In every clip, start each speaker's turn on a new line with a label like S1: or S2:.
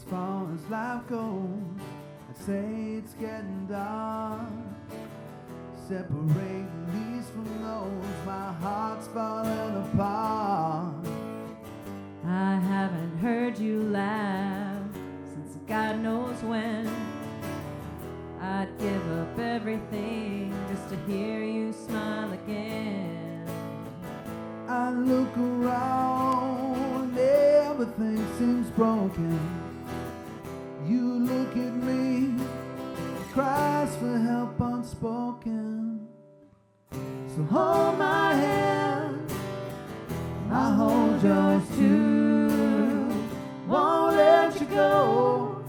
S1: far as life goes, I'd say it's getting dark. Separating these from those, my heart's falling apart.
S2: I haven't heard you laugh since God knows when. I'd give up everything just to hear you smile again.
S1: I look around, everything seems broken. You look at me, cries for help unspoken. So hold my hand, I hold yours too. Won't let you go,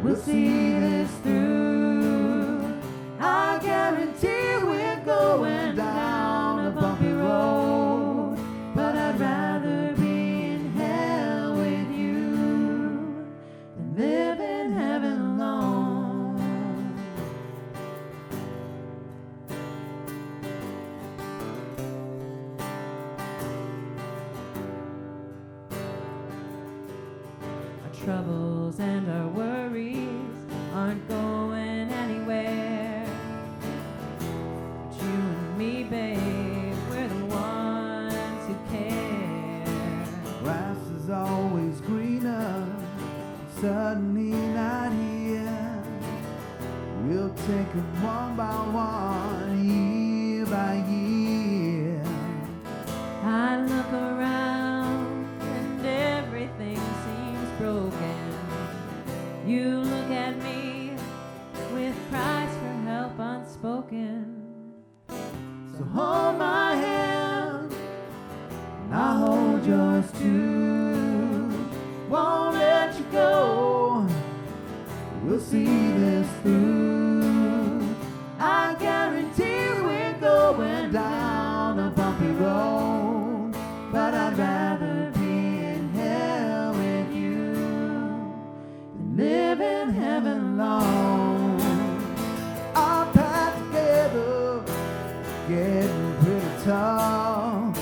S1: we'll see this through. I guarantee we're going down a bumpy road, but I'd rather be in hell with you than live in heaven alone.
S2: Our troubles and our worries aren't going anywhere. But you and me, babe, we're the ones who care.
S1: Grass is always greener, suddenly not here. We'll take them one by one, year by year.
S2: I look around and everything seems broken. You look at me with cries for help unspoken.
S1: So hold my hand, and I hold yours too. Won't let you go, we'll see this through. I guarantee we're going down a bumpy road, but I'd rather be in hell with you than live in heaven alone. Our path together getting pretty tall.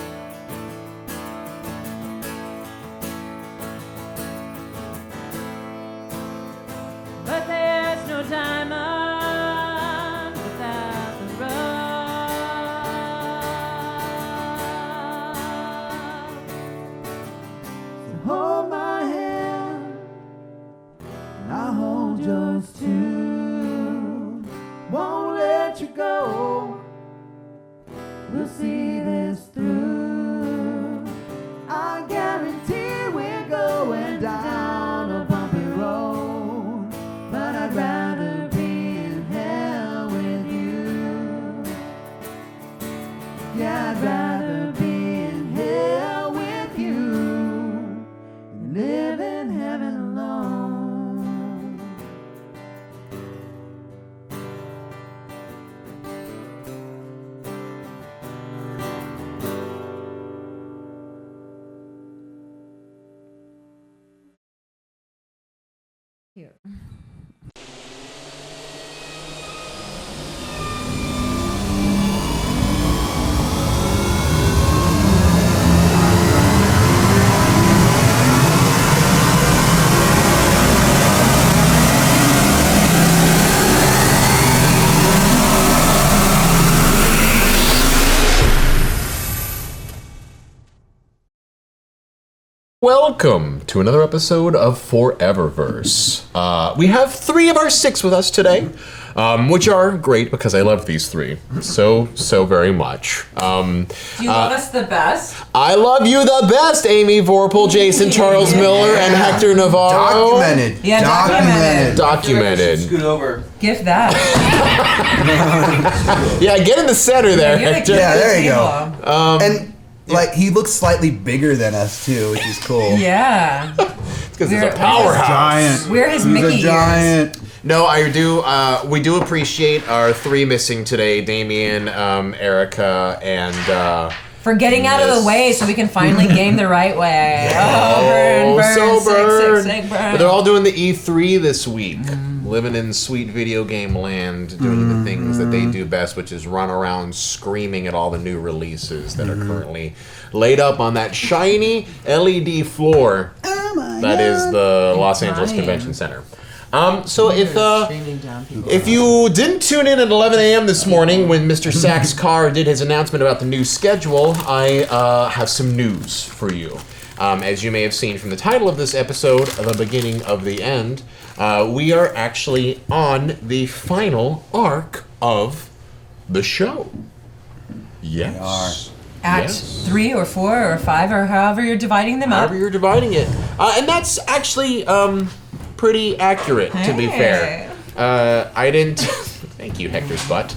S2: But there's no diamond without the rough.
S1: So hold my hand, and I'll hold yours too. Won't let you go, we'll see this through. I guarantee we're going down a bumpy road, but I'd rather be in hell with you. Yeah, I'd rather be in hell with you than live in heaven alone.
S2: Cute.
S3: Welcome to another episode of ForeverVerse. We have 3 of our 6 with us today, which are great because I love these 3 so very much.
S4: Do you love us the best?
S3: I love you the best, Amy Vorpal, Jason Charles Miller, and Hector Navarro.
S5: Documented.
S4: Yeah,
S3: Documented.
S5: Scoot over.
S4: Gift that.
S3: Yeah, get in the center there,
S4: You're the
S3: Hector.
S4: gift
S5: Yeah, there you
S4: table.
S5: go. And like he looks slightly bigger than us too, which is cool.
S4: Yeah.
S3: Because he's a powerhouse.
S5: Giant.
S4: We're his
S5: He's
S4: Mickey
S5: a
S4: ears.
S5: giant.
S3: No, I do. We do appreciate our 3 missing today: Damien, Erica, and.
S4: For getting out of the way so we can finally game the right way.
S3: Oh, so burn.
S4: Sick,
S3: But they're all doing the E3 this week. Living in sweet video game land, doing the things that they do best, which is run around screaming at all the new releases that are currently laid up on that shiny LED floor. That is the Los Angeles
S2: Ryan.
S3: Convention Center. So
S2: Streaming down people.
S3: if you didn't tune in at 11 a.m. this morning when Mr. Sachs Carr did his announcement about the new schedule, I have some news for you. As you may have seen from the title of this episode, The Beginning of the End, we are actually on the final arc of the show. Yes.
S4: Act 3 or 4 or 5 or however you're dividing them up.
S3: However you're dividing it. And that's actually pretty accurate, to be fair. I didn't... Thank you, Hector's butt.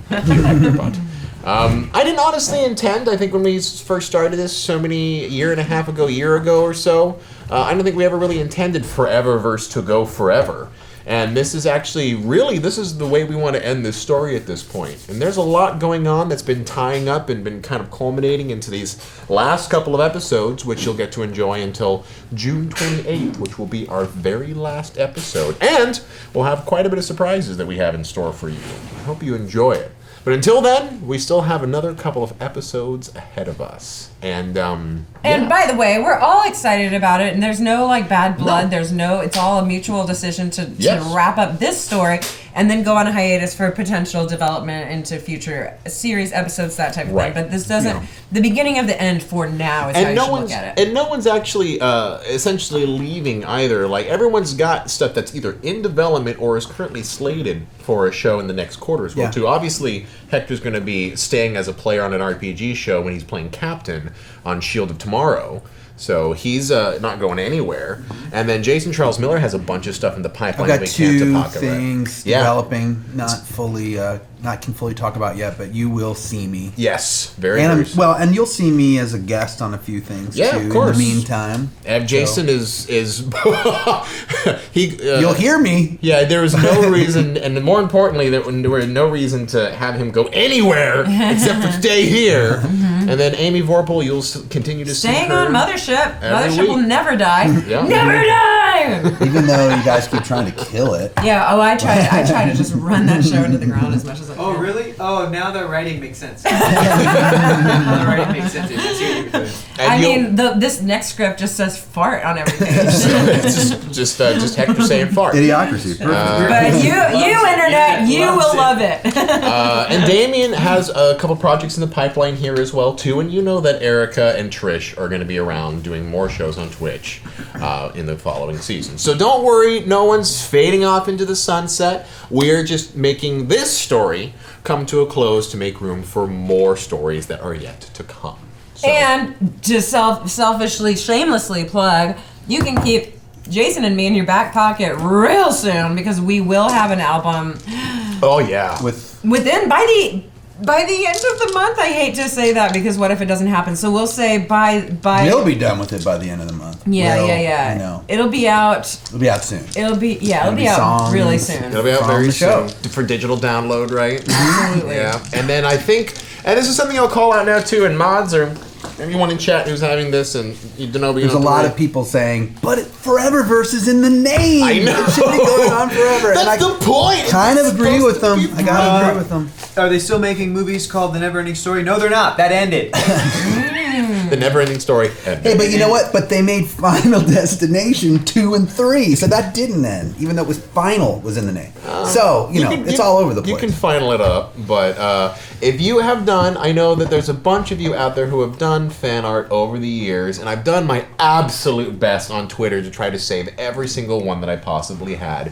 S3: Hector butt. I didn't honestly intend, I think when we first started this year and a half ago, year ago or so, I don't think we ever really intended ForeverVerse to go forever. And this is actually, this is the way we want to end this story at this point. And there's a lot going on that's been tying up and been kind of culminating into these last couple of episodes, which you'll get to enjoy until June 28th, which will be our very last episode. And we'll have quite a bit of surprises that we have in store for you. I hope you enjoy it. But until then, we still have another couple of episodes ahead of us. And
S4: by the way, we're all excited about it, and there's no bad blood. No. It's all a mutual decision to wrap up this story and then go on a hiatus for potential development into future series episodes, that type of thing. But this doesn't. The beginning of the end for now is how you should look at it.
S3: And no one's actually essentially leaving either. Like everyone's got stuff that's either in development or is currently slated for a show in the next quarter as well too. Obviously, Hector's going to be staying as a player on an RPG show when he's playing Captain on Shield of Tomorrow. So he's not going anywhere. And then Jason Charles Miller has a bunch of stuff in the pipeline
S5: I've
S3: that
S5: got
S3: we can't
S5: two
S3: talk about.
S5: things developing, not can fully talk about yet, but you will see me.
S3: Yes, very
S5: And
S3: soon.
S5: and you'll see me as a guest on a few things too.
S3: Of course.
S5: In the meantime,
S3: And Jason is he.
S5: You'll hear me.
S3: Yeah, there was no reason, and more importantly, there was no reason to have him go anywhere except for stay here. And then Amy Vorpal, you'll continue to see
S4: Staying
S3: her
S4: on Mothership.
S3: every
S4: Mothership
S3: week.
S4: will never die.
S3: Yeah.
S4: Never die!
S5: Even though you guys keep trying to kill it.
S4: Yeah, I try to just run that show into the ground as much as I can.
S6: Oh, really? Oh, now the writing makes sense. Now the writing makes sense. I see what you're doing.
S3: And
S4: This next script just says fart on every page.
S3: it's just Hector saying fart.
S5: Idiocracy. Perfect.
S4: But you internet, you will love it.
S3: And Damien has a couple projects in the pipeline here as well too, and you know that Erica and Trish are going to be around doing more shows on Twitch in the following season. So don't worry, no one's fading off into the sunset. We're just making this story come to a close to make room for more stories that are yet to come. So,
S4: And to selfishly, shamelessly plug, you can keep Jason and me in your back pocket real soon because we will have an album
S3: oh yeah,
S4: by the end of the month. I hate to say that because what if it doesn't happen? So we'll say by
S5: We'll be done with it by the end of the month.
S4: Yeah.
S5: You know,
S4: It'll be out.
S5: it'll be out soon.
S4: It'll be out
S5: songs.
S4: really soon.
S3: it'll be out
S5: From
S3: very
S5: the show.
S3: soon for digital download, right?
S4: Absolutely.
S3: Yeah, and then I think, and this is something I'll call out now too, and mods or anyone in chat who's having this, and you don't know.
S5: There's a lot of people saying, but ForeverVerse is in the name.
S3: I know.
S5: It should be going on forever.
S3: That's the point.
S5: Kind of
S3: It's
S5: agree with
S3: supposed
S5: them.
S3: to be
S5: I gotta agree with them.
S6: Are they still making movies called The Never Ending Story? No, they're not. That ended.
S3: The never-ending story.
S5: Hey, but you know what? But they made Final Destination 2 and 3, so that didn't end, even though it was final was in the name. So, it's all over the place.
S3: You can final it up, but if you have done, I know that there's a bunch of you out there who have done fan art over the years, and I've done my absolute best on Twitter to try to save every single one that I possibly had.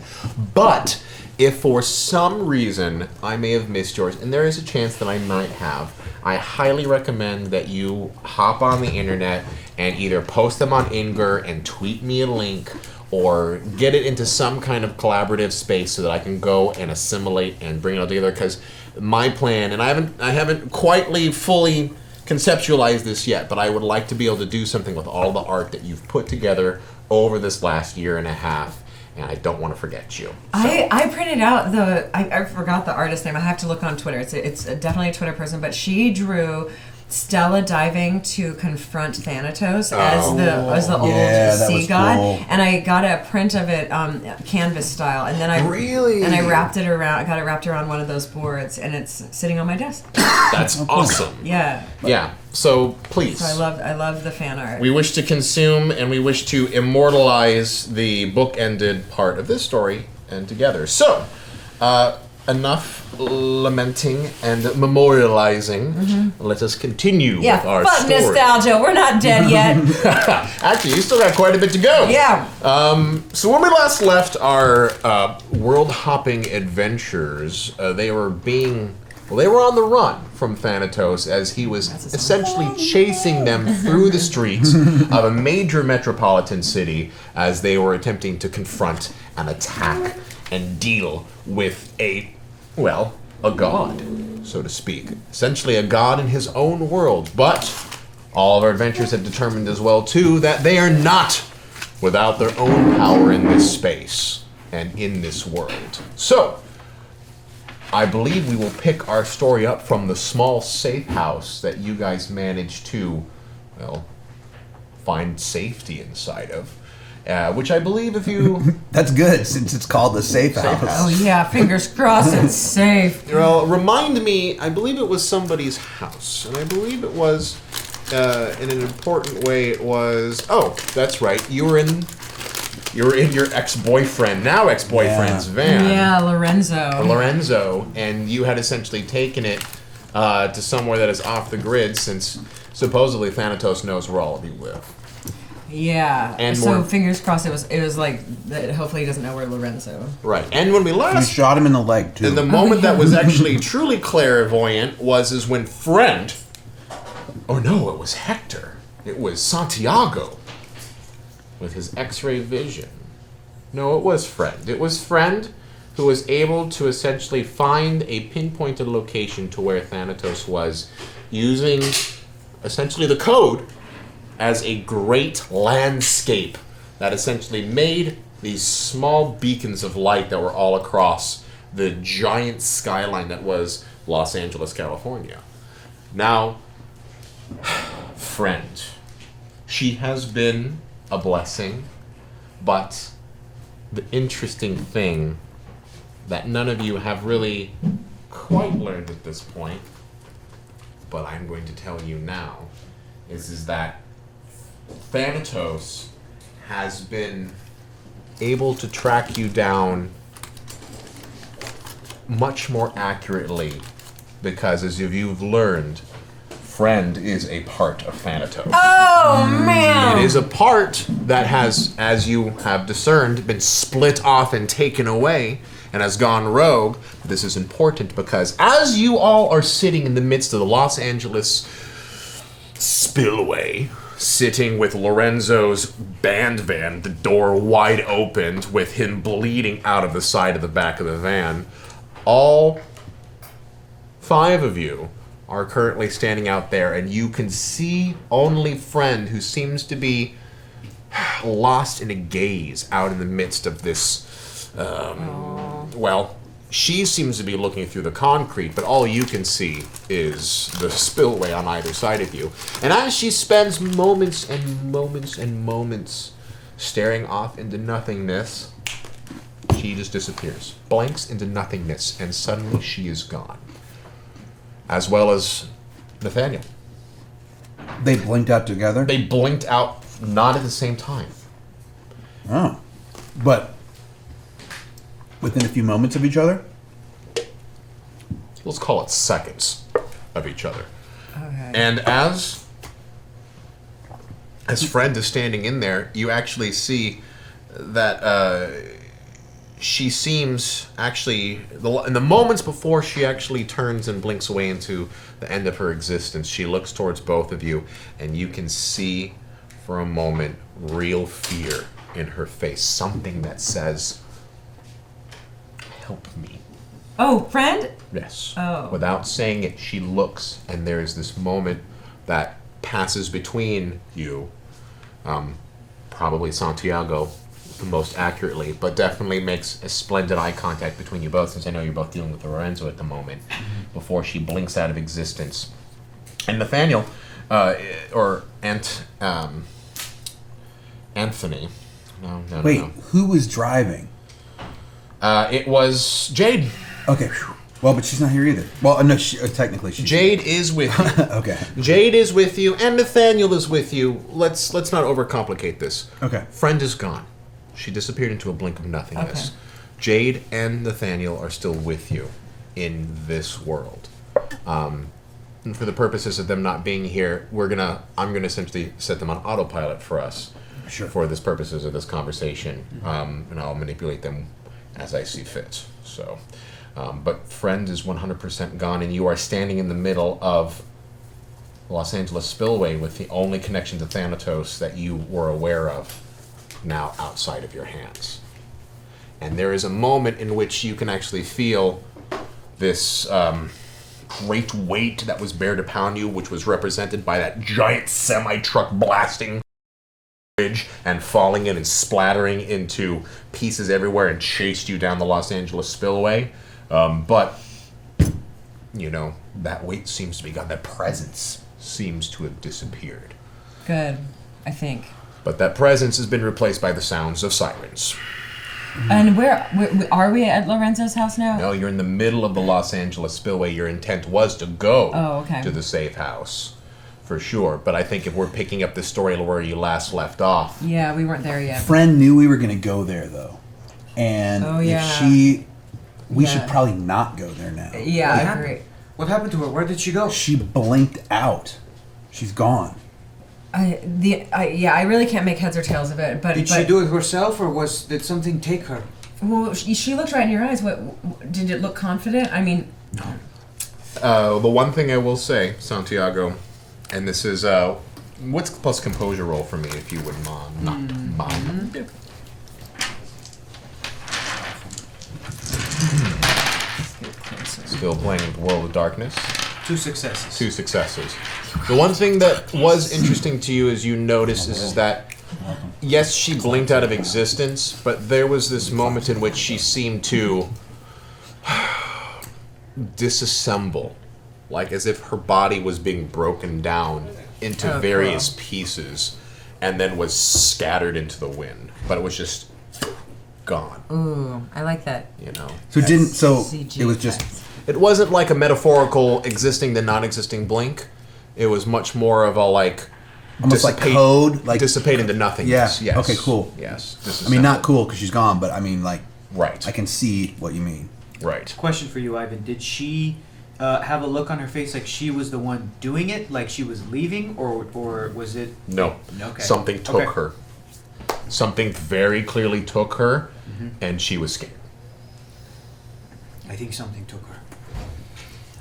S3: But if for some reason I may have missed yours, and there is a chance that I might have, I highly recommend that you hop on the internet and either post them on Inger and tweet me a link, or get it into some kind of collaborative space so that I can go and assimilate and bring it all together. Because my plan, and I haven't quite fully conceptualized this yet, but I would like to be able to do something with all the art that you've put together over this last year and a half. And I don't want to forget you. So.
S4: I printed out I forgot the artist name. I have to look on Twitter. It's definitely a Twitter person, but she drew Stella diving to confront Thanatos
S3: Oh.
S4: as the old
S5: that
S4: sea
S5: was
S4: god,
S5: cool.
S4: and I got a print of it canvas style, and then I wrapped it around. I got it wrapped around one of those boards, and it's sitting on my desk.
S3: That's awesome.
S4: Yeah.
S3: Yeah. So please.
S4: So I love the fan art.
S3: We wish to consume and we wish to immortalize the book-ended part of this story and together. So, enough lamenting and memorializing. Let us continue with our
S4: fuck
S3: story.
S4: nostalgia. We're not dead yet.
S3: Actually, you still got quite a bit to go.
S4: Yeah.
S3: So when we last left our world-hopping adventures, they were on the run from Thanatos as he was essentially chasing them through the streets of a major metropolitan city as they were attempting to confront and attack and deal with a god, so to speak. Essentially a god in his own world. But all of our adventurers have determined as well, too, that they are not without their own power in this space and in this world. So, I believe we will pick our story up from the small safe house that you guys managed to, find safety inside of. Which I believe if you...
S5: That's good, since it's called the safe house.
S4: Oh yeah, fingers crossed it's safe.
S3: Well, remind me, I believe it was somebody's house. And I believe it was, in an important way, it was... Oh, that's right. You were in your ex-boyfriend, now ex-boyfriend's van.
S4: Yeah, Lorenzo.
S3: And you had essentially taken it to somewhere that is off the grid, since supposedly Thanatos knows where all of you live.
S4: Yeah.
S3: And
S4: so
S3: more.
S4: fingers crossed it was like that. Hopefully he doesn't know where Lorenzo.
S3: Right. And when we
S5: You
S3: last...
S5: shot him in the leg, too.
S3: And the moment that was actually truly clairvoyant was when Friend... Oh no, it was Hector. It was Santiago. With his X-ray vision. No, it was Friend. It was Friend who was able to essentially find a pinpointed location to where Thanatos was, using essentially the code as a great landscape that essentially made these small beacons of light that were all across the giant skyline that was Los Angeles, California. Now, Friend, she has been a blessing, but the interesting thing that none of you have really quite learned at this point, but I'm going to tell you now, is that Thanatos has been able to track you down much more accurately because, as you've learned, Friend is a part of Thanatos.
S4: Oh man!
S3: It is a part that has, as you have discerned, been split off and taken away and has gone rogue. This is important because as you all are sitting in the midst of the Los Angeles spillway, sitting with Lorenzo's band van, the door wide opened, with him bleeding out of the side of the back of the van, all 5 of you are currently standing out there, and you can see only Friend, who seems to be lost in a gaze out in the midst of this, she seems to be looking through the concrete, but all you can see is the spillway on either side of you. And as she spends moments and moments and moments staring off into nothingness, she just disappears, blanks into nothingness, and suddenly she is gone. As well as Nathaniel.
S5: They blinked out together?
S3: They blinked out not at the same time.
S5: Oh. But within a few moments of each other?
S3: Let's call it seconds of each other.
S4: Okay.
S3: And as Friend is standing in there, you actually see that she seems actually, in the moments before she actually turns and blinks away into the end of her existence, she looks towards both of you, and you can see for a moment real fear in her face. Something that says, "Help me."
S4: Oh, Friend?
S3: Yes.
S4: Oh.
S3: Without saying it, she looks, and there is this moment that passes between you, probably Santiago, the most accurately, but definitely makes a splendid eye contact between you both, since I know you're both dealing with Lorenzo at the moment, before she blinks out of existence. And Nathaniel, or Anthony. No.
S5: Wait, who was driving?
S3: It was Jade.
S5: Okay. Well, but she's not here either. Well, no, technically she's
S3: Jade is with you.
S5: Okay.
S3: Jade is with you, and Nathaniel is with you. Let's not overcomplicate this.
S5: Okay.
S3: Friend is gone. She disappeared into a blink of nothingness.
S2: Okay.
S3: Jade and Nathaniel are still with you in this world. And for the purposes of them not being here, I'm gonna essentially set them on autopilot for us.
S5: Sure.
S3: For the purposes of this conversation, and I'll manipulate them as I see fit. So, but Friend is 100% gone, and you are standing in the middle of Los Angeles Spillway with the only connection to Thanatos that you were aware of now outside of your hands. And there is a moment in which you can actually feel this great weight that was bared upon you, which was represented by that giant semi-truck blasting and falling in and splattering into pieces everywhere and chased you down the Los Angeles Spillway. But, that weight seems to be gone. That presence seems to have disappeared.
S4: Good, I think.
S3: But that presence has been replaced by the sounds of sirens.
S4: And where are we at Lorenzo's house now?
S3: No, you're in the middle of the Los Angeles Spillway. Your intent was to go to the safe house, for sure. But I think if we're picking up the story where you last left off...
S4: Yeah, we weren't there yet.
S5: Friend knew we were going to go there, though. And we should probably not go there now.
S4: Yeah, I agree.
S6: What happened to her? Where did she go?
S5: She blinked out. She's gone.
S4: I really can't make heads or tails of it. But
S6: Did she do it herself, or did something take her?
S4: Well, she looked right in your eyes. What did it look confident? I mean,
S3: the one thing I will say, Santiago, and this is what's plus composure roll for me, if you would mind. Still playing World of Darkness.
S6: 2 successes.
S3: 2 successes. The one thing that was interesting to you as you noticed is that, yes, she blinked out of existence, but there was this moment in which she seemed to disassemble, like as if her body was being broken down into various pieces and then was scattered into the wind. But it was just gone.
S4: ooh, I like that.
S5: So
S4: CG
S5: it was just...
S3: It wasn't like a metaphorical existing to non-existing blink. It was much more of a
S5: almost like code,
S3: dissipate into nothingness.
S5: Yeah.
S3: Yes.
S5: Okay. Cool.
S3: Yes.
S5: I mean, not cool because she's gone, but I mean,
S3: right.
S5: I can see what you mean.
S3: Right.
S6: Question for you, Ivan. Did she have a look on her face like she was the one doing it, like she was leaving, or was it?
S3: No.
S6: Okay.
S3: Something took her. Something very clearly took her, and she was scared.
S6: I think something took her.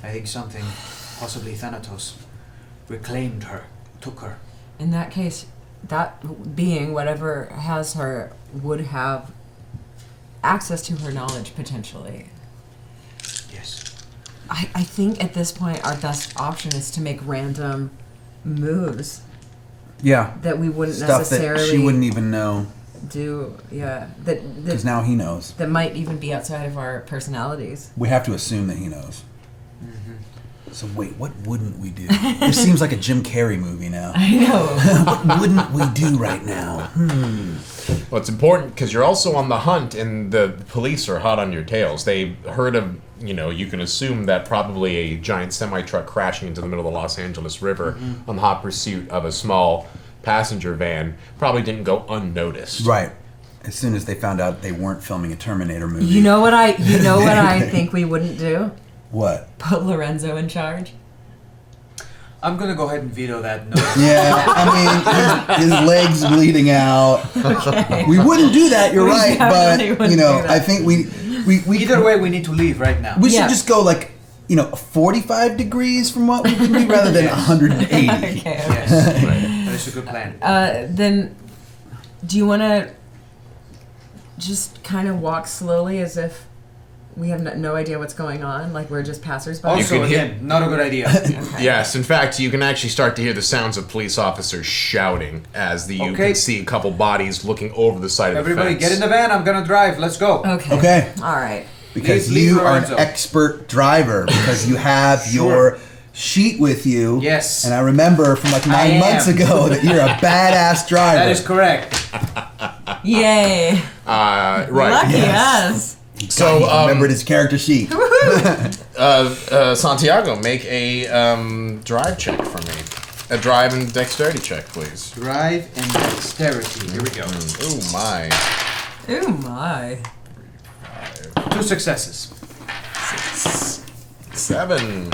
S6: I think something, possibly Thanatos, reclaimed her, took her.
S4: In that case, that being, whatever has her, would have access to her knowledge potentially.
S6: Yes.
S4: I think at this point our best option is to make random moves.
S5: Yeah.
S4: That we wouldn't
S5: Stuff
S4: necessarily
S5: that she wouldn't even know.
S4: Do. Yeah.
S5: Because now he knows.
S4: That might even be outside of our personalities.
S5: We have to assume that he knows. So wait, what wouldn't we do? This seems like a Jim Carrey movie now.
S4: I know.
S5: What wouldn't we do right now?
S3: Well, it's important because you're also on the hunt, and the police are hot on your tails. They heard of, you can assume that probably a giant semi-truck crashing into the middle of the Los Angeles River on the hot pursuit of a small passenger van probably didn't go unnoticed.
S5: Right. As soon as they found out they weren't filming a Terminator movie.
S4: You know what I think we wouldn't do?
S5: What?
S4: Put Lorenzo in charge.
S6: I'm gonna go ahead and veto that. No.
S5: Yeah, I mean, his legs bleeding out.
S4: Okay.
S5: We wouldn't do that. You're right, but
S4: wouldn't do that.
S5: I think we
S6: Either way, we need to leave right now.
S5: We should just go 45 degrees from what we've been doing rather than 180.
S4: Okay.
S6: Yes, that is a good plan.
S4: Then, do you want to just kind of walk slowly as if we have no idea what's going on, like we're just passersby?
S6: Also, again, not a good idea.
S4: Okay.
S3: Yes, in fact, you can actually start to hear the sounds of police officers shouting as you can see a couple bodies looking over the side of the fence.
S6: Everybody, get in the van. I'm gonna drive. Let's go.
S5: Okay.
S4: All right.
S5: Because
S6: Leave
S5: you are an
S6: Lorenzo.
S5: expert driver, because you have your sheet with you.
S6: Yes.
S5: And I remember from like 9 months ago that you're a badass driver.
S6: That is correct.
S2: Yay.
S3: Right.
S2: Lucky
S5: Yes.
S2: us.
S3: So,
S5: I remembered his character sheet.
S3: Santiago, make a drive check for me. A drive and dexterity check, please.
S6: Drive and dexterity. Here we go.
S3: Oh my.
S2: Oh my.
S6: 2 successes.
S3: 7.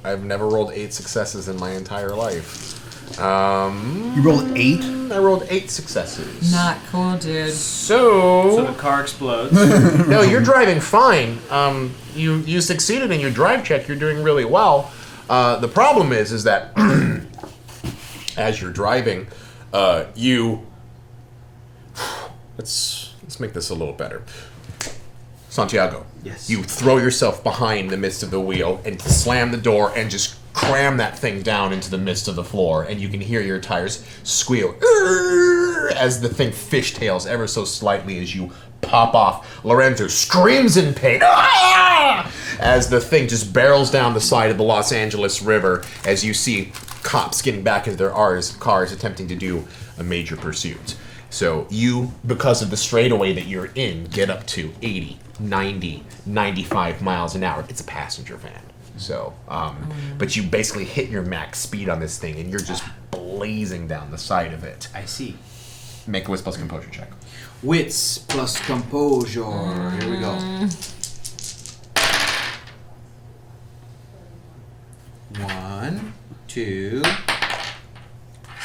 S3: I've never rolled 8 successes in my entire life.
S5: You rolled 8?
S3: I rolled 8 successes.
S2: Not cool, dude.
S6: So the car explodes.
S3: No, you're driving fine. You succeeded in your drive check. You're doing really well. The problem is that as you're driving, you let's make this a little better. Santiago,
S6: Yes.
S3: you throw yourself behind the midst of the wheel and slam the door and just cram that thing down into the midst of the floor, and you can hear your tires squeal as the thing fishtails ever so slightly as you pop off. Lorenzo screams in pain as the thing just barrels down the side of the Los Angeles River as you see cops getting back into their cars attempting to do a major pursuit. So you, because of the straightaway that you're in, get up to 80, 90, 95 miles an hour. It's a passenger van. So, but you basically hit your max speed on this thing, and you're just blazing down the side of it.
S6: I see.
S3: Make a wits plus composure check.
S6: Wits plus composure. Here we go. 1, 2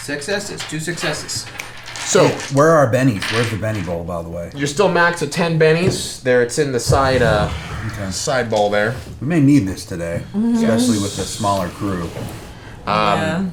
S6: successes. 2 successes.
S3: So
S5: Where are our bennies? Where's the Benny Bowl, by the way?
S3: you're still max at 10 bennies. There, it's in the side side bowl there.
S5: We may need this today, especially with the smaller crew.
S2: Yeah.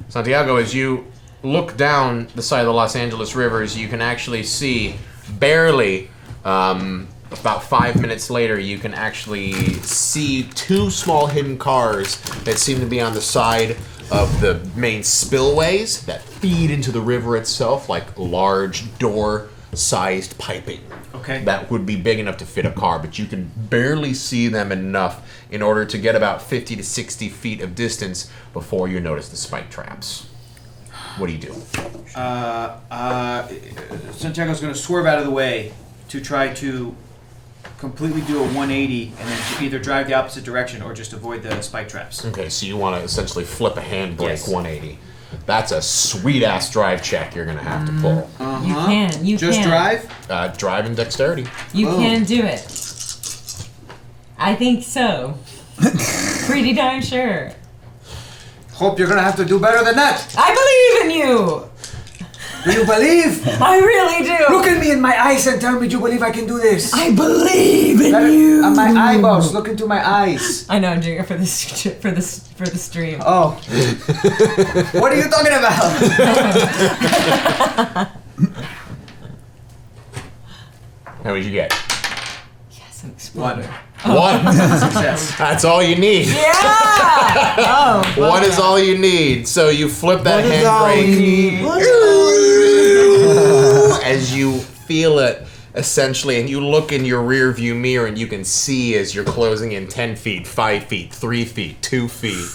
S3: Santiago, as you look down the side of the Los Angeles rivers, you can actually see barely, about 5 minutes later, you can actually see 2 small hidden cars that seem to be on the side of the main spillways that feed into the river itself, like large door-sized piping.
S6: Okay.
S3: That would be big enough to fit a car, but you can barely see them enough in order to get about 50 to 60 feet of distance before you notice the spike traps. What do you do?
S6: Santiago's going to swerve out of the way to try to completely do a 180 and then either drive the opposite direction or just avoid the spike traps.
S3: Okay, so you want to essentially flip a handbrake
S6: Yes.
S3: 180. That's a sweet-ass drive check you're going to have to pull.
S2: You can. You
S6: Just
S2: can.
S6: drive?
S3: Drive and dexterity.
S2: You
S6: Oh.
S2: can do it. I think so. Pretty darn sure.
S6: Hope you're going to have to do better than that.
S2: I believe in you.
S6: Do you believe?
S2: I really do.
S6: Look at me in my eyes and tell me you believe I can do this.
S2: I believe in you.
S6: At my eyeballs, look into my eyes.
S2: I know I'm doing it for the stream.
S6: Oh. What are you talking about?
S3: How would you get?
S2: Yes, I'm exploding.
S6: 1.
S3: One.
S6: Success.
S3: That's all you need.
S2: Yeah. Oh.
S3: One is all you need. So you flip that
S5: What is all you
S3: handbrake
S5: need?
S3: as you feel it, essentially, and you look in your rear view mirror and you can see as you're closing in 10 feet, 5 feet, 3 feet, 2 feet,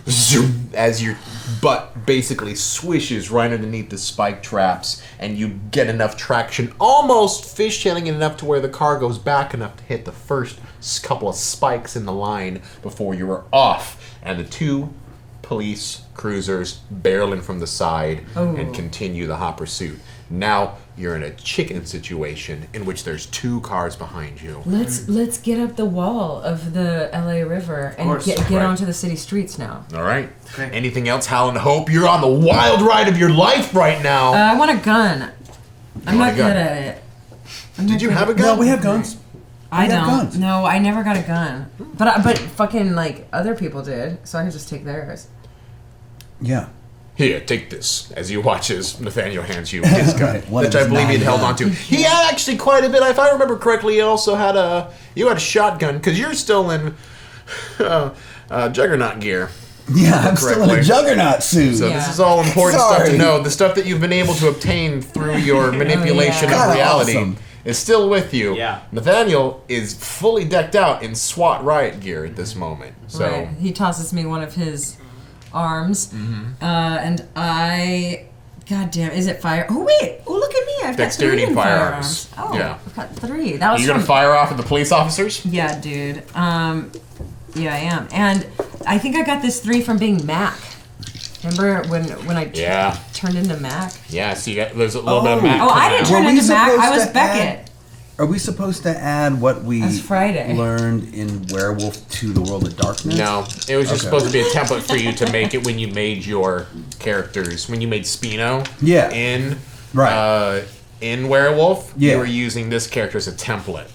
S3: zoom, as your butt basically swishes right underneath the spike traps, and you get enough traction, almost fishtailing it enough to where the car goes back enough to hit the first couple of spikes in the line before you were off, and the 2 police cruisers barrel in from the side and continue the hot pursuit. Now you're in a chicken situation in which there's 2 cars behind you.
S2: Let's get up the wall of the LA River and
S6: course.
S2: get
S3: Right.
S2: onto the city streets now.
S3: All right.
S6: Okay.
S3: Anything else, Hal and Hope? You're on the wild ride of your life right now.
S2: I want a gun. I'm
S3: want
S2: not
S3: a gun?
S2: good at it.
S3: Did you have a gun?
S5: No, we have guns.
S2: I
S5: We have
S2: don't.
S5: guns.
S2: No, I never got a gun. But fucking like other people did, so I could just take theirs.
S5: Yeah.
S3: Here, take this. As you watch as Nathaniel hands you his gun,
S5: One
S3: which
S5: of
S3: I
S5: his
S3: believe he'd
S5: 9
S3: held
S5: guns.
S3: onto. He had actually quite a bit. If I remember correctly, he also had a shotgun because you're still in Juggernaut gear.
S5: Yeah, I'm still in
S3: Correctly.
S5: a juggernaut suit.
S3: So
S2: Yeah.
S3: this is all important stuff to
S5: Sorry.
S3: know. The stuff that you've been able to obtain through your manipulation
S5: God,
S3: of reality.
S5: awesome.
S3: is still with you.
S6: Yeah.
S3: Nathaniel is fully decked out in SWAT riot gear at this moment. So
S4: Right. He tosses me one of his arms, and I. God damn, is it fire? Oh wait! Oh look at me! I've
S3: Dexterity
S4: got 3 in
S3: firearms.
S4: firearms. Oh,
S3: Yeah.
S4: I've got 3. That was.
S3: you gonna
S4: from-
S3: fire off at the police officers?
S4: Yeah, dude. Yeah, I am, and I think I got this 3 from being Mac. Remember when I turned into Mac?
S3: Yeah. So there's a little bit of Mac.
S4: Oh, I didn't
S5: Were
S4: turn
S5: we
S4: into Mac. I
S5: supposed
S4: was
S5: to
S4: Beckett.
S5: Are we supposed to add what we
S4: That's Friday.
S5: learned in Werewolf to the World of Darkness?
S3: No, it was just
S5: Okay.
S3: supposed to be a template for you to make it when you made your characters. When you made Spino,
S5: Yeah.
S3: in Werewolf,
S5: Yeah.
S3: you were using this character as a template.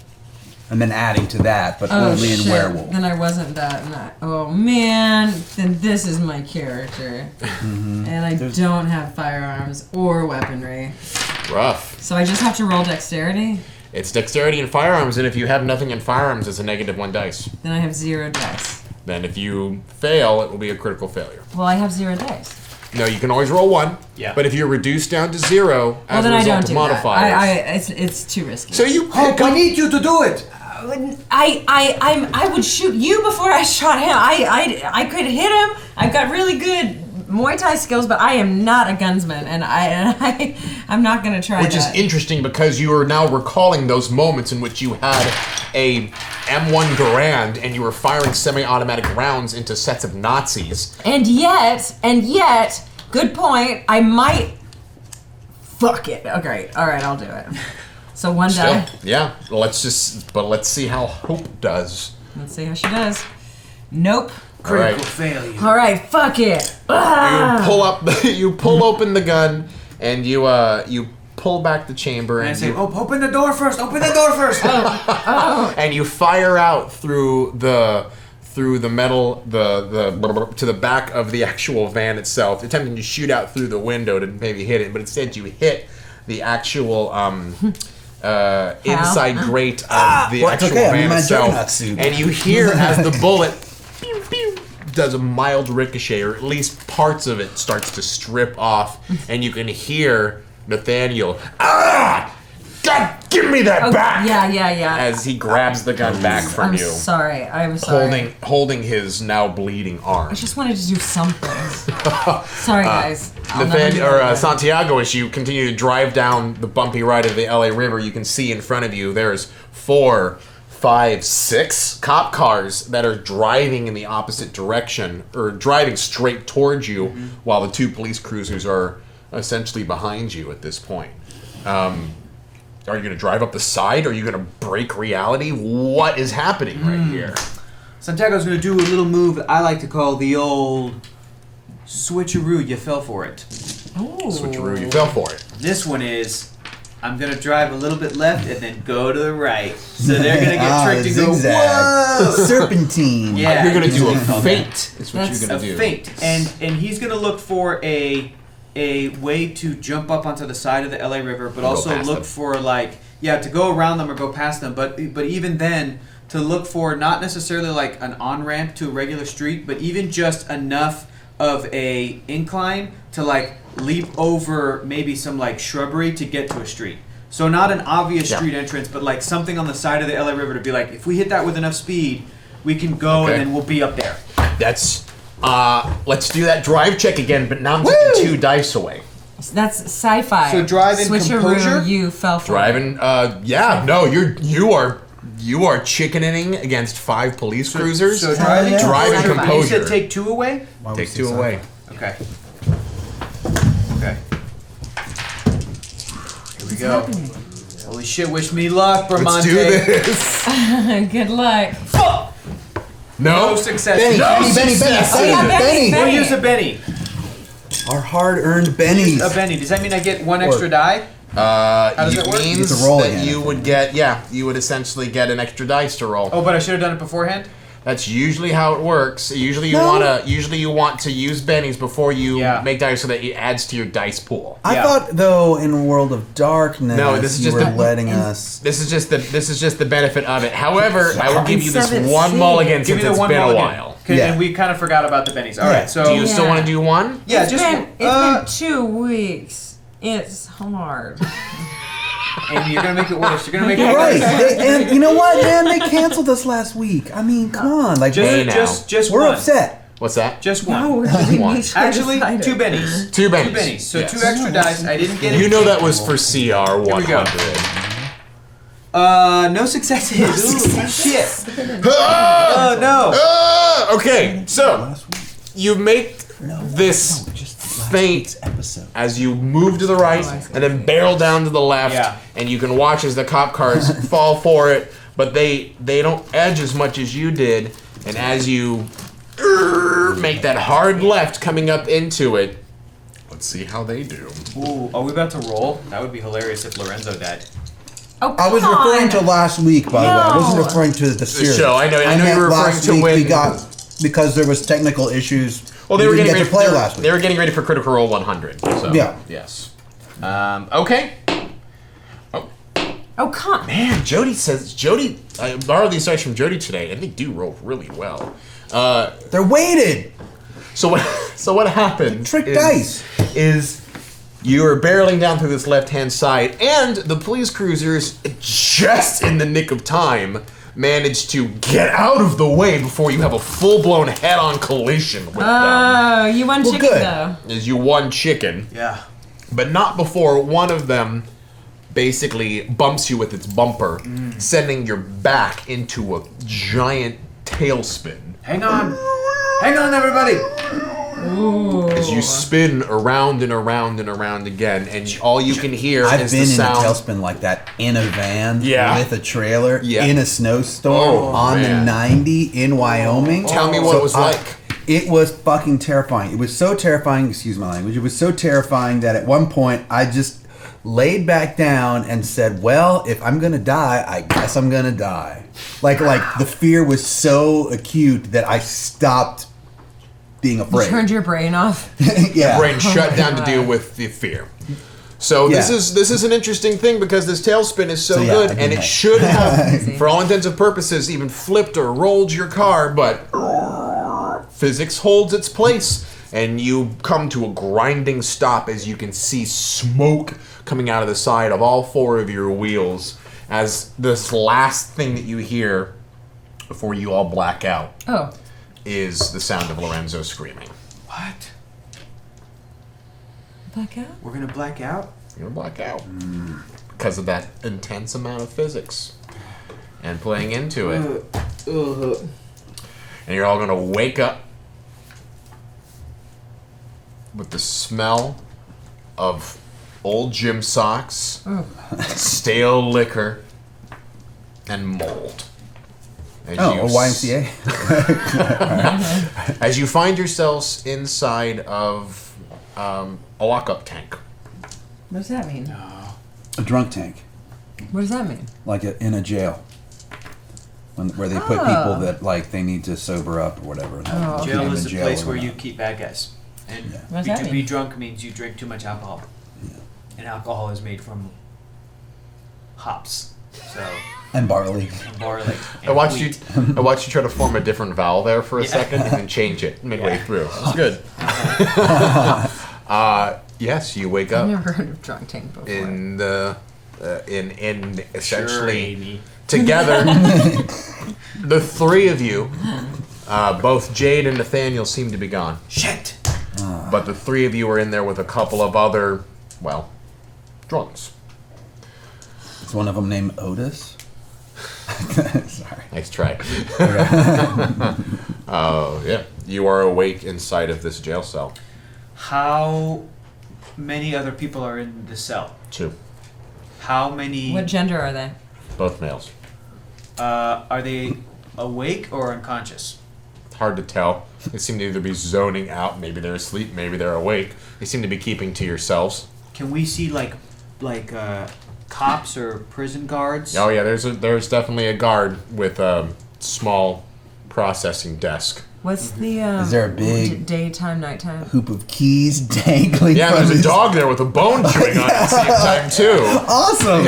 S5: And then adding to that, but
S4: Oh
S5: only in
S4: shit!
S5: Werewolf.
S4: Then I wasn't that. Oh man! Then this is my character, and I don't have firearms or weaponry,
S3: Rough.
S4: so I just have to roll dexterity.
S3: It's dexterity and firearms, and if you have nothing in firearms, it's a -1 dice.
S4: Then I have 0 dice.
S3: Then if you fail, it will be a critical failure.
S4: Well, I have 0 dice.
S3: No, you can always roll 1.
S6: Yeah.
S3: But if you're reduced down to 0
S4: Well,
S3: as
S4: then
S3: a
S4: I
S3: result
S4: don't
S3: of
S4: do
S3: modifiers.
S4: that. It's too risky.
S3: So you
S6: Hope, I need you to do it.
S4: I would shoot you before I shot him. I could hit him. I've got really good Muay Thai skills, but I am not a gunsman, and I'm not gonna try
S3: Which is
S4: that.
S3: interesting because you are now recalling those moments in which you had a M1 Garand and you were firing semi-automatic rounds into sets of Nazis.
S4: And yet, good point. I might. Fuck it. Okay, all right, I'll do it. So 1
S3: Still,
S4: die.
S3: yeah. Let's see how Hope does.
S4: Let's see how she does. Nope.
S3: All right.
S6: Critical failure.
S4: All right, fuck it. Ah!
S3: You pull up, you pull open the gun, and you pull back the chamber,
S6: And I
S3: and
S6: say,
S3: you,
S6: open the door first. Open the door first.
S3: and you fire out through the metal to the back of the actual van itself, attempting to shoot out through the window to maybe hit it, but instead you hit the actual inside grate of the
S5: Well, it's
S3: actual
S5: okay, I'm in
S3: van
S5: my
S3: itself,
S5: Juggernaut suit.
S3: and you hear as the bullet pew, pew, does a mild ricochet, or at least parts of it starts to strip off, and you can hear Nathaniel, God, give me that back!
S4: Yeah.
S3: As he grabs the gun back from
S4: I'm
S3: you,
S4: sorry. I'm sorry.
S3: holding his now bleeding arm.
S4: I just wanted to do something. Sorry, guys. I'll never do
S3: Nathaniel,
S4: that again.
S3: Santiago, as you continue to drive down the bumpy ride of the LA River, you can see in front of you there's 4, 5, 6 cop cars that are driving in the opposite direction, or driving straight towards you, while the 2 police cruisers are essentially behind you at this point. Are you going to drive up the side? Are you going to break reality? What is happening right here?
S6: Santiago's going to do a little move that I like to call the old switcheroo. You fell for it.
S3: Switcheroo, you fell for it.
S6: This one is, I'm going to drive a little bit left and then go to the right. So they're going to get tricked and go,
S5: zigzag.
S6: whoa!
S5: Serpentine.
S6: Yeah.
S3: You're going to do a
S6: Call that.
S3: feint. Is what
S4: That's
S3: you're
S6: A
S3: going to do.
S6: feint. And he's going to look for a way to jump up onto the side of the LA River, but
S3: Go
S6: also
S3: past
S6: look
S3: them.
S6: for to go around them or go past them. But even then, to look for not necessarily like an on-ramp to a regular street, but even just enough of a incline to like leap over maybe some like shrubbery to get to a street. So not an obvious
S3: Yeah.
S6: street entrance, but like something on the side of the LA River to be like, if we hit that with enough speed, we can go
S3: Okay.
S6: and then we'll be up there.
S3: That's let's do that drive check again, but now I'm taking 2 dice away.
S4: That's sci-fi.
S6: So drive in
S4: Switcheroo,
S6: composure?
S4: you fell for it.
S3: Driving, no, you are chickening against 5 police cruisers.
S6: So driving
S5: yeah.
S3: Driving
S4: Sci-fi.
S6: You
S3: composure.
S6: said take 2 away?
S5: Why would we
S3: Take
S5: say
S3: 2
S5: so?
S3: away.
S6: Okay. Okay. Here we go.
S4: happening?
S6: Holy shit, wish me luck, Bramante.
S3: Let's do this.
S4: Good luck.
S3: No
S6: No success.
S5: Benny,
S3: No
S5: Benny,
S3: success.
S5: Benny,
S4: Yeah,
S5: Benny,
S4: Benny.
S6: We'll use a Benny.
S5: Our hard-earned bennies.
S6: A Benny. Does that mean I get 1 extra die?
S3: It
S6: does that work?
S5: You
S3: means
S5: have to roll
S3: that
S5: again,
S3: you
S5: I
S3: would get, you would essentially get an extra dice to roll.
S6: Oh, but I should have done it beforehand?
S3: That's usually how it works. Usually you
S5: No.
S3: want to use bennies before you
S6: Yeah.
S3: make dice so that it adds to your dice pool.
S5: I
S6: Yeah.
S5: thought, though, in World of Darkness,
S3: No, this is
S5: you
S3: just
S5: were
S3: the-
S5: letting us.
S3: This is just the benefit of it. However, I will give you this
S4: Seven
S3: one
S4: C.
S3: mulligan
S6: Give
S3: since
S6: me the
S3: it's
S6: one
S3: been
S6: mulligan.
S3: a while.
S6: Okay,
S5: Yeah.
S6: and we kind of forgot about the Bennies. All
S5: Yeah.
S6: right, so
S3: Do you still
S4: Yeah.
S3: want to do one?
S6: yeah,
S4: It's
S6: just
S4: been,
S6: one.
S4: it's been 2 weeks. It's hard.
S6: and you're gonna make it worse. You're gonna make it
S5: Right.
S6: worse.
S5: And you know what, man? They canceled us last week. I mean, come on. Like,
S3: Hey, now.
S6: Just
S5: we're
S6: one.
S5: upset.
S3: What's that?
S6: Just one.
S4: No, we're
S3: Just
S4: doing
S3: one.
S4: each other
S6: Actually,
S4: cider.
S6: 2 bennies.
S3: 2 bennies.
S6: 2 bennies. So
S3: Yes.
S6: 2 extra dice. I didn't get it.
S3: You know that was for CR 100.
S6: No successes. Ooh, shit. Oh no.
S3: Okay, so you make this feint
S5: Episode.
S3: as you move to the right and then barrel down to the left,
S6: Yeah.
S3: and you can watch as the cop cars fall for it, but they don't edge as much as you did, and as you make that hard left coming up into it, let's see how they do.
S6: Ooh, are we about to roll? That would be hilarious if Lorenzo died.
S4: Oh,
S5: I was
S4: come
S5: referring to
S4: on.
S5: last week, by the way. I wasn't
S4: No.
S5: referring to the series.
S3: show. I know you
S5: meant
S3: were referring
S5: last
S3: to
S5: week
S3: when-
S5: we got because there was technical issues.
S3: Well, they
S5: we
S3: were
S5: didn't
S3: getting
S5: get
S3: ready.
S5: to play last week.
S3: They were getting ready for Critical Role 100. So
S5: Yeah.
S3: yes. Okay.
S4: Oh, come on.
S3: Man, Jody. I borrowed these dice from Jody today, and they do roll really well.
S5: They're weighted.
S3: So what happened?
S5: Trick
S3: is, is you are barreling down through this left-hand side, and the police cruisers, just in the nick of time, managed to get out of the way before you have a full-blown head-on collision with them.
S4: Oh, you won
S5: Well,
S4: chicken
S5: good.
S4: though.
S3: As you won chicken,
S6: Yeah.
S3: but not before one of them basically bumps you with its bumper, sending your back into a giant tailspin.
S6: Hang on. Hang on, everybody.
S3: As you spin around and around and around again, and all you can hear
S5: I've
S3: is
S5: been
S3: the
S5: in a
S3: sound.
S5: tailspin like that in a van
S3: Yeah.
S5: with a trailer
S3: Yeah.
S5: in a snowstorm
S3: Oh,
S5: on
S3: man.
S5: the 90 in Wyoming.
S3: Tell me what it was like.
S5: It was fucking terrifying. It was so terrifying, excuse my language, it was so terrifying that at one point I just laid back down and said, well, if I'm gonna die, I guess I'm gonna die. Like the fear was so acute that I stopped being
S4: You
S5: afraid.
S4: turned your brain off.
S5: Yeah.
S3: Brain shut down to
S4: God.
S3: deal with the fear. So
S5: Yeah.
S3: this is an interesting thing because this tailspin is so
S5: So, yeah,
S3: good,
S5: I did
S3: and it
S5: that.
S3: should have, for all intents and purposes, even flipped or rolled your car, but physics holds its place, and you come to a grinding stop as you can see smoke coming out of the side of all 4 of your wheels as this last thing that you hear before you all black out
S4: Oh.
S3: is the sound of Lorenzo screaming.
S6: What?
S4: Blackout?
S6: We're gonna black out?
S3: You're gonna black out because of that intense amount of physics and playing into it, and you're all gonna wake up with the smell of old gym socks, stale liquor, and mold. As
S5: Oh,
S3: you
S5: a YMCA?
S3: As you find yourselves inside of a lockup tank.
S4: What does that mean?
S5: A drunk tank.
S4: What does that mean?
S5: Like in a jail. Where they put people that like they need to sober up or whatever. and have- keep
S6: Jail
S5: them
S6: is
S5: in
S6: the
S5: jail
S6: place
S5: or
S6: where you
S5: whatnot.
S6: keep bad guys. And
S4: What does
S6: be,
S4: that
S6: to
S4: mean?
S6: be drunk means you drink too much alcohol. And alcohol is made from hops. So,
S5: And barley.
S6: and barley.
S3: I watched you try to form a different vowel there for a
S6: Yeah.
S3: second and then change it midway
S6: Yeah.
S3: through. It's good. Yes, you wake
S4: I've
S3: up
S4: never heard of drunk tank before.
S3: in the in essentially
S6: Sure, Amy.
S3: together. The 3 of you, both Jade and Nathaniel, seem to be gone.
S6: Shit!
S3: But the 3 of you are in there with a couple of other, well, drunks.
S5: Is one of them named Otis? Sorry.
S3: Nice try. Oh, yeah. You are awake inside of this jail cell.
S6: How many other people are in the cell?
S3: 2.
S6: How many
S4: What gender are they?
S3: Both males.
S6: are they awake or unconscious?
S3: Hard to tell. They seem to either be zoning out, maybe they're asleep, maybe they're awake. They seem to be keeping to yourselves.
S6: Can we see like cops or prison guards?
S3: Oh yeah, there's definitely a guard with a small processing desk.
S4: What's the
S5: Is there a big-
S4: daytime, nighttime?
S5: Hoop of keys dangling
S3: Yeah,
S5: from
S3: there's a
S5: his...
S3: dog there with a bone chewing on it at the same time too.
S5: Awesome!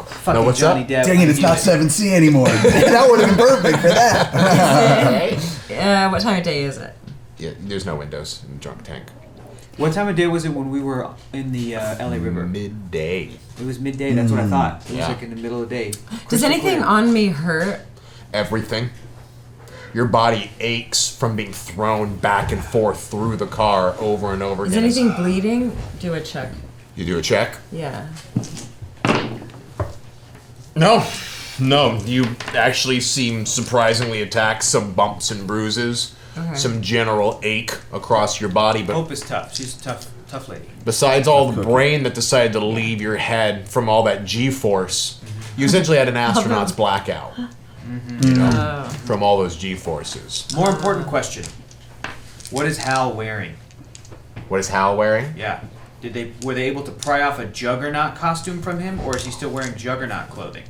S6: Fucking
S3: No, what's
S6: Johnny
S3: up?
S6: Depp.
S5: Dang it, it's not 7C anymore. That would have been perfect for that.
S3: Right?
S4: What time of day is it?
S3: Yeah, there's no windows in the drunk tank.
S6: What time of day was it when we were in the LA River?
S3: Midday.
S6: It was midday. That's what I thought. It was
S3: Yeah.
S6: like in the middle of the day.
S4: Does
S6: Crystal
S4: anything
S6: clear.
S4: on me hurt?
S3: Everything. Your body aches from being thrown back and forth through the car over and over
S4: Is
S3: again.
S4: anything bleeding? Do a check.
S3: You do a check?
S4: Yeah.
S3: No. No. You actually seem surprisingly attacked. Some bumps and bruises.
S4: Okay.
S3: Some general ache across your body, but
S6: Hope is tough. She's a tough lady.
S3: besides all the brain that decided to leave your head from all that G-force, you essentially had an astronaut's blackout. You know, from all those G-forces.
S6: More important question. What is Hal wearing?
S3: What is Hal wearing?
S6: Yeah. Were they able to pry off a Juggernaut costume from him, or is he still wearing Juggernaut clothing?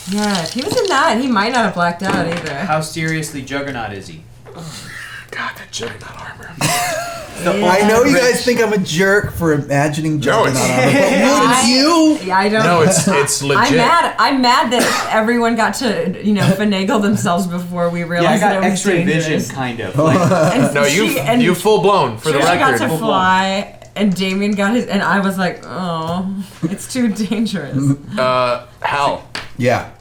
S4: Yeah, if he was in that, he might not have blacked out either.
S6: How seriously Juggernaut is he?
S3: God, that Juggernaut armor.
S5: I know you guys think I'm a jerk for imagining Juggernaut
S3: it's-
S5: armor, but wouldn't you?
S4: Yeah, I don't.
S3: No, it's legit.
S4: I'm mad that everyone got to finagle themselves before we
S6: Yeah, I
S4: realized that
S6: got
S4: it was
S6: X-ray
S4: dangerous.
S6: vision, kind of. Like,
S4: And
S3: No, you full blown for the
S4: Trisha got
S3: record.
S4: to fly, and Damien got his, and I was like, oh, it's too dangerous.
S3: Hal,
S5: Yeah.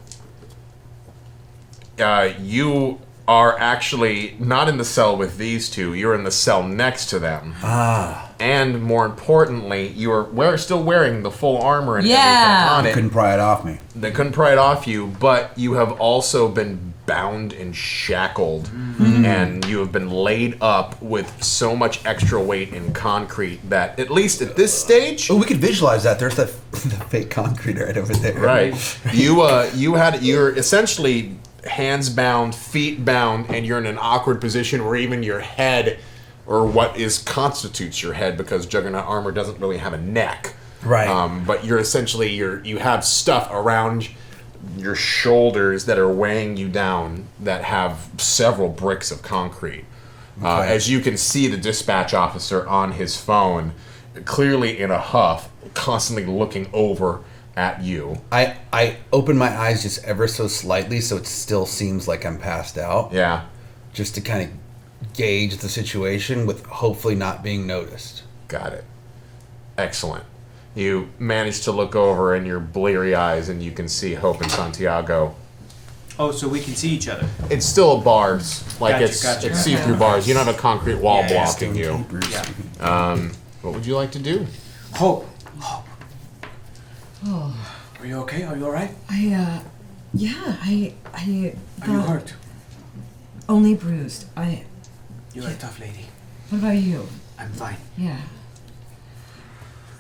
S3: you are actually not in the cell with these two. You're in the cell next to them.
S5: Ah.
S3: And more importantly, you are still wearing the full armor and
S4: Yeah.
S3: everything on it.
S5: Couldn't pry it off me.
S3: They couldn't pry it off you, but you have also been bound and shackled, and you have been laid up with so much extra weight in concrete that, at least at this stage,
S5: Oh, we could visualize that. There's the fake concrete right over there.
S3: right? You're essentially hands bound, feet bound, and you're in an awkward position where even your head, or what constitutes your head, because Juggernaut armor doesn't really have a neck.
S5: Right.
S3: But you're essentially you have stuff around your shoulders that are weighing you down that have several bricks of concrete.
S5: Okay.
S3: As you can see, the dispatch officer on his phone, clearly in a huff, constantly looking over at you.
S5: I open my eyes just ever so slightly so it still seems like I'm passed out.
S3: Yeah.
S5: Just to kind of gauge the situation with hopefully not being noticed.
S3: Got it. Excellent. You manage to look over in your bleary eyes and you can see Hope and Santiago.
S6: oh, so we can see each other.
S3: It's still bars. Like
S6: Gotcha.
S3: it's see-through bars. You don't have a concrete wall
S6: Yeah, yeah.
S3: blocking you.
S6: Yeah.
S3: What would you like to do?
S6: Hope. Are you okay? Are you alright?
S4: I
S6: Are you hurt?
S4: only bruised.
S6: You're a tough lady.
S4: What about you?
S6: I'm fine.
S4: Yeah.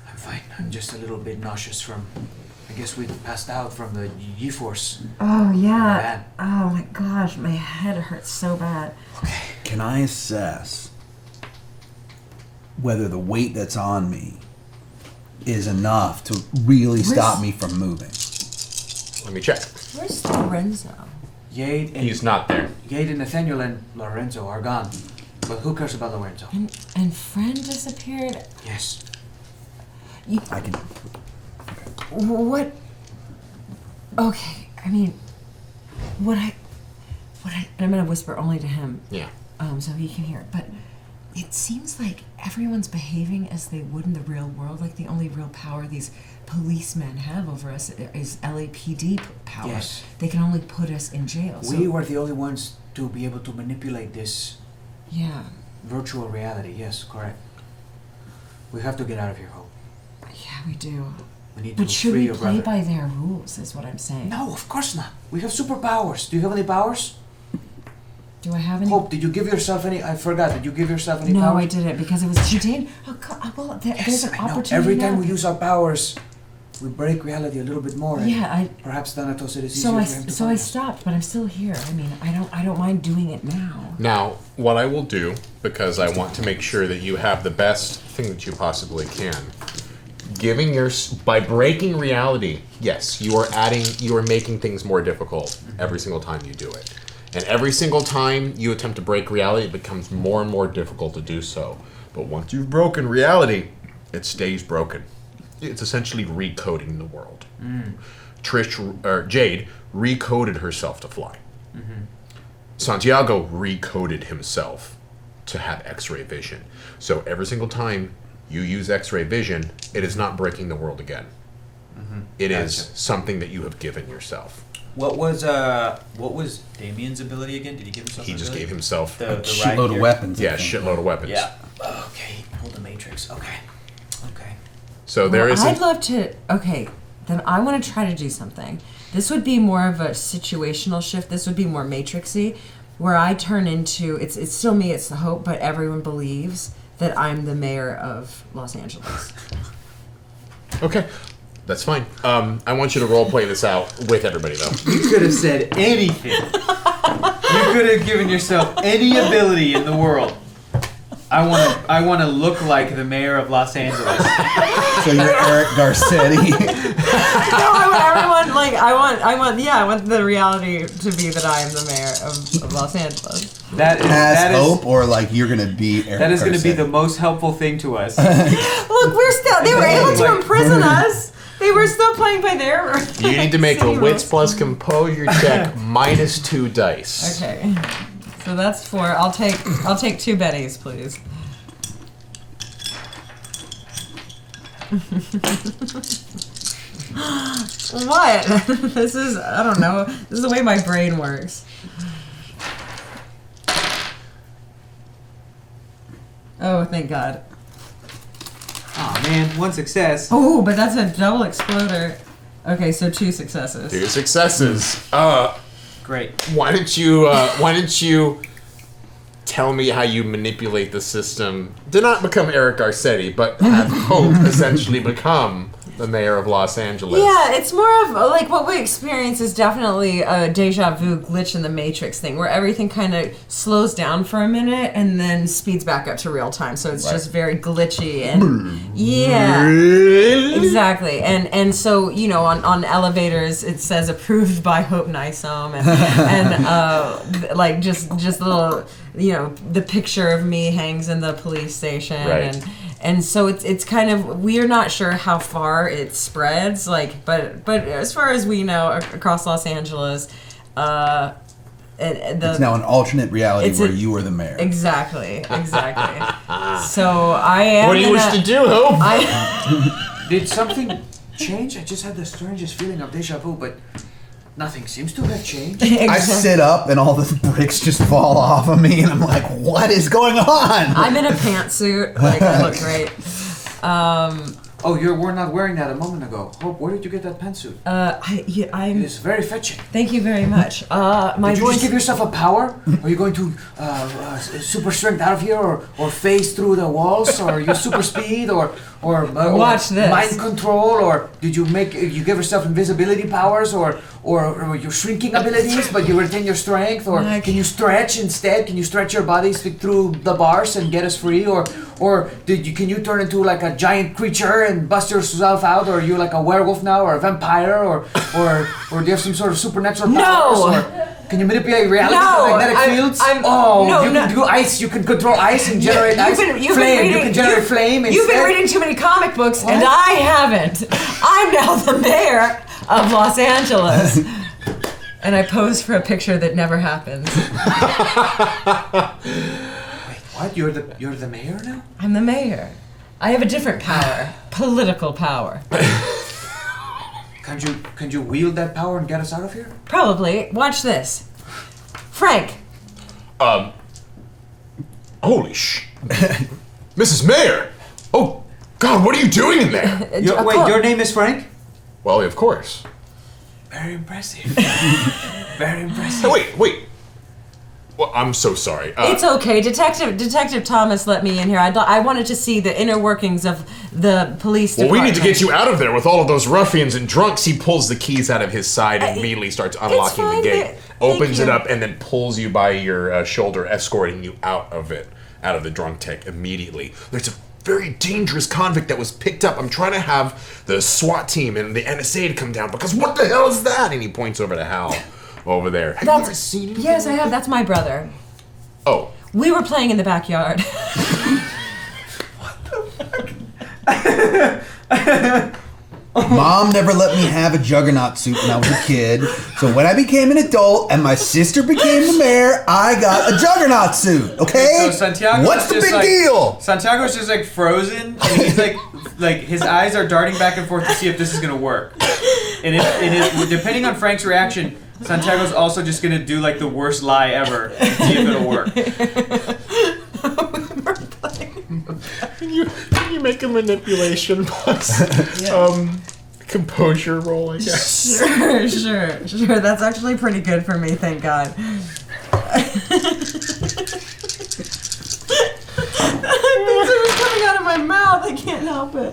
S6: I'm fine. I'm just a little bit nauseous from. I guess we passed out from the G-force.
S4: Oh yeah.
S6: Bad.
S4: Oh my gosh, my head hurts so bad.
S5: Can I assess whether the weight that's on me is enough to really stop me from moving?
S3: Let me check.
S4: Where's Lorenzo?
S6: Yade and
S3: He's not there.
S6: Yade and Nathaniel and Lorenzo are gone. But who cares about Lorenzo?
S4: And friend disappeared.
S6: Yes.
S5: I can.
S4: What? Okay, I mean, and I'm gonna whisper only to him,
S3: Yeah.
S4: so he can hear it. But it seems like everyone's behaving as they would in the real world. Like the only real power these policemen have over us is LAPD power.
S6: Yes.
S4: They can only put us in jail. So,
S6: We were the only ones to be able to manipulate this
S4: yeah,
S6: virtual reality. Yes, correct. We have to get out of here, Hope.
S4: yeah, we do.
S6: We need
S4: But
S6: to
S4: should
S6: free
S4: we
S6: your
S4: play
S6: brother.
S4: by their rules? Is what I'm saying.
S6: No, of course not. We have superpowers. Do you have any powers?
S4: Do I have any?
S6: Hope, did you give yourself any? I forgot. Did you give yourself any
S4: No,
S6: powers?
S4: I didn't because it was too dangerous. Well, there's
S6: Yes,
S4: an
S6: I know.
S4: opportunity
S6: Every time
S4: now.
S6: we use our powers, we break reality a little bit more. and
S4: Yeah,
S6: Perhaps Thanatos it is easier
S4: So
S6: for him to
S4: I
S6: find us.
S4: stopped, but I'm still here. I mean, I don't mind doing it now.
S3: Now, what I will do, because I want to make sure that you have the best thing that you possibly can, by breaking reality, yes, you are making things more difficult every single time you do it. And every single time you attempt to break reality, it becomes more and more difficult to do so. But once you've broken reality, it stays broken. It's essentially recoding the world. Jade recoded herself to fly. Santiago recoded himself to have X-ray vision. So every single time you use X-ray vision, it is not breaking the world again. It is something that you have given yourself.
S6: What was Damien's ability again? Did he give himself?
S3: He just gave himself
S6: the
S5: Shitload of weapons.
S3: Yeah, shitload of weapons.
S6: Yeah. Okay. Pull the Matrix. Okay.
S3: So there is.
S4: I'd love to. Okay, then I want to try to do something. This would be more of a situational shift. This would be more Matrixy, where I turn into. It's still me. It's the hope, but everyone believes that I'm the mayor of Los Angeles.
S3: Okay. That's fine. I want you to role play this out with everybody, though.
S6: You could have said anything. You could have given yourself any ability in the world. I want to look like the mayor of Los Angeles.
S5: So you're Eric Garcetti.
S4: No, I want everyone like I want the reality to be that I am the mayor of Los Angeles.
S5: That is hope, or like you're gonna be Eric
S6: That is going to be
S5: Garcetti.
S6: the most helpful thing to us.
S4: Look, they were able to imprison us. They were still playing by their.
S3: You need to make a wits plus composure check minus 2 dice.
S4: Okay, so that's 4. I'll take 2 Bettys, please. What? This is, I don't know. This is the way my brain works. Oh, thank God.
S6: Oh man, one success.
S4: Oh, but that's a double exploder. Okay, so 2 successes.
S3: 2 successes.
S6: Great.
S3: Why don't you tell me how you manipulate the system to not become Eric Garcetti, but have Hope essentially become the mayor of Los Angeles?
S4: Yeah, it's more of like what we experience is definitely a deja vu glitch in the Matrix thing, where everything kind of slows down for a minute and then speeds back up to real time. So it's just very glitchy and yeah, exactly. And so on elevators it says approved by Hope Nysom and like just little the picture of me hangs in the police station
S3: Right.
S4: And so it's kind of, we're not sure how far it spreads, but as far as we know across Los Angeles,
S5: It's now an alternate reality where you were the mayor.
S4: Exactly. So I am.
S3: What do you wish to do, Hope?
S6: Did something change? I just had the strangest feeling of deja vu, but nothing seems to have changed.
S5: I sit up and all the bricks just fall off of me, and I'm like, "What is going on?"
S4: I'm in a pantsuit. Like I look great.
S6: Oh, you were not wearing that a moment ago. Hope, where did you get that pantsuit?
S4: I'm.
S6: It's very fetching.
S4: Thank you very much. My
S6: Did you
S4: voice.
S6: just give yourself a power? Are you going to super strength out of here, or phase through the walls, or your super speed, or
S4: Watch this.
S6: mind control, or did you give yourself invisibility powers, or your shrinking abilities, but you retain your strength, or can you stretch instead? Can you stretch your body through the bars and get us free, or can you turn into like a giant creature and bust yourself out, or are you like a werewolf now, or a vampire, or do you have some sort of supernatural powers?
S4: No.
S6: Or can you manipulate reality
S4: No,
S6: with magnetic fields? You can do ice. You can control ice and generate ice. Flame. You can generate flame.
S4: You've been reading too many comic books, and I haven't. I'm now the mayor of Los Angeles. And I posed for a picture that never happens.
S6: Wait, what? You're the mayor now?
S4: I'm the mayor. I have a different power. Political power.
S6: Can you wield that power and get us out of here?
S4: Probably. Watch this. Frank.
S3: Holy sh... Mrs. Mayor! Oh, God, what are you doing in there?
S6: Your name is Frank?
S3: Well, of course.
S6: Very impressive. Very impressive.
S3: Oh, wait. Well, I'm so sorry.
S4: It's okay. Detective Thomas let me in here. I wanted to see the inner workings of the police department.
S3: Well, we need to get you out of there with all of those ruffians and drunks. He pulls the keys out of his side and immediately starts unlocking the gate, opens it up, and then pulls you by your shoulder, escorting you out of the drunk tank immediately. There's a very dangerous convict that was picked up. I'm trying to have the SWAT team and the NSA to come down because what the hell is that? And he points over to Hal over there. Have you ever seen him?
S4: Yes, I have. That's my brother.
S3: Oh.
S4: We were playing in the backyard.
S6: What the fuck?
S5: Mom never let me have a juggernaut suit when I was a kid. So when I became an adult and my sister became the mayor, I got a juggernaut suit. Okay?
S6: So Santiago's
S5: What's the
S6: just
S5: big
S6: like-
S5: deal?
S6: Santiago's just like frozen, and he's like his eyes are darting back and forth to see if this is gonna work. And if depending on Frank's reaction, Santiago's also just gonna do like the worst lie ever and see if it'll work.
S3: Can you make a manipulation plus composure roll, I guess?
S4: Sure. That's actually pretty good for me, thank God. Things are just coming out of my mouth. I can't help it.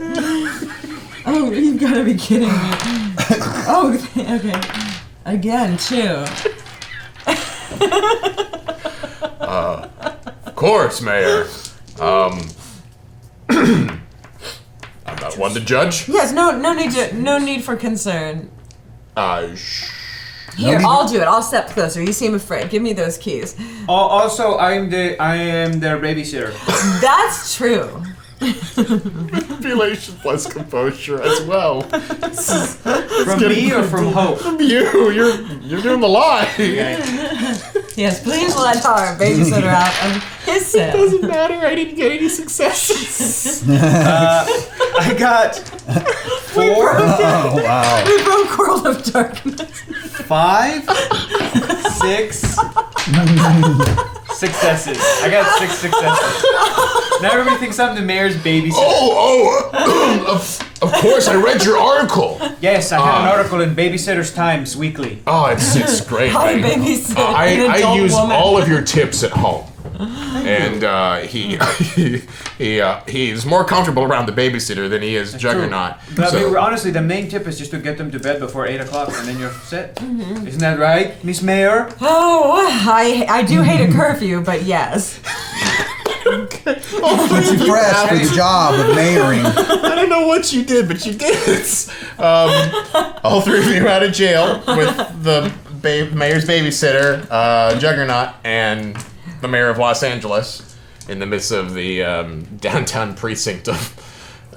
S4: Oh, you've got to be kidding me. Oh, okay. Again, too.
S3: Of course, Mayor. I'm not one to judge.
S4: Yes, no need for concern. Here,
S5: need
S4: I'll do it. I'll step closer. You seem afraid. Give me those keys.
S6: Also, I am their babysitter.
S4: That's true.
S3: Manipulation plus composure as well.
S6: From me or from Hope?
S3: From you. You're doing the lie.
S4: Yes, please let our babysitter out of his cell.
S3: Doesn't matter. I didn't get any successes.
S6: I got 4,
S5: Oh, wow.
S4: We broke World of Darkness.
S6: 5, 6 successes. I got 6 successes. Now everybody thinks I'm the mayor's babysitter.
S3: Of course. I read your article.
S6: Yes, I had an article in Babysitter's Times Weekly.
S3: Oh, it's great.
S4: Hi,
S3: right?
S4: babysitter. an
S3: I
S4: adult
S3: use
S4: woman.
S3: all of your tips at home. And he's more comfortable around the babysitter than he is Juggernaut.
S6: But
S3: So-
S6: I mean, honestly, the main tip is just to get them to bed before 8 o'clock, and then you're set. Isn't that right, Miss Mayor?
S4: Oh, I do hate a curfew, but yes.
S5: But you fresh for the job of mayoring.
S3: I don't know what you did, but you did. All three of you out of jail with the mayor's babysitter, Juggernaut, and the mayor of Los Angeles in the midst of the downtown precinct of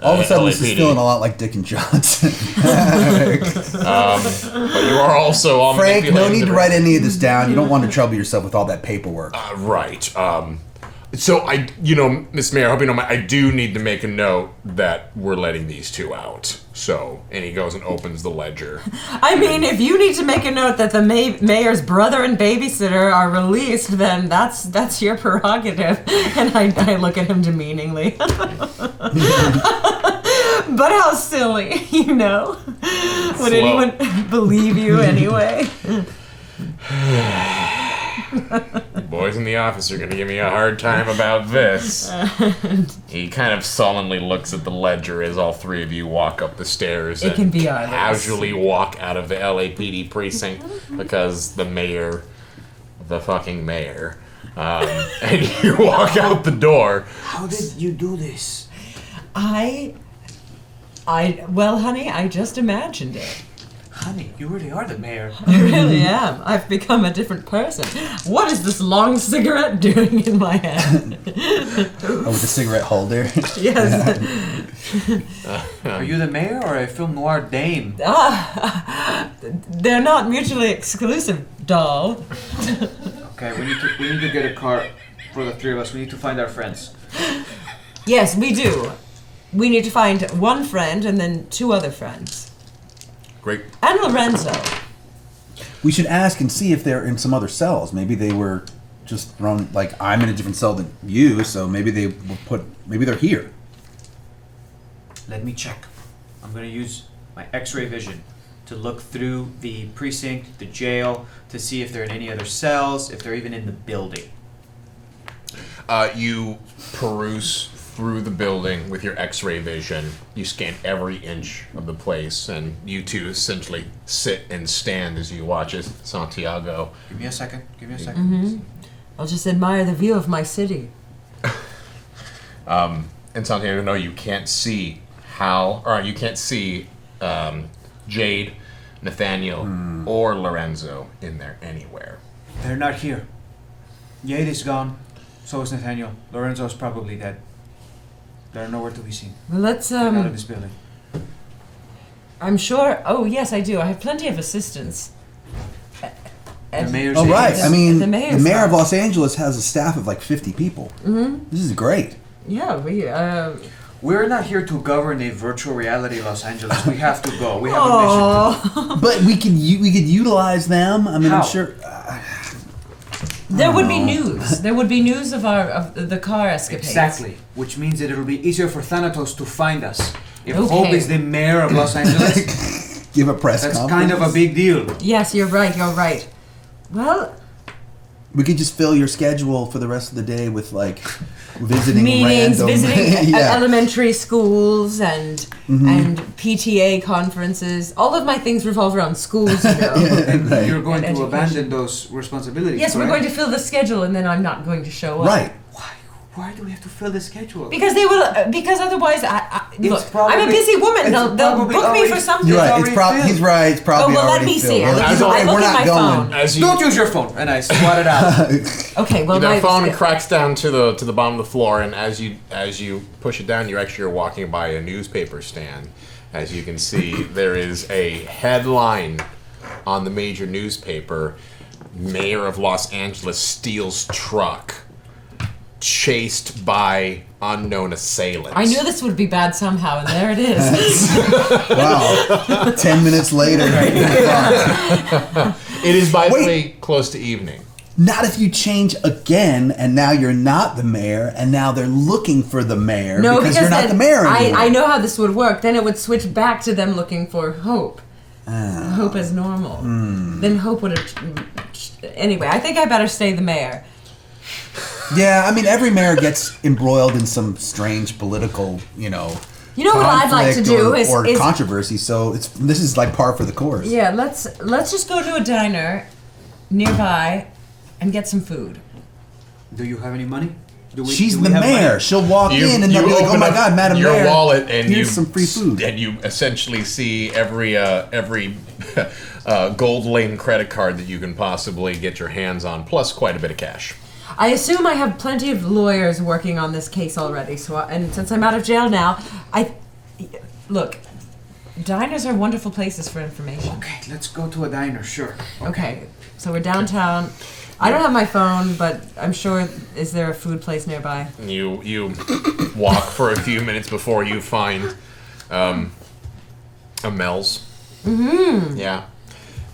S5: All of a sudden, this is
S3: LAPD.
S5: feeling a lot like Dick and Johnson.
S3: But you are also all
S5: Frank, no
S3: manipulating
S5: need
S3: the-
S5: to write any of this down. You don't want to trouble yourself with all that paperwork.
S3: Right. So Miss Mayor, I hope you know, I do need to make a note that we're letting these two out. So, and he goes and opens the ledger.
S4: I mean, if you need to make a note that the mayor's brother and babysitter are released, then that's your prerogative. And I look at him demeaningly. But how silly, you know? Would anyone believe you anyway?
S3: The boys in the office are going to give me a hard time about this. He kind of sullenly looks at the ledger as all three of you walk up the stairs
S4: It
S3: and
S4: can be ours.
S3: casually walk out of the LAPD precinct because the fucking mayor, and you walk out the door.
S6: How did you do this?
S4: Well, honey, I just imagined it.
S6: Honey, you really are the mayor.
S4: I really am. I've become a different person. What is this long cigarette doing in my hand?
S5: Oh, with the cigarette holder.
S4: Yes.
S6: Are you the mayor or a film noir dame?
S4: They're not mutually exclusive, doll.
S6: Okay, we need to get a car for the three of us. We need to find our friends.
S4: Yes, we do. We need to find one friend and then 2 other friends.
S3: Great.
S4: And Lorenzo.
S5: We should ask and see if they're in some other cells. Maybe they were just thrown, like, I'm in a different cell than you, so maybe maybe they're here.
S6: Let me check. I'm going to use my X-ray vision to look through the precinct, the jail, to see if they're in any other cells, if they're even in the building.
S3: You peruse through the building with your X-ray vision. You scan every inch of the place, and you two essentially sit and stand as you watch as Santiago.
S6: Give me a second.
S4: I'll just admire the view of my city.
S3: And Santiago, no, you can't see Jade, Nathaniel, or Lorenzo in there anywhere.
S6: They're not here. Jade is gone. So is Nathaniel. Lorenzo's probably dead. They're nowhere to be seen.
S4: Well, let's
S6: They're not in this building.
S4: I'm sure. Oh, yes, I do. I have plenty of assistants.
S6: The mayor's
S5: Oh, right.
S6: aides.
S5: I mean,
S4: the
S5: the
S4: mayor's
S5: mayor of
S4: office.
S5: Los Angeles has a staff of like 50 people. Mm-hmm. This is great.
S4: Yeah,
S6: We're not here to govern a virtual reality Los Angeles. We have to go. We have a mission.
S5: But we could utilize them. I mean,
S6: How?
S5: I'm sure.
S4: there would be news. There would be news of the car escapades.
S6: Exactly. Which means that it'll be easier for Thanatos to find us. If
S4: Okay.
S6: Hope is the mayor of Los Angeles,
S5: Give a press
S6: that's
S5: conference.
S6: kind of a big deal.
S4: Yes, you're right. You're right. Well,
S5: We could just fill your schedule for the rest of the day with like visiting
S4: meetings,
S5: random.
S4: visiting
S5: yeah.
S4: elementary schools, and PTA conferences. All of my things revolve around schools, you know.
S6: And
S5: Right.
S6: you're going
S4: And
S6: to
S4: education.
S6: abandon those responsibilities.
S4: Yes, we're
S6: correct?
S4: going to fill the schedule, and then I'm not going to show up.
S5: Right.
S6: Why do we have to fill the schedule?
S4: Because they will. Because otherwise, look,
S6: probably-
S4: I'm a busy woman.
S6: it's
S4: They'll
S6: probably
S4: book me
S6: already-
S4: for something.
S5: You're right.
S6: already filled.
S5: He's right. It's probably
S4: Oh, well, let
S5: already
S4: me
S5: filled.
S4: see. I
S5: We're
S4: look-
S5: like,
S4: I
S5: okay,
S4: look
S5: we're
S4: at
S5: not
S4: my
S5: going.
S4: phone.
S3: As you,
S6: Don't use your phone, and I swat it out.
S4: Okay, well,
S3: the
S4: my
S3: phone cracks down to the bottom of the floor, and as you push it down, you actually are walking by a newspaper stand. As you can see, there is a headline on the major newspaper: Mayor of Los Angeles steals truck, chased by unknown assailants.
S4: I knew this would be bad somehow, and there it is.
S5: Wow. 10 minutes later.
S3: It is, by the
S5: Wait.
S3: way, close to evening.
S5: Not if you change again, and now you're not the mayor, and now they're looking for the mayor
S4: No,
S5: because you're not
S4: then
S5: the mayor anymore.
S4: I know how this would work. Then it would switch back to them looking for Hope. Hope as normal. Then Hope would have. Anyway, I think I better stay the mayor.
S5: Yeah, I mean, every mayor gets embroiled in some strange political,
S4: You know what I'd like to
S5: conflict
S4: do
S5: or
S4: is
S5: controversy. So this is like par for the course.
S4: yeah. Let's just go to a diner nearby and get some food.
S6: Do you have any money?
S5: She's
S6: do we
S5: the
S6: have
S5: mayor.
S6: money?
S5: She'll walk in and they'll be like, "Oh
S3: open
S5: my
S3: up
S5: God, Madam
S3: your
S5: Mayor,
S3: wallet and
S5: here's
S3: you
S5: some free food."
S3: and you essentially see every gold lane credit card that you can possibly get your hands on, plus quite a bit of cash.
S4: I assume I have plenty of lawyers working on this case already. And since I'm out of jail now, look. Diners are wonderful places for information.
S6: Okay, let's go to a diner. Sure.
S4: Okay, so we're downtown. I don't have my phone, but I'm sure. Is there a food place nearby?
S3: You walk for a few minutes before you find a Mel's. Mm-hmm. Yeah.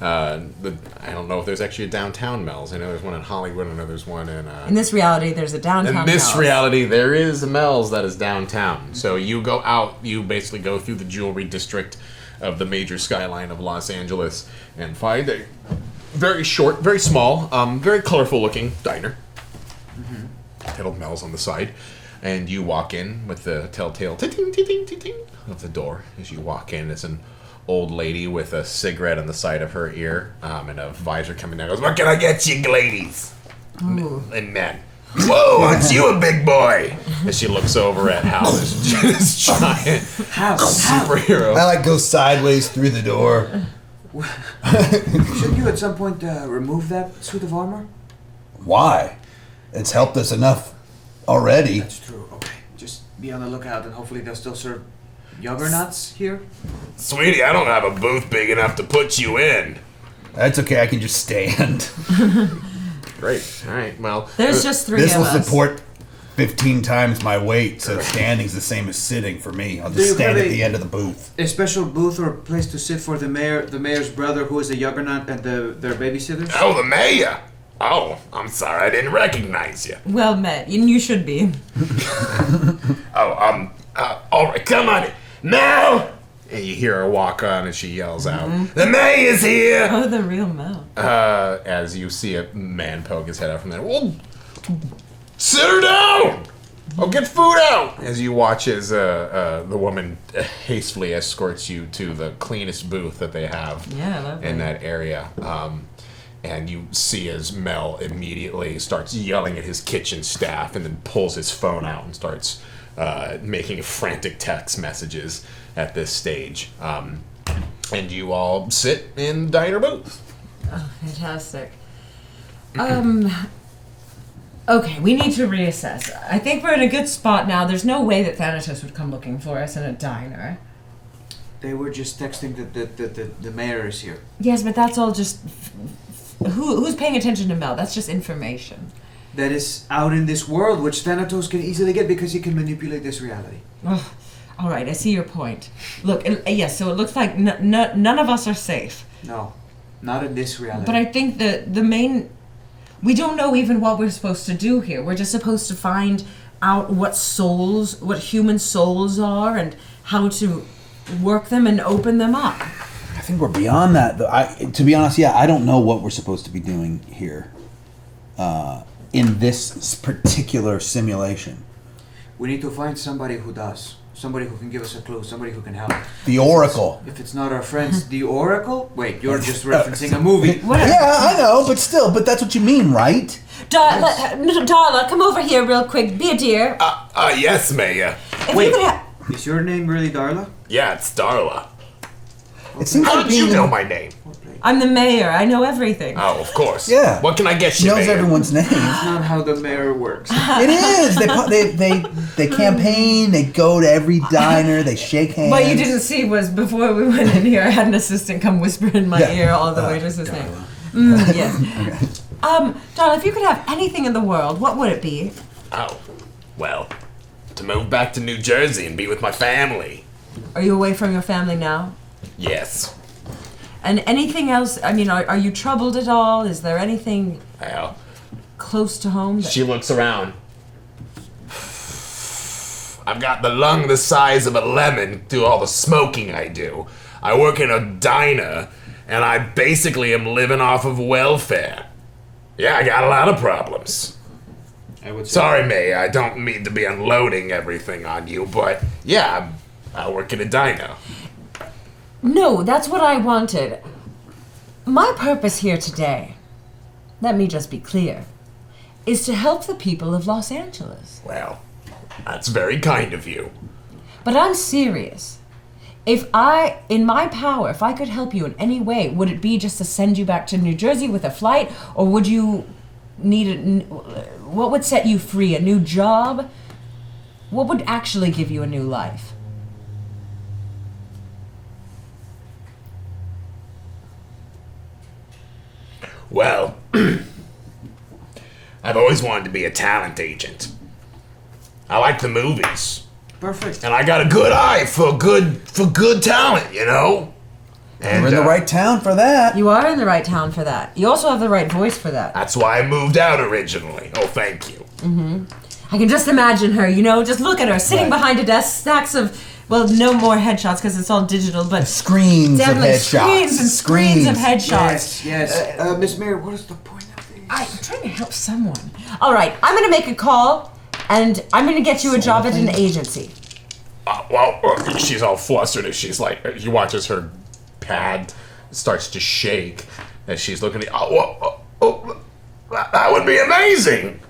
S3: I don't know if there's actually a downtown Mel's. I know there's one in Hollywood. I know there's one in.
S4: In this reality, there's a downtown.
S3: In this
S4: Mel's.
S3: reality, there is a Mel's that is downtown. So you go out, you basically go through the jewelry district of the major skyline of Los Angeles and find a very short, very small, very colorful looking diner. Titled Mel's on the side. And you walk in with the telltale ting ting ting ting ting of the door. As you walk in, it's an old lady with a cigarette on the side of her ear and a visor coming down. Goes, "What can I get you, ladies and men?" "Whoa, aren't you a big boy?" As she looks over at Hal, this giant superhero.
S5: I like go sideways through the door.
S6: Shouldn't you at some point remove that suit of armor?
S5: Why? It's helped us enough already.
S6: That's true. Okay, just be on the lookout, and hopefully they'll still serve juggernauts here.
S3: "Sweetie, I don't have a booth big enough to put you in."
S5: That's okay. I can just stand.
S3: Great. All right. Well,
S4: There's just three
S5: This
S4: of
S5: will
S4: us.
S5: support 15 times my weight, so standing's the same as sitting for me. I'll
S6: Do
S5: just
S6: you
S5: stand
S6: have
S5: at
S6: a-
S5: the end of the booth.
S6: A special booth or place to sit for the mayor's brother, who is a juggernaut, and their babysitters.
S3: oh, the mayor. Oh, I'm sorry, I didn't recognize you.
S4: Well met, and you should be.
S3: Oh, all right, come on, Mel. And you hear her walk on, and she yells out, "The mayor's here!"
S4: Oh, the real Mel.
S3: As you see a man poke his head out from there. "Well, sit her down! I'll get food out!" As you watch as the woman hastily escorts you to the cleanest booth that they have
S4: Yeah, lovely.
S3: in that area. And you see as Mel immediately starts yelling at his kitchen staff and then pulls his phone out and starts making frantic text messages at this stage. And you all sit in the diner booth.
S4: Oh, fantastic. Okay, we need to reassess. I think we're in a good spot now. There's no way that Thanatos would come looking for us in a diner.
S6: They were just texting the mayor is here.
S4: Yes, but that's all just... Who's paying attention to Mel? That's just information.
S6: That is out in this world, which Thanatos can easily get because he can manipulate this reality.
S4: Ugh. All right, I see your point. Look, yes, so it looks like none of us are safe.
S6: No, not in this reality.
S4: But I think the main... We don't know even what we're supposed to do here. We're just supposed to find out what human souls are and how to work them and open them up.
S5: I think we're beyond that, though. To be honest, I don't know what we're supposed to be doing here in this particular simulation.
S6: We need to find somebody who does. Somebody who can give us a clue. Somebody who can help.
S5: The Oracle.
S6: If it's not our friends, the Oracle? Wait, you're just referencing a movie.
S5: Yeah, I know, but still, that's what you mean, right?
S4: Darla, come over here real quick. Be a dear.
S3: Yes, Mayor.
S6: Wait, is your name really Darla?
S3: Yeah, it's Darla.
S5: It seems
S3: How
S5: like
S3: did you know my name?
S4: I'm the mayor. I know everything.
S3: Oh, of course.
S5: Yeah.
S3: What can I get
S5: She
S3: you,
S5: knows
S3: Mayor?
S5: everyone's name.
S6: That's not how the mayor works.
S5: It is. They campaign. They go to every diner. They shake hands.
S4: What you didn't see was before we went in here, I had an assistant come whisper in my ear all the waitress's name. Yes.
S5: Okay.
S4: Darla, if you could have anything in the world, what would it be?
S3: Oh, well, to move back to New Jersey and be with my family.
S4: Are you away from your family now?
S3: Yes.
S4: And anything else? I mean, are you troubled at all? Is there anything
S3: Well,
S4: close to home?
S3: she looks around. I've got the lung the size of a lemon through all the smoking I do. I work in a diner, and I basically am living off of welfare. Yeah, I got a lot of problems.
S6: I would say.
S3: Sorry, May, I don't mean to be unloading everything on you, but yeah, I work in a diner.
S4: No, that's what I wanted. My purpose here today, let me just be clear, is to help the people of Los Angeles.
S3: Well, that's very kind of you.
S4: But I'm serious. In my power, if I could help you in any way, would it be just to send you back to New Jersey with a flight, or would you need what would set you free? A new job? What would actually give you a new life?
S3: Well, I've always wanted to be a talent agent. I like the movies.
S6: Perfect.
S3: And I got a good eye for good talent, you know? And
S5: We're in the right town for that.
S4: You are in the right town for that. You also have the right voice for that.
S3: That's why I moved out originally. Oh, thank you.
S4: I can just imagine her, just look at her, sitting behind a desk, stacks of, well, no more headshots because it's all digital, but
S5: Screens of
S4: definitely
S5: headshots.
S4: screens and screens of headshots.
S6: Yes. Miss Mayor, what is the point of these?
S4: I'm trying to help someone. All right, I'm going to make a call, and I'm going to get you a job at an agency.
S3: She's all flustered as she's like, he watches her pad starts to shake as she's looking at, that would be amazing.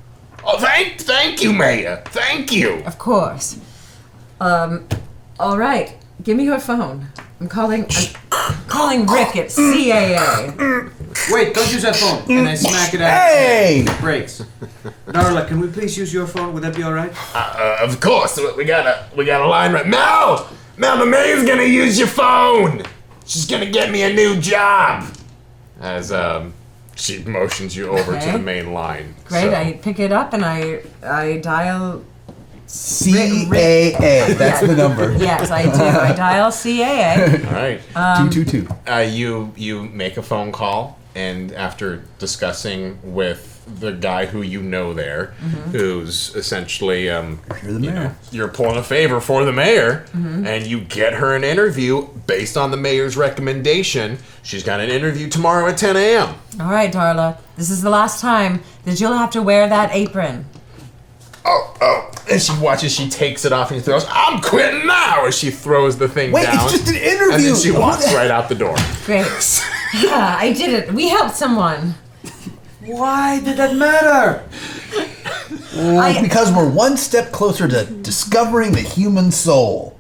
S3: Oh, thank you, Maya. Thank you.
S4: Of course. All right, give me your phone. I'm calling Rick at CAA.
S6: Wait, don't use that phone. And I smack it out.
S5: Hey!
S6: Breaks. Darla, can we please use your phone? Would that be all right?
S3: Of course. We got a line right. Mel, the mayor's gonna use your phone. She's gonna get me a new job. As she motions you over to the main line.
S4: Great,
S3: So-
S4: I pick it up and I dial.
S5: CAA. That's the number.
S4: Yes, I do. I dial CAA.
S3: All right.
S5: 222.
S3: You make a phone call, and after discussing with the guy who you know there, who's essentially
S5: You're the mayor.
S3: you're pulling a favor for the mayor, and you get her an interview based on the mayor's recommendation. She's got an interview tomorrow at 10 a.m.
S4: All right, Darla. This is the last time that you'll have to wear that apron.
S3: Oh. And she watches, she takes it off and she throws, I'm quitting now! As she throws the thing
S5: Wait,
S3: down.
S5: it's just an interview.
S3: And then she walks right out the door.
S4: Great. Yeah, I did it. We helped someone.
S6: Why did that matter?
S5: Because we're one step closer to discovering the human soul.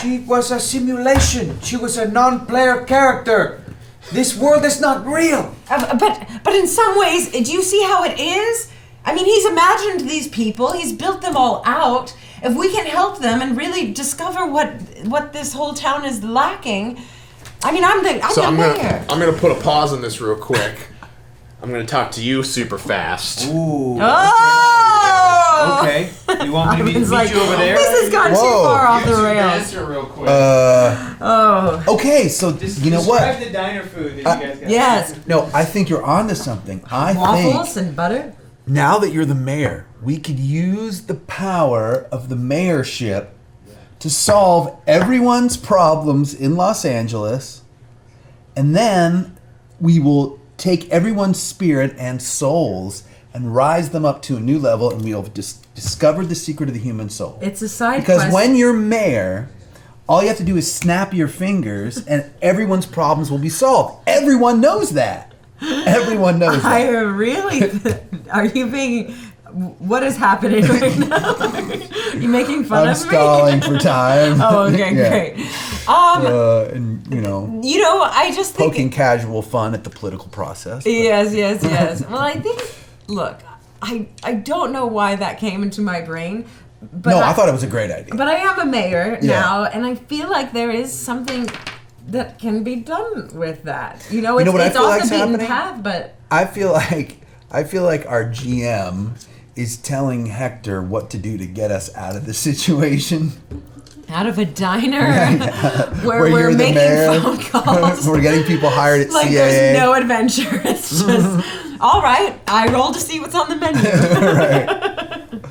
S6: She was a simulation. She was a non-player character. This world is not real.
S4: But in some ways, do you see how it is? I mean, he's imagined these people, he's built them all out, if we can help them and really discover what this whole town is lacking, I mean, I'm the mayor.
S3: I'm gonna put a pause on this real quick. I'm gonna talk to you super fast.
S6: Ooh.
S4: Oh!
S6: Okay. You want me to meet you over there?
S4: This has gone too far off the rails.
S3: Answer real quick.
S5: Okay, so you know
S6: Describe
S5: what?
S6: the diner food that you guys got.
S4: Yes.
S5: No, I think you're onto something. I
S4: Waffles
S5: think
S4: and butter.
S5: now that you're the mayor, we could use the power of the mayorship to solve everyone's problems in Los Angeles, and then we will take everyone's spirit and souls and rise them up to a new level, and we'll discover the secret of the human soul.
S4: It's a side
S5: Because
S4: quest.
S5: when you're mayor, all you have to do is snap your fingers, and everyone's problems will be solved. Everyone knows that. Everyone knows that.
S4: I really. Are you being? What is happening right now? You making fun
S5: I'm
S4: of me?
S5: stalling for time.
S4: Oh, okay,
S5: Yeah.
S4: great.
S5: And
S4: I just think.
S5: poking casual fun at the political process.
S4: Yes. Well, I think. Look, I don't know why that came into my brain, but
S5: No, I thought it was a great idea.
S4: But I am a mayor
S5: Yeah.
S4: now, and I feel like there is something that can be done with that. It's,
S5: what I
S4: it's
S5: feel
S4: off
S5: like's
S4: the beaten
S5: happening?
S4: path, but
S5: I feel like our GM is telling Hector what to do to get us out of the situation.
S4: out of a diner where we're
S5: you're the
S4: making
S5: mayor.
S4: phone calls.
S5: We're getting people hired at
S4: Like
S5: CAA.
S4: there's no adventure. It's just all right. I roll to see what's on the menu.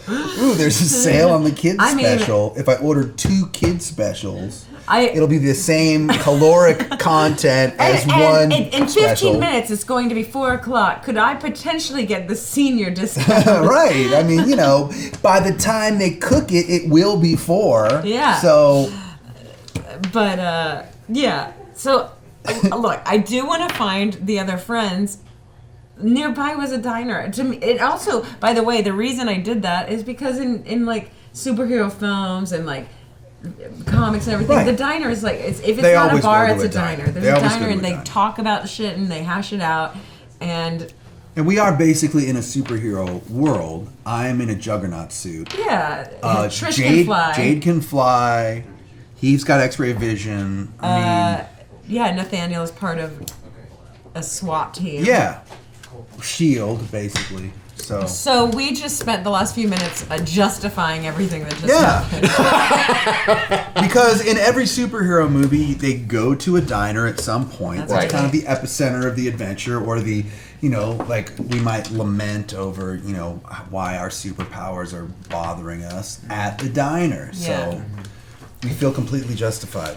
S5: Ooh, there's a sale on the kids
S4: I mean-
S5: special. If I order 2 kids specials,
S4: I
S5: it'll be the same caloric content as
S4: and
S5: one
S4: in 15
S5: special.
S4: minutes it's going to be 4:00. Could I potentially get the senior discount?
S5: Right. I mean, by the time they cook it, it will be 4.
S4: Yeah.
S5: So,
S4: But yeah. So look, I do want to find the other friends. Nearby was a diner. To me, it also, by the way, the reason I did that is because in like superhero films and like comics and everything,
S5: Right.
S4: the diner is like if it's
S5: They
S4: not a
S5: always
S4: bar,
S5: go
S4: it's
S5: to
S4: a
S5: a diner.
S4: diner. There's
S5: They
S4: a
S5: always
S4: diner
S5: go to
S4: and
S5: a
S4: they
S5: diner.
S4: talk about shit and they hash it out. And
S5: and we are basically in a superhero world. I am in a juggernaut suit.
S4: yeah, Trish
S5: Jade,
S4: can fly.
S5: Jade can fly. He's got X-ray vision.
S4: Yeah, Nathaniel is part of a SWAT team.
S5: Yeah. Shield, basically.
S4: So we just spent the last few minutes justifying everything that just
S5: Yeah.
S4: happened.
S5: Because in every superhero movie, they go to a diner at some point.
S4: That's
S5: That's
S4: right.
S5: kind of the epicenter of the adventure, or the, like we might lament over, why our superpowers are bothering us at the diner.
S4: Yeah.
S5: So we feel completely justified.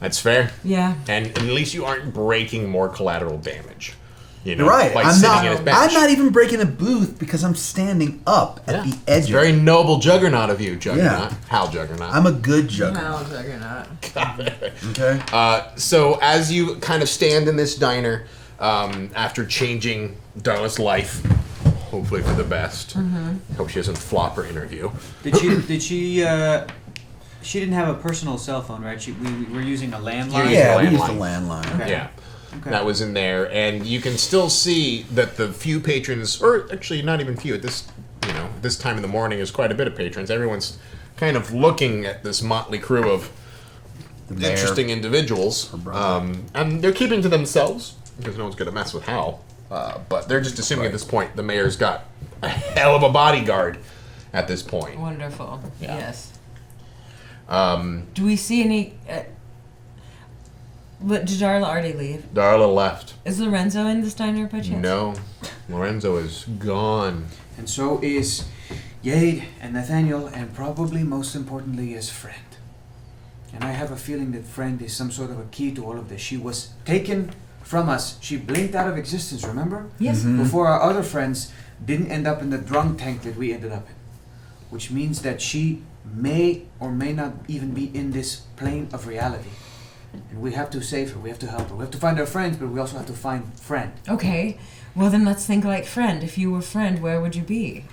S3: That's fair.
S4: Yeah.
S3: And at least you aren't breaking more collateral damage.
S5: You're right.
S3: By
S5: I'm
S3: sitting in his bench.
S5: not even breaking a booth because I'm standing up at the edge.
S3: It's very noble juggernaut of you, Juggernaut.
S5: Yeah.
S3: Hal Juggernaut.
S5: I'm a good juggernaut.
S4: Well, juggernaut.
S5: Okay.
S3: So as you kind of stand in this diner, after changing Darla's life, hopefully for the best. Hope she doesn't flop her interview.
S6: Did she? She didn't have a personal cell phone, right? We were using a landline.
S5: Yeah, we
S3: landline.
S5: used a landline.
S6: Okay.
S3: Yeah.
S6: Okay.
S3: That was in there, and you can still see that the few patrons, or actually not even few, at this time in the morning is quite a bit of patrons. Everyone's kind of looking at this motley crew of
S5: mayor,
S3: interesting individuals, and they're keeping to themselves because no one's going to mess with Hal. But they're just assuming at this point the mayor's got a hell of a bodyguard at this point.
S4: Wonderful.
S3: Yeah.
S4: Yes. Do we see any? But did Darla already leave?
S3: Darla left.
S4: Is Lorenzo in this diner by chance?
S3: No, Lorenzo is gone.
S6: And so is Jade and Nathaniel, and probably most importantly is Friend. And I have a feeling that Friend is some sort of a key to all of this. She was taken from us. She blinked out of existence, remember?
S4: Yes.
S6: Before our other friends didn't end up in the drunk tank that we ended up in. Which means that she may or may not even be in this plane of reality. And we have to save her, we have to help her. We have to find our friends, but we also have to find Friend.
S4: Okay. Well, then let's think like Friend. If you were Friend, where would you be?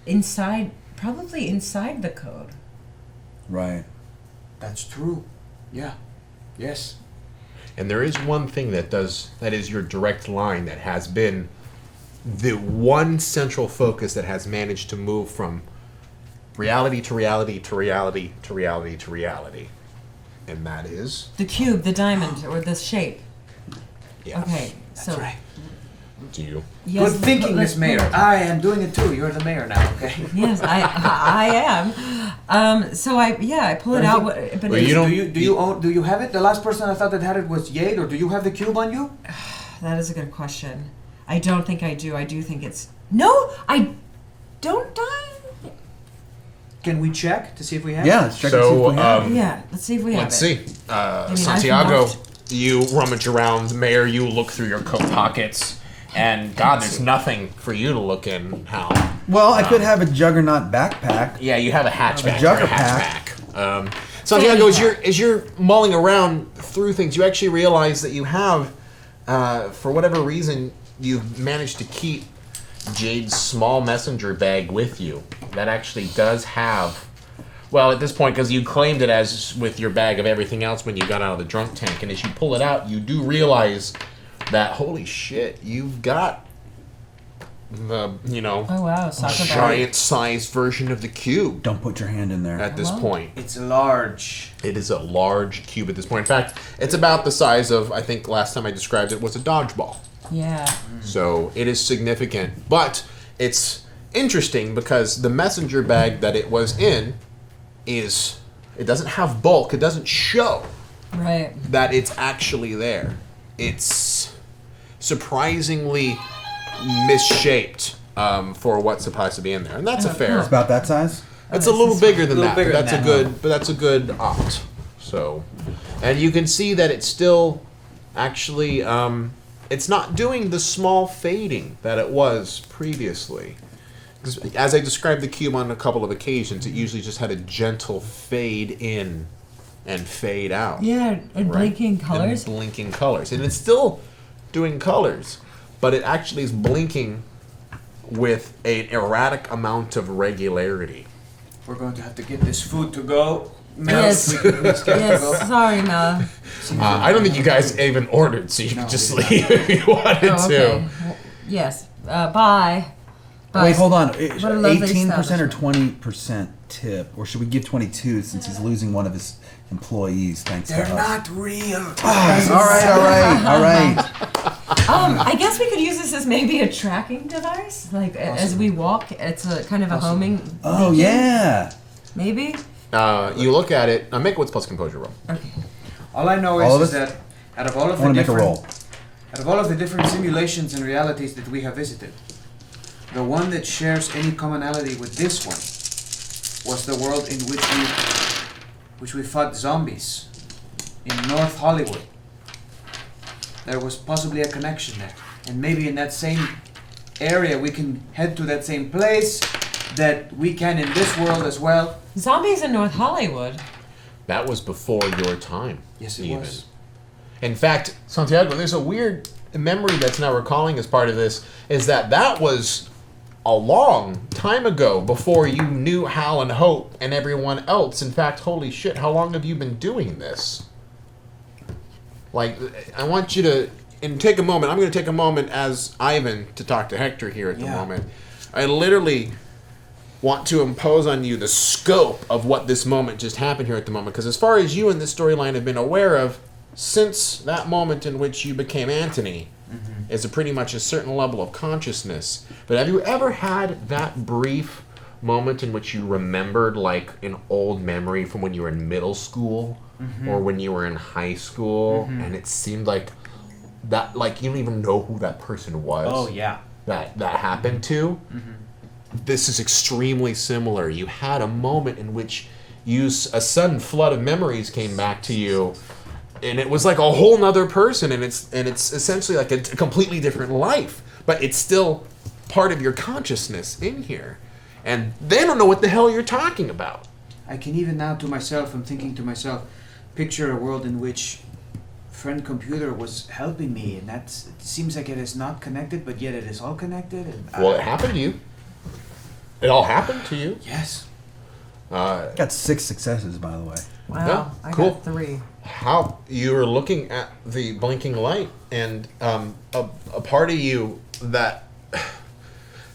S4: Inside, probably inside the code.
S5: Right.
S6: That's true. Yeah. Yes.
S3: And there is one thing that is your direct line that has been the one central focus that has managed to move from reality to reality to reality to reality to reality. And that is...
S4: The cube, the diamond, or the shape.
S3: Yeah.
S4: Okay,
S6: That's
S4: so
S6: right.
S3: Do you?
S4: yes,
S6: Good thinking,
S4: let's
S6: Miss Mayor. I am doing it too. You're the mayor now, okay?
S4: Yes, I am. So I pull it out. But
S3: Well,
S4: it's,
S3: you don't-
S6: Do you have it? The last person I thought that had it was Yade, or do you have the cube on you?
S4: that is a good question. I don't think I do. I do think it's no. I don't die.
S6: Can we check to see if we have
S5: Yeah,
S6: it?
S5: let's check and see if we have it.
S4: Yeah, let's see if we have
S3: Let's
S4: it.
S3: see.
S4: I've
S3: Santiago,
S4: marked.
S3: you rummage around. Mayor, you look through your coat pockets. And, God, there's nothing for you to look in, Hal.
S5: Well, I could have a juggernaut backpack.
S3: Yeah, you have a hatchback.
S5: A jugger
S3: or a hatchback. Santiago, as you're mulling around through things, you actually realize that you have, for whatever reason, you've managed to keep Jade's small messenger bag with you. That actually does have... Well, at this point, because you claimed it as with your bag of everything else when you got out of the drunk tank, and as you pull it out, you do realize that, holy shit, you've got the,
S4: Oh wow, soccer ball.
S3: giant-sized version of the cube
S5: Don't put your hand in there.
S3: at this point.
S6: It's large.
S3: It is a large cube at this point. In fact, it's about the size of, I think last time I described it was a dodgeball.
S4: Yeah.
S3: So it is significant. But it's interesting because the messenger bag that it was in it doesn't have bulk. It doesn't show
S4: Right.
S3: that it's actually there. It's surprisingly misshaped for what's supposed to be in there. And that's a fair...
S5: It's about that size.
S3: It's a little bigger than that,
S6: bigger
S3: but that's
S6: than
S3: a
S6: that.
S3: good, but that's a good opt. So, and you can see that it's still actually, it's not doing the small fading that it was previously. 'Cause as I described the cube on a couple of occasions, it usually just had a gentle fade in and fade out.
S4: Yeah, and
S3: right?
S4: blinking colors.
S3: And blinking colors, and it's still doing colors, but it actually is blinking with an erratic amount of regularity.
S6: We're going to have to get this food to go.
S4: Yes.
S6: We can please get it to
S4: Yes,
S6: go.
S4: sorry, Mel.
S3: I don't think you guys even ordered, so you
S6: No,
S3: could just
S6: we
S3: leave if you wanted
S4: Oh, okay.
S3: to.
S4: Well, yes. Bye. Bye.
S5: Wait, hold on.
S4: What a lovely
S5: 18% or
S4: establishment.
S5: 20% tip, or should we give 22 since he's losing one of his employees? Thanks
S6: They're
S5: to us.
S6: not real.
S5: All right.
S4: I guess we could use this as maybe a tracking device. Like as we walk, it's a kind of a homing.
S5: Oh
S4: beacon,
S5: yeah.
S4: Maybe.
S3: You look at it. Make what's plus composure roll.
S4: Okay.
S6: All I know
S5: All of
S6: is
S5: us?
S6: that out of all of
S5: I want
S6: the
S5: to make a
S6: different
S5: roll.
S6: out of all of the different simulations and realities that we have visited, the one that shares any commonality with this one was the world in which we fought zombies in North Hollywood. There was possibly a connection there, and maybe in that same area we can head to that same place that we can in this world as well.
S4: Zombies in North Hollywood.
S3: That was before your time.
S6: Yes, it
S3: even.
S6: was.
S3: In fact, Santiago, there's a weird memory that's now recalling as part of this, is that was a long time ago before you knew Hal and Hope and everyone else. In fact, holy shit, how long have you been doing this? Like, I want you to take a moment. I'm going to take a moment as Ivan to talk to Hector here at the
S6: Yeah.
S3: moment. I literally want to impose on you the scope of what this moment just happened here at the moment. Because as far as you and this storyline have been aware of, since that moment in which you became Anthony, is pretty much a certain level of consciousness. But have you ever had that brief moment in which you remembered like an old memory from when you were in middle school or when you were in high school, and it seemed like that, like you don't even know who that person was?
S6: Oh yeah.
S3: That happened to? This is extremely similar. You had a moment in which a sudden flood of memories came back to you, and it was like a whole nother person, and it's essentially like a completely different life, but it's still part of your consciousness in here, and they don't know what the hell you're talking about.
S6: I can even now I'm thinking to myself, picture a world in which friend computer was helping me, and it seems like it is not connected, but yet it is all connected. And
S3: Well, it happened to you. It all happened to you.
S6: Yes.
S5: Got 6 successes, by the way.
S4: Wow.
S3: Yeah,
S4: I
S3: cool.
S4: got 3.
S3: How you were looking at the blinking light, and a part of you that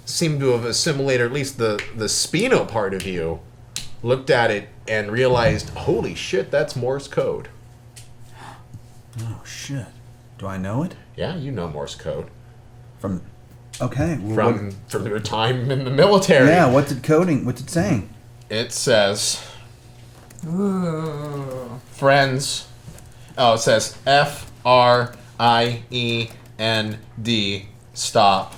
S3: seemed to have assimilated, or at least the Spino part of you, looked at it, and realized, holy shit, that's Morse code.
S5: Oh shit! Do I know it?
S3: Yeah, you know Morse code.
S5: From well,
S3: From your time in the military.
S5: yeah. What's it saying?
S3: It says,
S4: Ooh.
S3: friends. Oh, it says FRIEND, stop.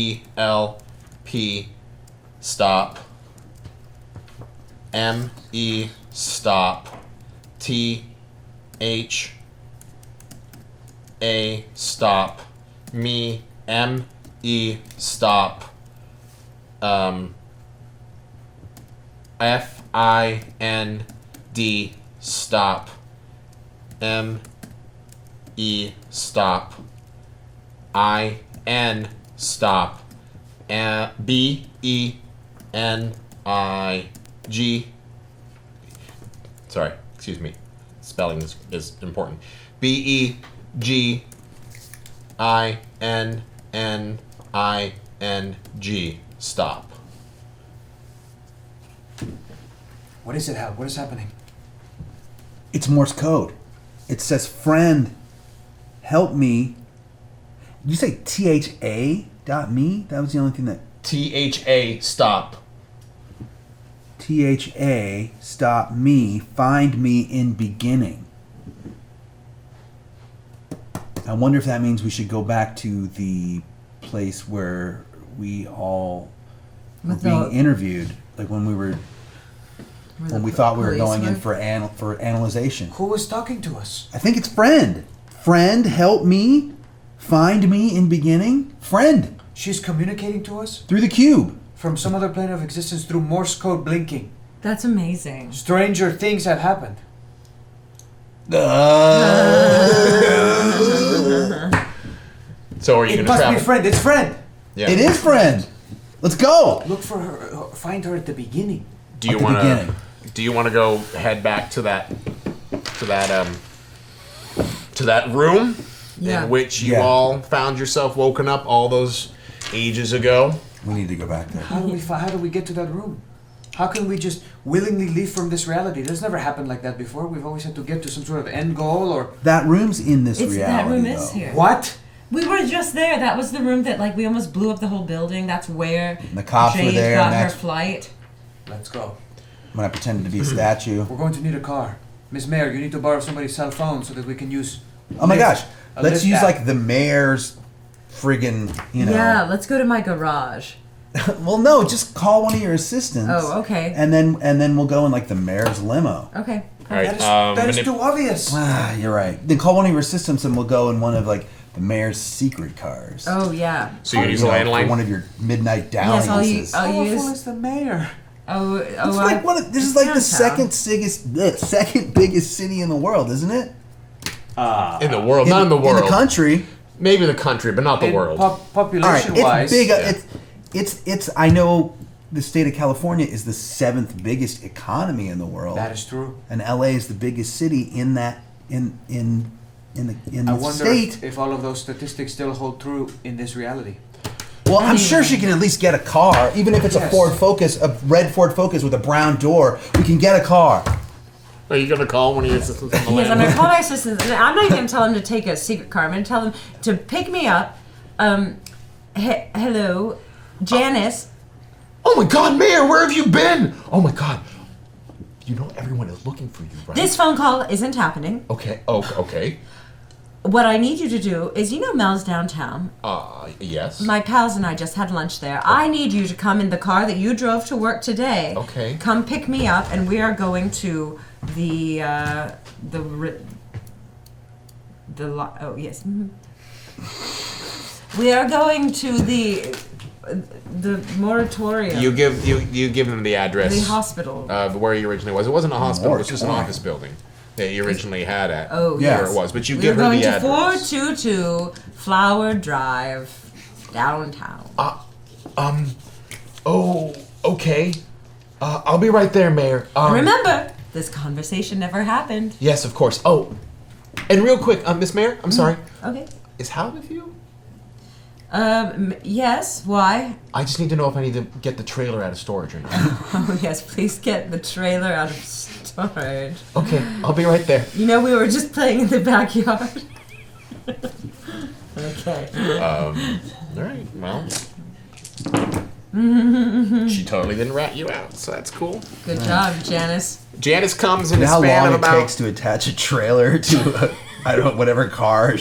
S3: HELSHELP, stop. ME, stop. THA, stop. Me, ME, stop. FIND, stop. ME, stop. IN, stop. BENIG. Sorry, excuse me. Spelling is important. BEGINNING, stop.
S6: What is it, Hal? What is happening?
S5: It's Morse code. It says, "Friend, help me." Did you say THA.me? That was the only thing that.
S3: THA, stop.
S5: THA, stop me, find me in beginning. I wonder if that means we should go back to the place where we all were being interviewed, like when we thought we were going in for analyzation.
S6: Who was talking to us?
S5: I think it's friend. Friend, help me, find me in beginning. Friend,
S6: She's communicating to us
S5: through the cube.
S6: from some other plane of existence through Morse code blinking.
S4: That's amazing.
S6: Stranger things have happened.
S3: So are you
S6: It
S3: going to
S6: must
S3: travel?
S6: be friend. It's friend.
S3: Yeah.
S5: It is friend. Let's go.
S6: Look for her. Find her at the beginning.
S3: Do you
S5: At the
S3: want
S5: beginning.
S3: to? Do you want to go head back to that room
S4: Yeah.
S3: in which you
S5: Yeah.
S3: all found yourself woken up all those ages ago?
S5: We need to go back there.
S6: How do we get to that room? How can we just willingly leave from this reality? That's never happened like that before. We've always had to get to some sort of end goal or
S5: That room's in this
S4: It's
S5: reality.
S4: that room is
S5: though.
S4: here.
S6: what?
S4: We were just there. That was the room that like we almost blew up the whole building. That's where
S5: The cops were
S4: Jade
S5: there,
S4: got
S5: and
S4: her
S5: that's
S4: flight.
S6: Let's go.
S5: when I pretended to be a statue.
S6: We're going to need a car. Miss Mayor, you need to borrow somebody's cell phone so that we can use.
S5: Oh my
S6: Lyft-
S5: gosh.
S6: a
S5: Let's
S6: Lyft
S5: use
S6: app.
S5: like the mayor's friggin',
S4: Yeah, let's go to my garage.
S5: Well, no, just call one of your assistants.
S4: Oh, okay.
S5: And then we'll go in like the mayor's limo.
S4: Okay.
S3: All right.
S6: That is too obvious.
S5: Ah, you're right. Then call one of your assistants and we'll go in one of like the mayor's secret cars.
S4: Oh yeah.
S3: So you're gonna use a
S5: for
S3: landline?
S5: one of your midnight
S4: Yes, I'll
S5: dalliances.
S6: How
S4: I'll
S6: powerful
S4: use.
S6: is the mayor?
S5: It's like this is like the second biggest city in the world, isn't it?
S3: In the world, not in the world.
S5: In the country.
S3: Maybe the country, but not the
S6: In
S3: world.
S5: All right,
S6: Population-wise,
S5: it's big.
S3: yeah.
S5: It's. I know the state of California is the 7th biggest economy in the world,
S6: that is true.
S5: and LA is the biggest city in that in the
S6: I wonder
S5: state.
S6: if all of those statistics still hold true in this reality.
S5: Well, I'm sure she can at least get a car, even if it's a
S6: Yes.
S5: Ford Focus, a red Ford Focus with a brown door. We can get a car.
S3: Are you gonna call one of your assistants on the
S4: Yes, I'm
S3: landline?
S4: gonna call my assistant. I'm not even gonna tell him to take a secret car. I'm gonna tell him to pick me up. Hello, Janice.
S3: Oh my God, Mayor, where have you been? Oh my God. You know everyone is looking for you, right?
S4: This phone call isn't happening.
S3: Okay. Oh, okay.
S4: What I need you to do is, Mel's downtown.
S3: Yes.
S4: My pals and I just had lunch there. I need you to come in the car that you drove to work today.
S3: Okay.
S4: Come pick me up, and we are going to the oh yes. Mhm. We are going to the moratorium.
S3: You give them the address
S4: the hospital.
S3: of where you originally was. It wasn't a hospital. It was just an
S5: Moratorium.
S3: office building that you originally had at.
S4: Oh,
S5: yes.
S3: Where it was, but you
S4: We're
S3: give her
S4: going
S3: the
S4: to
S3: address.
S4: 422 Flower Drive, downtown.
S3: Oh, okay. I'll be right there, Mayor.
S4: Remember, this conversation never happened.
S3: Yes, of course. Oh, and real quick, Miss Mayor, I'm sorry.
S4: Okay.
S3: Is Hal with you?
S4: Yes, why?
S3: I just need to know if I need to get the trailer out of storage or not.
S4: Oh, yes, please get the trailer out of storage.
S3: Okay, I'll be right there.
S4: You know, we were just playing in the backyard. Okay.
S3: All right, well. She totally didn't rat you out, so that's cool.
S4: Good job, Janice.
S3: Janice comes in
S5: You
S3: a
S5: know how
S3: span
S5: long
S3: of
S5: it
S3: about...
S5: takes to attach a trailer to a, I don't know, whatever car.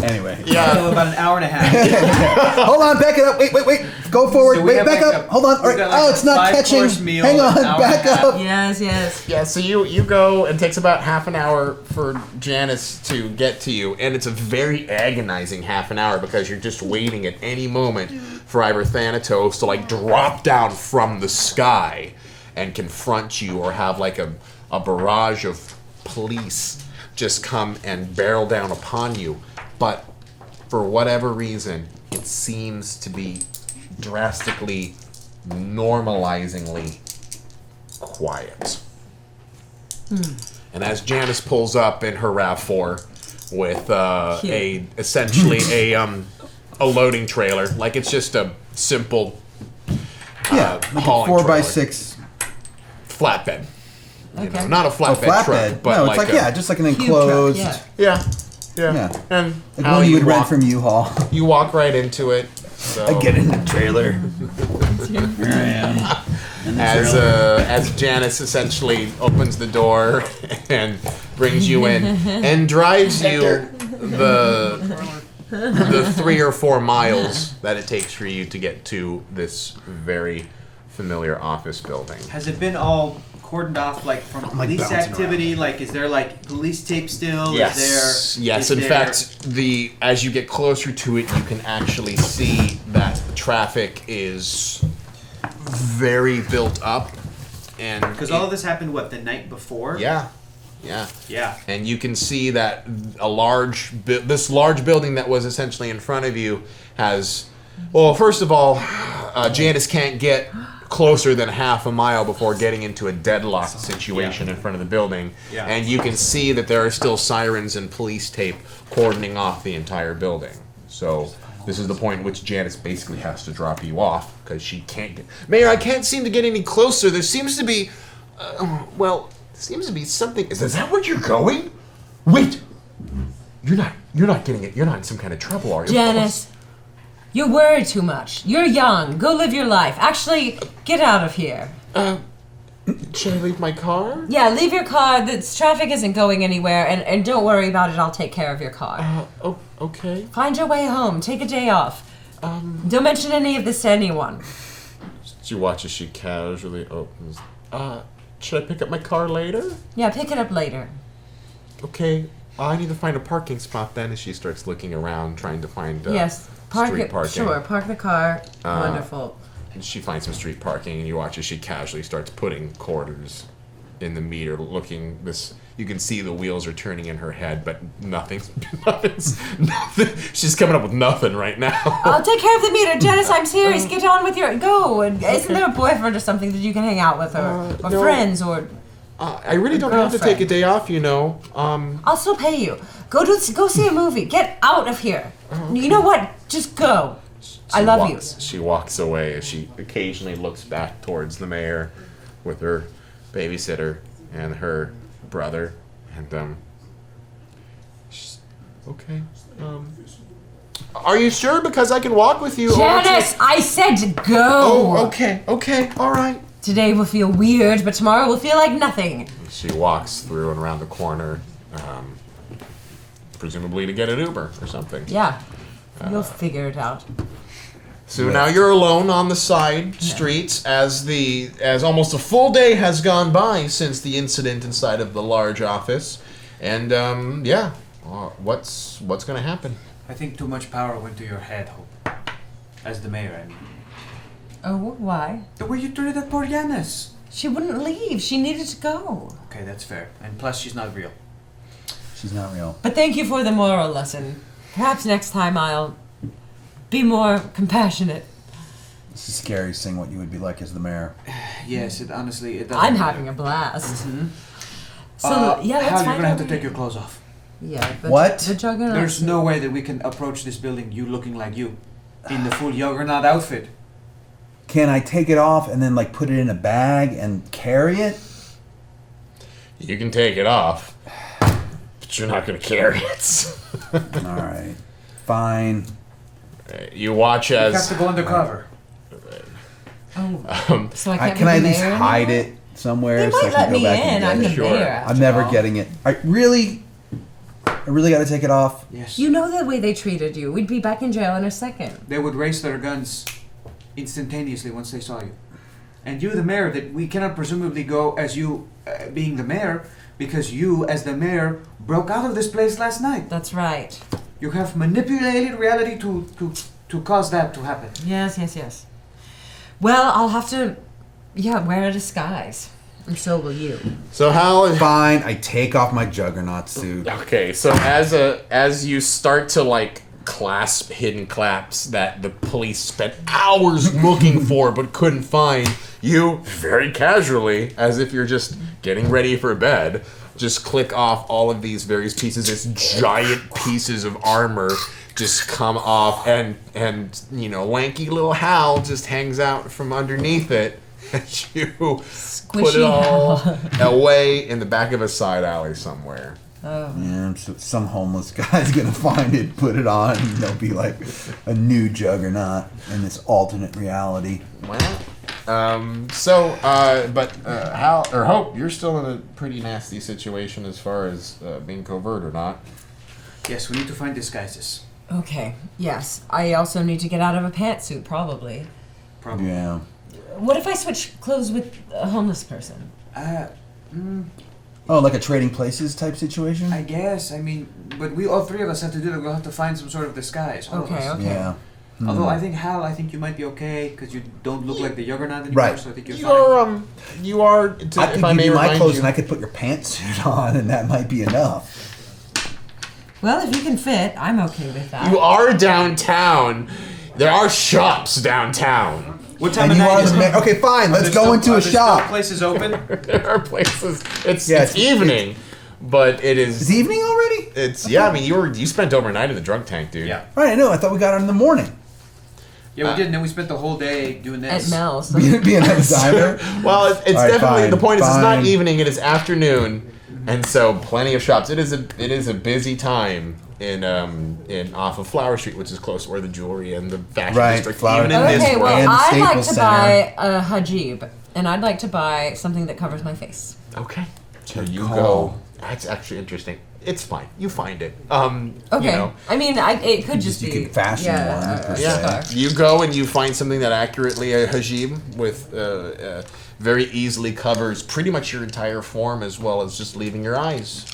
S5: Anyway.
S3: Yeah.
S6: About an hour and a half.
S5: Hold on, back it up. Wait. Go forward.
S6: So we
S5: Wait,
S6: have
S5: back
S6: like
S5: up.
S6: a-
S5: Hold on. All
S6: we've
S5: right.
S6: got like
S5: Oh,
S6: a
S5: it's not catching.
S6: 5-course meal,
S5: Hang
S6: an
S5: on,
S6: hour and a
S5: back
S6: half.
S5: up.
S4: Yes.
S3: Yeah, so you go, and it takes about half an hour for Janice to get to you, and it's a very agonizing half an hour because you're just waiting at any moment for either Thanatos to like drop down from the sky and confront you, or have like a barrage of police just come and barrel down upon you. But for whatever reason, it seems to be drastically, normalizingly quiet. And as Janice pulls up in her RAV4 with essentially a loading trailer, like it's just a simple
S5: Yeah, like a
S3: hauling
S5: 4x6
S3: flatbed. You know,
S4: Okay.
S3: not a flatbed truck, but
S5: no,
S3: like
S5: it's like just like an
S4: Cube truck,
S5: enclosed.
S4: yeah.
S3: yeah. And
S5: Like
S3: how
S5: one you would rent
S3: walk,
S5: from U-Haul.
S3: you walk right into it. So
S5: I get in the trailer. Here I am. In the trailer.
S3: as Janice essentially opens the door and brings you in and drives you the 3 or 4 miles that it takes for you to get to this very familiar office building.
S6: Has it been all cordoned off, like from police
S5: bouncing
S6: activity? Like, is there like police tape still?
S3: Yes.
S6: Is
S3: In
S6: there-
S3: fact, as you get closer to it, you can actually see that the traffic is very built up, and
S6: because all of this happened the night before?
S3: yeah.
S6: Yeah.
S3: And you can see that this large building that was essentially in front of you has, well, first of all, Janice can't get closer than half a mile before getting into a deadlocked situation in front of the building.
S6: Yeah.
S3: And you can see that there are still sirens and police tape cordoning off the entire building. So this is the point at which Janice basically has to drop you off because she can't get... Mayor, I can't seem to get any closer. There seems to be... seems to be something... Is that where you're going? Wait! You're not getting it. You're not in some kind of trouble, are you?
S4: Janice, you worry too much. You're young. Go live your life. Actually, get out of here.
S3: Should I leave my car?
S4: Yeah, leave your car. The traffic isn't going anywhere, and don't worry about it. I'll take care of your car.
S3: Okay.
S4: Find your way home. Take a day off. Don't mention any of this to anyone.
S3: She watches, she casually opens. Should I pick up my car later?
S4: Yeah, pick it up later.
S3: Okay. I need to find a parking spot then, as she starts looking around, trying to find
S4: Yes, park
S3: street
S4: it.
S3: parking.
S4: Sure, park the car. Wonderful.
S3: And she finds some street parking, and you watch as she casually starts putting quarters in the meter, looking this. You can see the wheels are turning in her head, but nothing. She's coming up with nothing right now.
S4: I'll take care of the meter. Janice, I'm serious. Get on with your... Go. Isn't there a boyfriend or something that you can hang out with? Or
S3: no.
S4: friends? Or...
S3: I really don't have to take a day off, you know.
S4: I'll still pay you. Go see a movie. Get out of here. You know what? Just go. I love you.
S3: She walks away as she occasionally looks back towards the mayor with her babysitter and her brother, and she's, okay. Are you sure? Because I can walk with you.
S4: Janice, I said go.
S3: Oh, okay, all right.
S4: Today will feel weird, but tomorrow will feel like nothing.
S3: She walks through and around the corner, presumably to get an Uber or something.
S4: Yeah, you'll figure it out.
S3: So now you're alone on the side streets as almost a full day has gone by since the incident inside of the large office, and what's going to happen?
S6: I think too much power went to your head, Hope. As the mayor, I mean.
S4: Oh, why?
S6: The way you treated that poor Janice.
S4: She wouldn't leave. She needed to go.
S6: Okay, that's fair. And plus, she's not real.
S5: She's not real.
S4: But thank you for the moral lesson. Perhaps next time I'll be more compassionate.
S5: This is scary seeing what you would be like as the mayor.
S6: Yes, it doesn't.
S4: I'm having a blast.
S6: Mm-hmm.
S4: So,
S6: Hal,
S4: let's
S6: you're
S4: find
S6: gonna have to
S4: out
S6: take your clothes off.
S4: Yeah.
S5: What?
S4: The juggernaut.
S6: There's no way that we can approach this building you looking like you. in the full Juggernaut outfit.
S5: Can I take it off and then like put it in a bag and carry it?
S3: You can take it off, but you're not going to carry it.
S5: All right, fine.
S3: You watch
S6: You have
S3: as...
S6: to go undercover.
S2: Oh, so I can't
S5: Can
S2: be
S5: I
S2: the
S5: at least
S2: mayor
S5: hide
S2: anymore?
S5: it somewhere
S4: They
S5: so I
S4: might
S5: can
S4: let
S5: go
S4: me
S5: back
S4: in.
S5: and
S4: I'm
S5: get
S4: the
S5: it?
S3: Sure.
S4: mayor.
S5: I'm
S4: after
S5: never
S4: all.
S5: getting it. I really got to take it off.
S6: Yes.
S4: You know the way they treated you. We'd be back in jail in a second.
S6: They would raise their guns instantaneously once they saw you. And you, the mayor, that we cannot presumably go as you being the mayor, because you, as the mayor, broke out of this place last night.
S4: That's right.
S6: You have manipulated reality to cause that to happen.
S4: Yes. Well, I'll have to, wear a disguise. And so will you.
S3: So how...
S5: Fine, I take off my Juggernaut suit.
S3: Okay, so as you start to like clasp hidden claps that the police spent hours looking for but couldn't find, you very casually, as if you're just getting ready for bed, just click off all of these various pieces. This giant pieces of armor just come off, and lanky little Hal just hangs out from underneath it. And you put it all away in the back of a side alley somewhere.
S4: Oh.
S5: Yeah, so some homeless guy's gonna find it, put it on, and there'll be like a new Juggernaut in this alternate reality.
S3: Well, but Hal or Hope, you're still in a pretty nasty situation as far as being covert or not.
S6: Yes, we need to find disguises.
S4: Okay, yes. I also need to get out of a pantsuit, probably.
S6: Probably.
S5: Yeah.
S4: What if I switch clothes with a homeless person?
S5: Oh, like a trading places type situation?
S6: I guess. I mean, but we all three of us have to do that. We'll have to find some sort of disguise. All of
S4: Okay,
S6: us.
S4: okay.
S5: Yeah.
S6: Although I think Hal, you might be okay because you don't look like the Juggernaut anymore.
S5: Right.
S6: So I think you're fine.
S3: You are.
S5: I could
S3: If I
S5: give
S3: may
S5: you my
S3: remind
S5: clothes
S3: you,
S5: and I could put your pantsuit on, and that might be enough.
S4: Well, if you can fit, I'm okay with that.
S3: you are downtown. There are shops downtown.
S6: What time
S5: And
S6: of
S5: you
S6: night
S5: are
S6: is
S5: the
S6: it?
S5: man. Okay, fine. Let's go into
S6: Are
S5: a
S6: there still
S5: shop.
S6: places open?
S3: There are places. It's
S5: Yeah,
S3: it's
S5: it's-
S3: evening, but it
S5: Is
S3: is.
S5: evening already?
S3: It's yeah. I mean, you spent overnight in the drunk tank, dude.
S6: Yeah.
S5: Right, I know. I thought we got it in the morning.
S6: Yeah, we did. And then we spent the whole day doing this.
S4: At Mel's.
S5: Being a designer.
S3: Well, it's
S5: All right,
S3: definitely
S5: fine,
S3: the point is it's not
S5: fine.
S3: evening; it is afternoon, and so plenty of shops. It is a busy time in off of Flower Street, which is close to where the jewelry and the fashion
S5: Right,
S3: district.
S5: Flower-
S3: Even in
S5: Okay,
S3: this
S4: Okay,
S3: world.
S5: And
S4: well, I'd like
S5: Staples
S4: to
S5: Center.
S4: buy a hijab, and I'd like to buy something that covers my face.
S3: Okay. So
S5: Good
S3: you
S5: call.
S3: go. That's actually interesting. It's fine. You find it.
S4: Okay.
S3: You know,
S4: I mean, it could just
S5: You
S4: be.
S5: could fashion one, per se.
S3: yeah. You go and you find something that accurately a hijab with very easily covers pretty much your entire form as well as just leaving your eyes.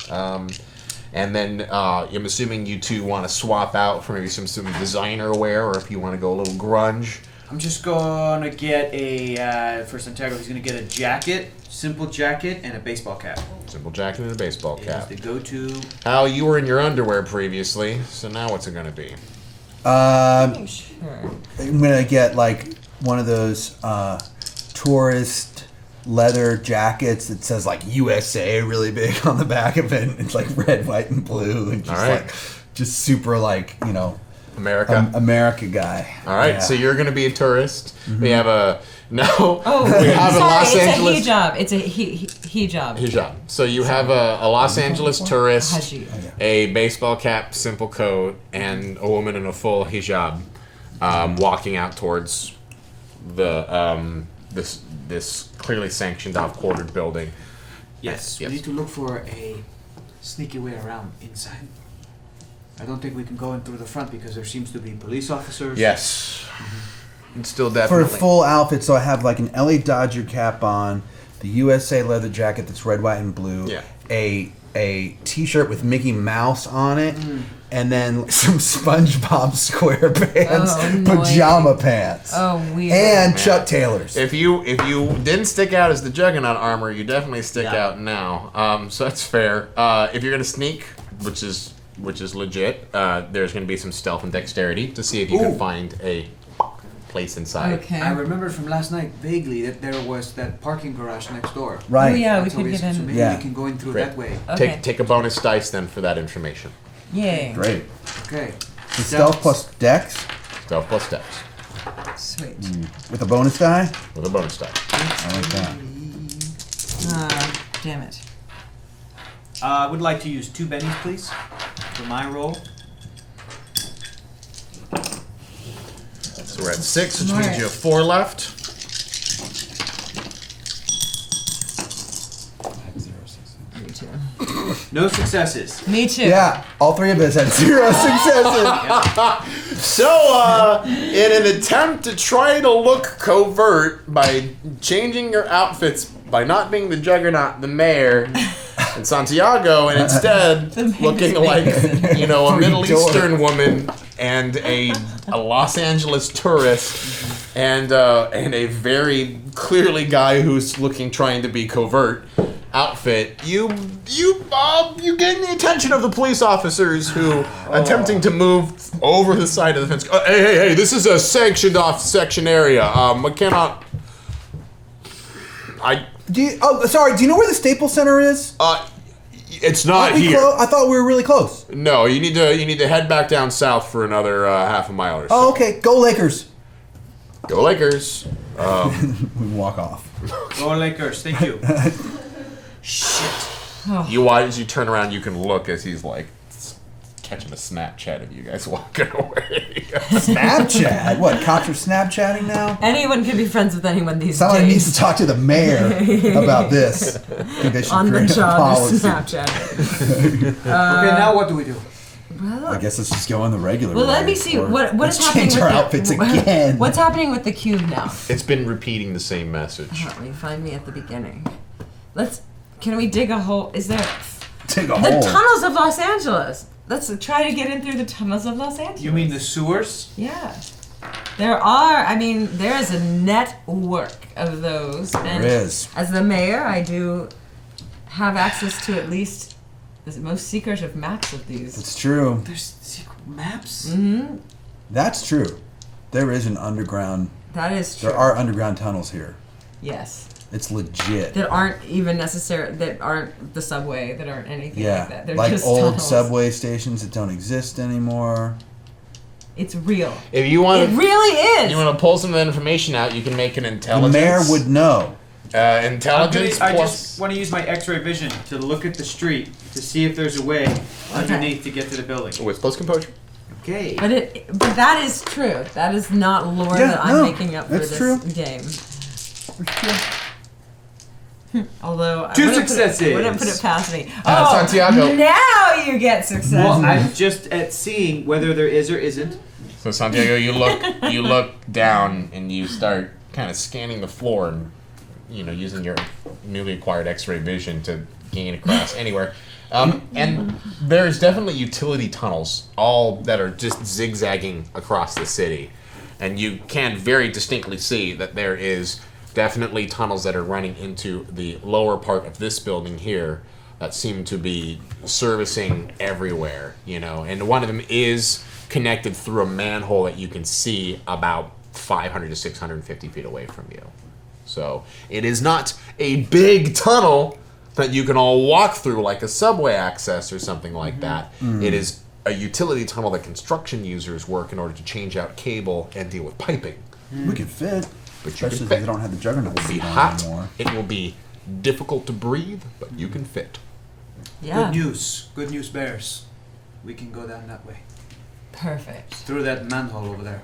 S3: And then I'm assuming you two want to swap out for maybe some designer wear, or if you want to go a little grunge.
S6: I'm just gonna get for Santiago, he's gonna get a jacket, simple jacket, and a baseball cap.
S3: Simple jacket and a baseball
S6: It is
S3: cap.
S6: the go-to.
S3: Hal, you were in your underwear previously, so now what's it going to be?
S4: Sure.
S5: I'm gonna get like one of those tourist leather jackets that says like USA really big on the back of it. It's like red, white, and blue, and just
S3: All right.
S5: like just super like
S3: America.
S5: America guy.
S3: All right,
S5: Yeah.
S3: so you're going to be a tourist. We have a we have
S4: Sorry,
S3: a Los Angeles
S4: it's a hijab. It's a hijab.
S3: hijab. So you have a Los Angeles tourist,
S4: Hijab.
S3: a baseball cap, simple coat, and a woman in a full hijab walking out towards the this clearly sanctioned off quartered building.
S6: Yes,
S3: Yes.
S6: we need to look for a sneaky way around inside. I don't think we can go in through the front because there seems to be police officers.
S3: Yes. It's still
S5: For
S3: definitely
S5: a full outfit, so I have like an LA Dodger cap on, the USA leather jacket that's red, white, and blue.
S3: Yeah.
S5: A T-shirt with Mickey Mouse on it, and then some SpongeBob SquarePants
S4: Oh,
S5: pajama pants.
S4: Oh, weird.
S5: And Chuck Taylor's.
S3: If you didn't stick out as the Juggernaut armor, you definitely stick
S6: Yeah.
S3: out now. So that's fair. If you're gonna sneak, which is legit, there's gonna be some stealth and dexterity to see if you can
S6: Ooh.
S3: find a place inside.
S4: Okay.
S6: I remember from last night vaguely that there was that parking garage next door.
S5: Right.
S4: Oh, yeah, we
S6: So
S4: could get
S6: so
S4: in.
S6: maybe
S5: Yeah.
S6: we can go in through
S3: Great.
S6: that way.
S4: Okay.
S3: Take a bonus dice then for that information.
S4: Yay.
S5: Great.
S6: Okay.
S5: The stealth plus dex.
S3: Stealth plus steps.
S4: Sweet.
S5: With a bonus die?
S3: With a bonus die.
S5: I like that.
S4: Damn it.
S6: I would like to use 2 bennies, please, for my roll.
S3: So we're at 6, which means you have 4 left.
S4: Me too.
S6: No successes.
S4: Me too.
S5: Yeah, all 3 of us had 0 successes.
S3: So, in an attempt to try to look covert by changing your outfits, by not being the Juggernaut, the mayor, and Santiago, and instead looking like, a Middle Eastern woman and a Los Angeles tourist, and a very clearly guy who's trying to be covert outfit, you gain the attention of the police officers who attempting to move over the side of the fence. Hey, this is a sanctioned off section area. I cannot.
S5: Do you know where the Staples Center is?
S3: It's not here.
S5: I thought we were really close.
S3: No, you need to head back down south for another half a mile or so.
S5: Oh, okay. Go Lakers.
S3: Go Lakers.
S5: We walk off.
S6: Go Lakers, thank you.
S3: Shit. As you turn around, you can look as he's like catching a Snapchat of you guys walking away.
S5: Snapchat? What? Cops are Snapchatting now?
S4: Anyone can be friends with anyone these
S5: Someone
S4: days.
S5: needs to talk to the mayor about this.
S4: On the job
S5: policy.
S4: Snapchat.
S6: Okay, now what do we do?
S4: Well,
S5: I guess let's just go on the regular
S4: well,
S5: way,
S4: let me see
S5: or
S4: what is
S5: let's
S4: happening
S5: change
S4: with
S5: our
S4: the,
S5: outfits again.
S4: What's happening with the cube now?
S3: It's been repeating the same message.
S4: Let me find me at the beginning. Can we dig a hole? Is there
S5: Dig a
S4: the
S5: hole.
S4: tunnels of Los Angeles? Let's try to get in through the tunnels of Los Angeles.
S6: You mean the sewers?
S4: Yeah. There is a network of those. And
S5: There is.
S4: as the mayor, I do have access to at least the most secret of maps of these.
S5: It's true.
S6: There's secret maps?
S4: Mm-hmm.
S5: That's true. There is an underground.
S4: That is true.
S5: There are underground tunnels here.
S4: Yes.
S5: It's legit.
S4: That aren't even necessary. That aren't the subway. That aren't anything like that. They're
S5: like
S4: just
S5: old
S4: tunnels.
S5: subway stations that don't exist anymore.
S4: It's real.
S3: If you want,
S4: It really is.
S3: You want to pull some of the information out, you can make an intelligence.
S5: The mayor would know.
S3: Intelligence
S6: I
S3: plus.
S6: just want to use my X-ray vision to look at the street to see if there's a way underneath to get to the building.
S3: With plus composure.
S6: Okay.
S4: But that is true. That is not lore
S5: Yeah,
S4: that I'm
S5: no,
S4: making up for
S5: that's
S4: this
S5: true.
S4: game. Although I
S6: 2
S4: wouldn't
S6: successes.
S4: Wouldn't put it past me.
S3: Santiago.
S4: Now you get success.
S6: Well, I'm just at seeing whether there is or isn't.
S3: So Santiago, you look down and you start kind of scanning the floor and using your newly acquired X-ray vision to gain across anywhere. And there's definitely utility tunnels, all that are just zigzagging across the city, and you can very distinctly see that there is definitely tunnels that are running into the lower part of this building here that seem to be servicing everywhere, and one of them is connected through a manhole that you can see about 500 to 650 feet away from you. So it is not a big tunnel that you can all walk through like a subway access or something like that. It is a utility tunnel that construction users work in order to change out cable and deal with piping.
S5: We could fit.
S3: But you
S5: Especially
S3: can
S5: if
S3: fit.
S5: they don't have the juggernaut
S3: It will be
S5: seat on
S3: hot.
S5: anymore.
S3: It will be difficult to breathe, but you can fit.
S4: Yeah.
S6: Good news bears. We can go down that way.
S4: Perfect.
S6: Through that manhole over there.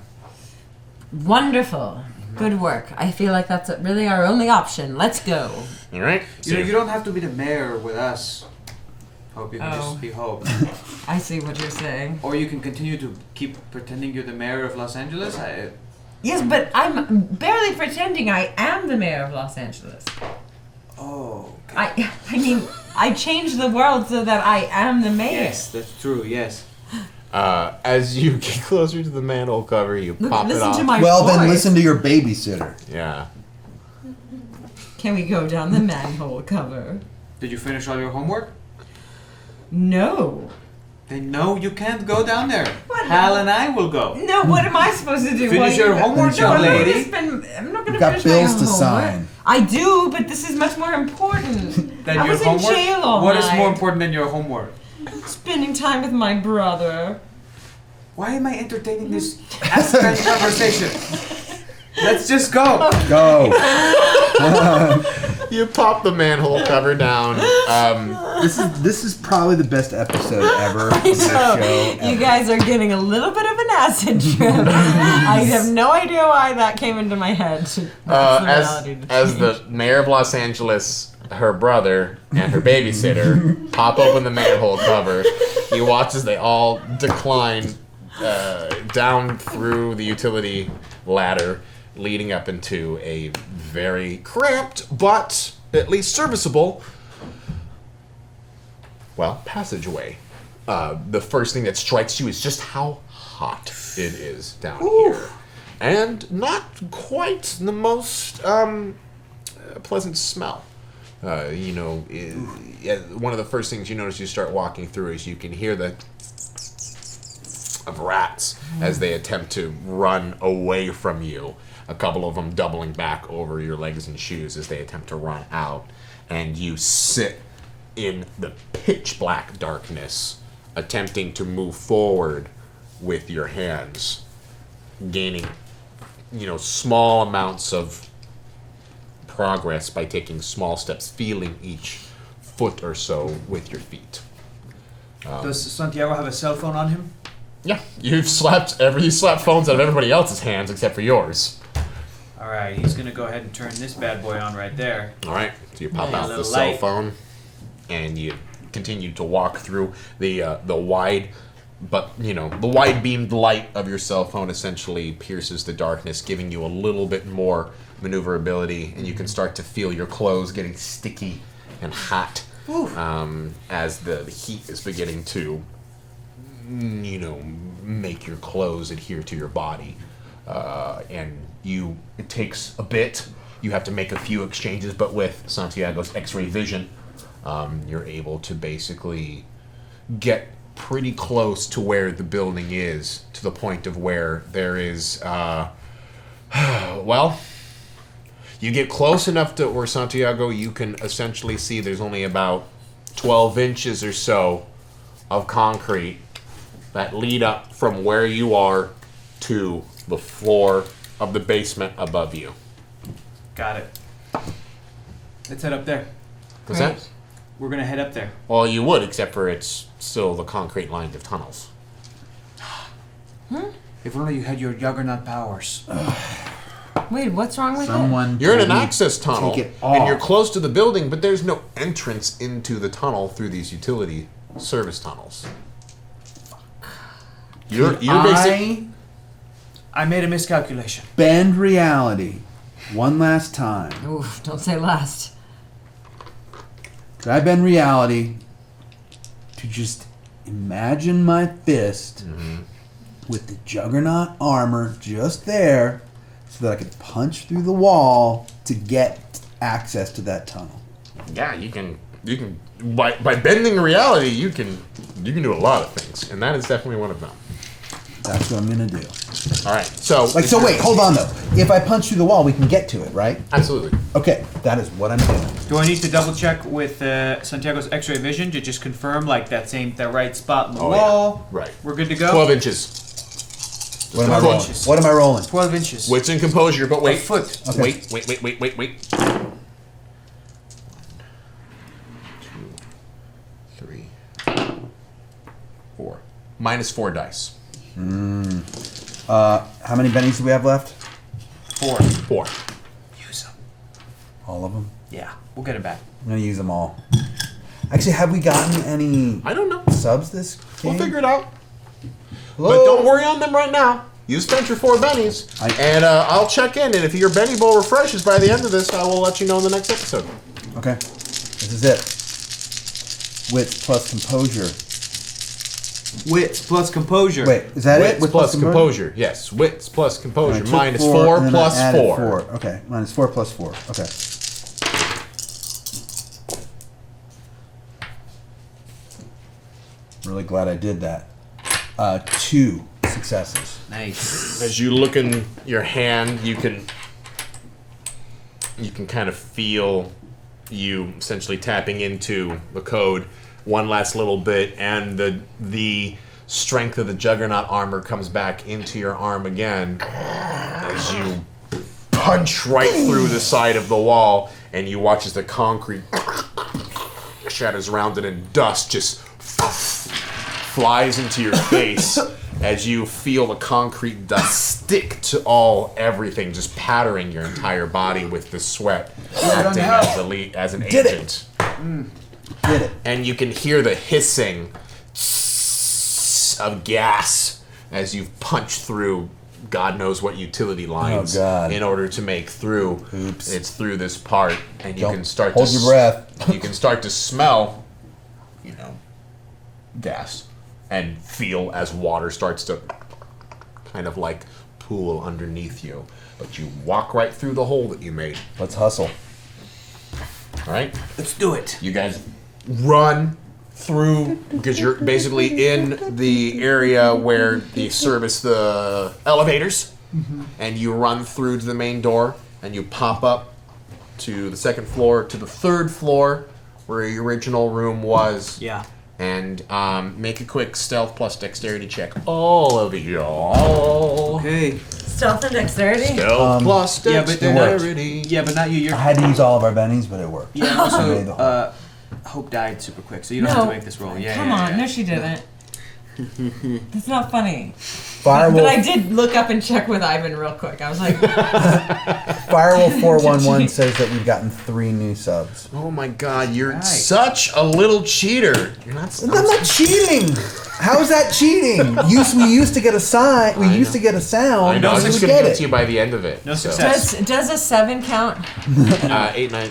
S4: Wonderful. Good work. I feel like that's really our only option. Let's go.
S3: All right.
S6: You don't have to be the mayor with us. Hope you can just be Hope.
S4: I see what you're saying.
S6: Or you can continue to keep pretending you're the mayor of Los Angeles.
S4: Yes, but I'm barely pretending I am the mayor of Los Angeles.
S6: Oh. Okay.
S4: I mean, I changed the world so that I am the mayor.
S6: Yes, that's true. Yes.
S3: As you get closer to the manhole cover, you pop it
S4: Listen
S3: off.
S4: to my
S5: Well,
S4: voice.
S5: then listen to your babysitter.
S3: Yeah.
S4: Can we go down the manhole cover?
S6: Did you finish all your homework?
S4: No.
S6: Then no, you can't go down there.
S4: What?
S6: Hal and I will go.
S4: No, what am I supposed to do?
S6: Finish your homework,
S4: No,
S6: young lady.
S4: I'm not going to
S5: You've got
S4: finish my
S5: bills to
S4: homework.
S5: sign.
S4: I do, but this is much more important.
S6: Then
S4: I
S6: your
S4: was
S6: homework.
S4: in jail all
S6: What
S4: night.
S6: is more important than your homework?
S4: Spending time with my brother.
S6: Why am I entertaining this asinine conversation? Let's just go.
S5: Go.
S3: You pop the manhole cover down.
S5: This is probably the best episode ever of this show.
S4: You
S5: Ever.
S4: guys are getting a little bit of an acid trip. I have no idea why that came into my head. That's the reality.
S3: As the mayor of Los Angeles, her brother, and her babysitter pop open the manhole cover, you watch as they all decline down through the utility ladder, leading up into a very cramped but at least serviceable, passageway. The first thing that strikes you is just how hot it is down here. And not quite the most pleasant smell. One of the first things you notice as you start walking through is you can hear the of rats as they attempt to run away from you. A couple of them doubling back over your legs and shoes as they attempt to run out. And you sit in the pitch black darkness, attempting to move forward with your hands, gaining, small amounts of progress by taking small steps, feeling each foot or so with your feet.
S6: Does Santiago have a cell phone on him?
S3: Yeah, you slapped phones out of everybody else's hands except for yours.
S6: All right, he's gonna go ahead and turn this bad boy on right there.
S3: All right, so you pop
S6: Yeah, a
S3: out the
S6: little
S3: cell
S6: light.
S3: phone, and you continue to walk through the wide, the wide beamed light of your cell phone essentially pierces the darkness, giving you a little bit more maneuverability, and you can start to feel your clothes getting sticky and hot as the heat is beginning to, make your clothes adhere to your body. It takes a bit. You have to make a few exchanges, but with Santiago's X-ray vision, you're able to basically get pretty close to where the building is, to the point of where there is, you get close enough to where Santiago, you can essentially see there's only about 12 inches or so of concrete that lead up from where you are to the floor of the basement above you.
S6: Got it. Let's head up there.
S3: What's that?
S6: We're gonna head up there.
S3: Well, you would, except for it's still the concrete lines of tunnels.
S6: If only you had your juggernaut powers.
S4: Wait, what's wrong with
S5: Someone
S3: You're in an
S5: told me
S3: access tunnel,
S5: take it
S3: and you're
S5: off.
S3: close to the building, but there's no entrance into the tunnel through these utility service tunnels. You're basically...
S6: I made a miscalculation.
S5: Bend reality one last time.
S4: it? Oof, don't say last.
S5: Could I bend reality to just imagine my fist with the juggernaut armor just there so that I could punch through the wall to get access to that tunnel?
S3: Yeah, you can by bending reality, you can do a lot of things, and that is definitely one of them.
S5: That's what I'm gonna do.
S3: All right, so
S5: Wait, hold on though. If I punch through the wall, we can get to it, right?
S3: absolutely.
S5: Okay, that is what I'm doing.
S6: Do I need to double check with Santiago's X-ray vision to just confirm that right spot in the wall?
S3: Right.
S6: We're good to go.
S3: 12 inches.
S5: What am I
S6: 12
S5: rolling?
S6: inches.
S5: What am I rolling?
S6: 12 inches.
S3: Wits and composure, but wait.
S6: A foot.
S5: Okay.
S3: Wait. 1, 2, 3, 4. -4 dice.
S5: How many bennies do we have left?
S6: 4.
S3: 4.
S6: Use them.
S5: All of them?
S6: Yeah, we'll get it back.
S5: I'm gonna use them all. Actually, have we gotten any
S3: I don't know.
S5: subs this game?
S3: We'll figure it out.
S5: Hello?
S3: But don't worry on them right now. You spent your 4 bennies, and I'll check in. And if your Benny Bowl refreshes by the end of this, I will let you know in the next episode.
S5: Okay. This is it. Wits plus composure.
S6: Wits plus composure.
S5: Wait, is that it?
S3: Wits
S5: Wits
S3: plus composure. Yes, wits plus
S5: I
S3: composure.
S5: took
S3: Minus
S5: 4
S3: 4
S5: and then I
S3: plus
S5: added
S3: 4.
S5: Okay, minus 4 plus 4. Okay. Really glad I did that. 2 successes.
S6: Nice.
S3: As you look in your hand, you can kind of feel you essentially tapping into the code one last little bit, and the strength of the Juggernaut armor comes back into your arm again as you punch right through the side of the wall, and you watch as the concrete shatters around it, and dust just flies into your face as you feel the concrete dust stick to everything, just pattering your entire body with the sweat, acting as an
S5: Did it.
S3: agent.
S5: Did it.
S3: And you can hear the hissing of gas as you've punched through God knows what utility lines in order to make through.
S5: Oops.
S3: It's through this part, and you
S5: Don't
S3: can start
S5: hold
S3: to
S5: your breath.
S3: You can start to smell, gas, and feel as water starts to kind of like pool underneath you. But you walk right through the hole that you made.
S5: Let's hustle.
S3: All right,
S6: Let's do it.
S3: you guys run through because you're basically in the area where they service the elevators, and you run through to the main door, and you pop up to the second floor, to the third floor where your original room was.
S6: Yeah.
S3: And make a quick stealth plus dexterity check, all of y'all.
S6: Okay.
S4: Stealth and dexterity?
S3: Stealth plus
S6: Yeah, but they're
S3: dexterity.
S6: Yeah, but not you. You're.
S5: I had to use all of our bennies, but it worked.
S6: Yeah.
S5: I made the
S6: Also, Hope died super quick, so you don't have to make this roll. Yeah.
S4: Come
S6: yeah,
S4: on.
S6: yeah.
S4: No, she didn't. That's not funny.
S5: Firewolf,
S4: But I did look up and check with Ivan real quick. I was like,
S5: Firewolf 411 says that we've gotten 3 new subs.
S3: Oh my God, you're
S6: Right.
S3: such a little cheater. You're not.
S5: I'm not cheating. How is that cheating? We used to get a sign. We
S3: I
S5: used
S3: know.
S5: to get a sound.
S3: I know. I was
S5: and
S3: just
S5: we
S3: gonna
S5: get
S3: get
S5: it.
S3: to you by the end of it.
S6: No
S3: so.
S6: success.
S4: does a 7 count?
S3: 8, 9.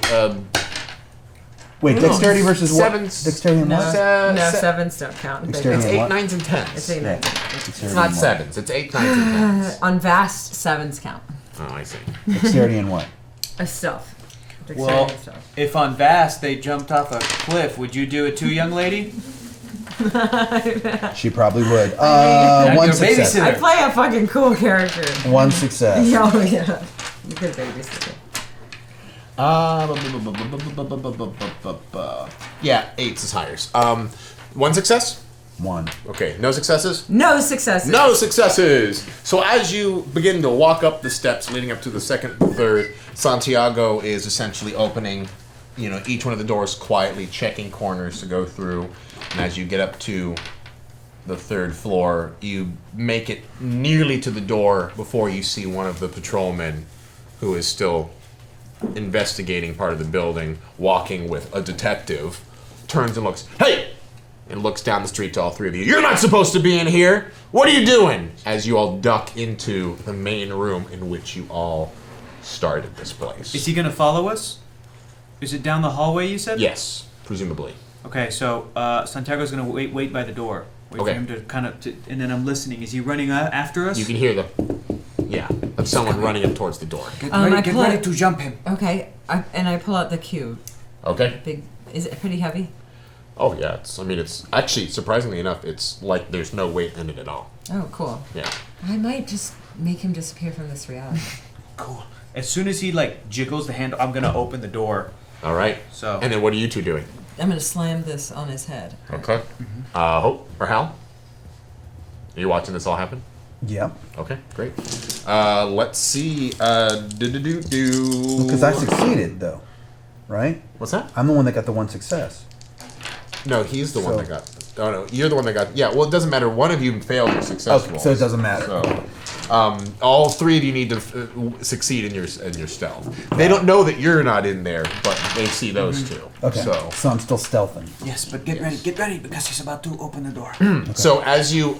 S5: Wait,
S3: No.
S5: dexterity versus what?
S3: Sevens.
S5: Dexterity and
S4: No,
S5: what?
S4: no,
S3: se-
S4: 7s don't count.
S5: Dexterity.
S3: It's
S5: And
S3: 8,
S5: what?
S3: 9s, and 10s.
S4: It's 8, 9.
S3: It's not 7s. It's 8, 9s, and 10s.
S4: On vast, 7s count.
S3: Oh, I see.
S5: Dexterity and what?
S4: A stealth.
S6: Well,
S4: Dexterity stealth.
S6: if on Vast they jumped off a cliff, would you do it too, young lady?
S5: She probably would.
S6: I'd
S5: One
S6: be a
S5: success.
S6: babysitter.
S4: I play a fucking cool character.
S5: 1 success.
S4: Oh, yeah. You could babysit it.
S3: Yeah, 8s is higher. 1 success?
S5: 1.
S3: Okay, no successes?
S4: No successes.
S3: No successes! So as you begin to walk up the steps leading up to the second and third, Santiago is essentially opening, each one of the doors quietly, checking corners to go through. And as you get up to the third floor, you make it nearly to the door before you see one of the patrolmen who is still investigating part of the building, walking with a detective, turns and looks, "Hey!" and looks down the street to all 3 of you. "You're not supposed to be in here! What are you doing?" As you all duck into the main room in which you all started this place.
S6: Is he gonna follow us? Is it down the hallway? You said.
S3: Yes, presumably.
S6: Okay, so Santiago's gonna wait by the door. Wait
S3: Okay.
S6: for him to and then I'm listening. Is he running after us?
S3: You can hear of someone running up towards the door.
S6: Get
S4: I
S6: ready
S4: pull it-
S6: to jump him.
S4: Okay, and I pull out the cube.
S3: Okay.
S4: Big. Is it pretty heavy?
S3: Oh yeah, it's actually, surprisingly enough, it's like there's no weight in it at all.
S4: Oh, cool.
S3: Yeah.
S4: I might just make him disappear from this reality.
S6: Cool. As soon as he jiggles the handle, I'm gonna open the door.
S3: All right.
S6: So.
S3: And then what are you two doing?
S4: I'm gonna slam this on his head.
S3: Okay. Hope or Hal? Are you watching this all happen?
S5: Yep.
S3: Okay, great. Let's see.
S5: Because I succeeded, though. Right?
S3: What's that?
S5: I'm the one that got the 1 success.
S3: No, he's the one
S5: So-
S3: that got. Oh no, you're the one that got. Yeah, well, it doesn't matter. One of you failed your success
S5: Okay,
S3: roll.
S5: so it doesn't matter.
S3: So, all 3 of you need to succeed in your stealth. They don't know that you're not in there, but they see those two.
S5: Okay.
S3: So,
S5: I'm still stealthing.
S6: Yes, but get ready because he's about to open the door.
S3: so as you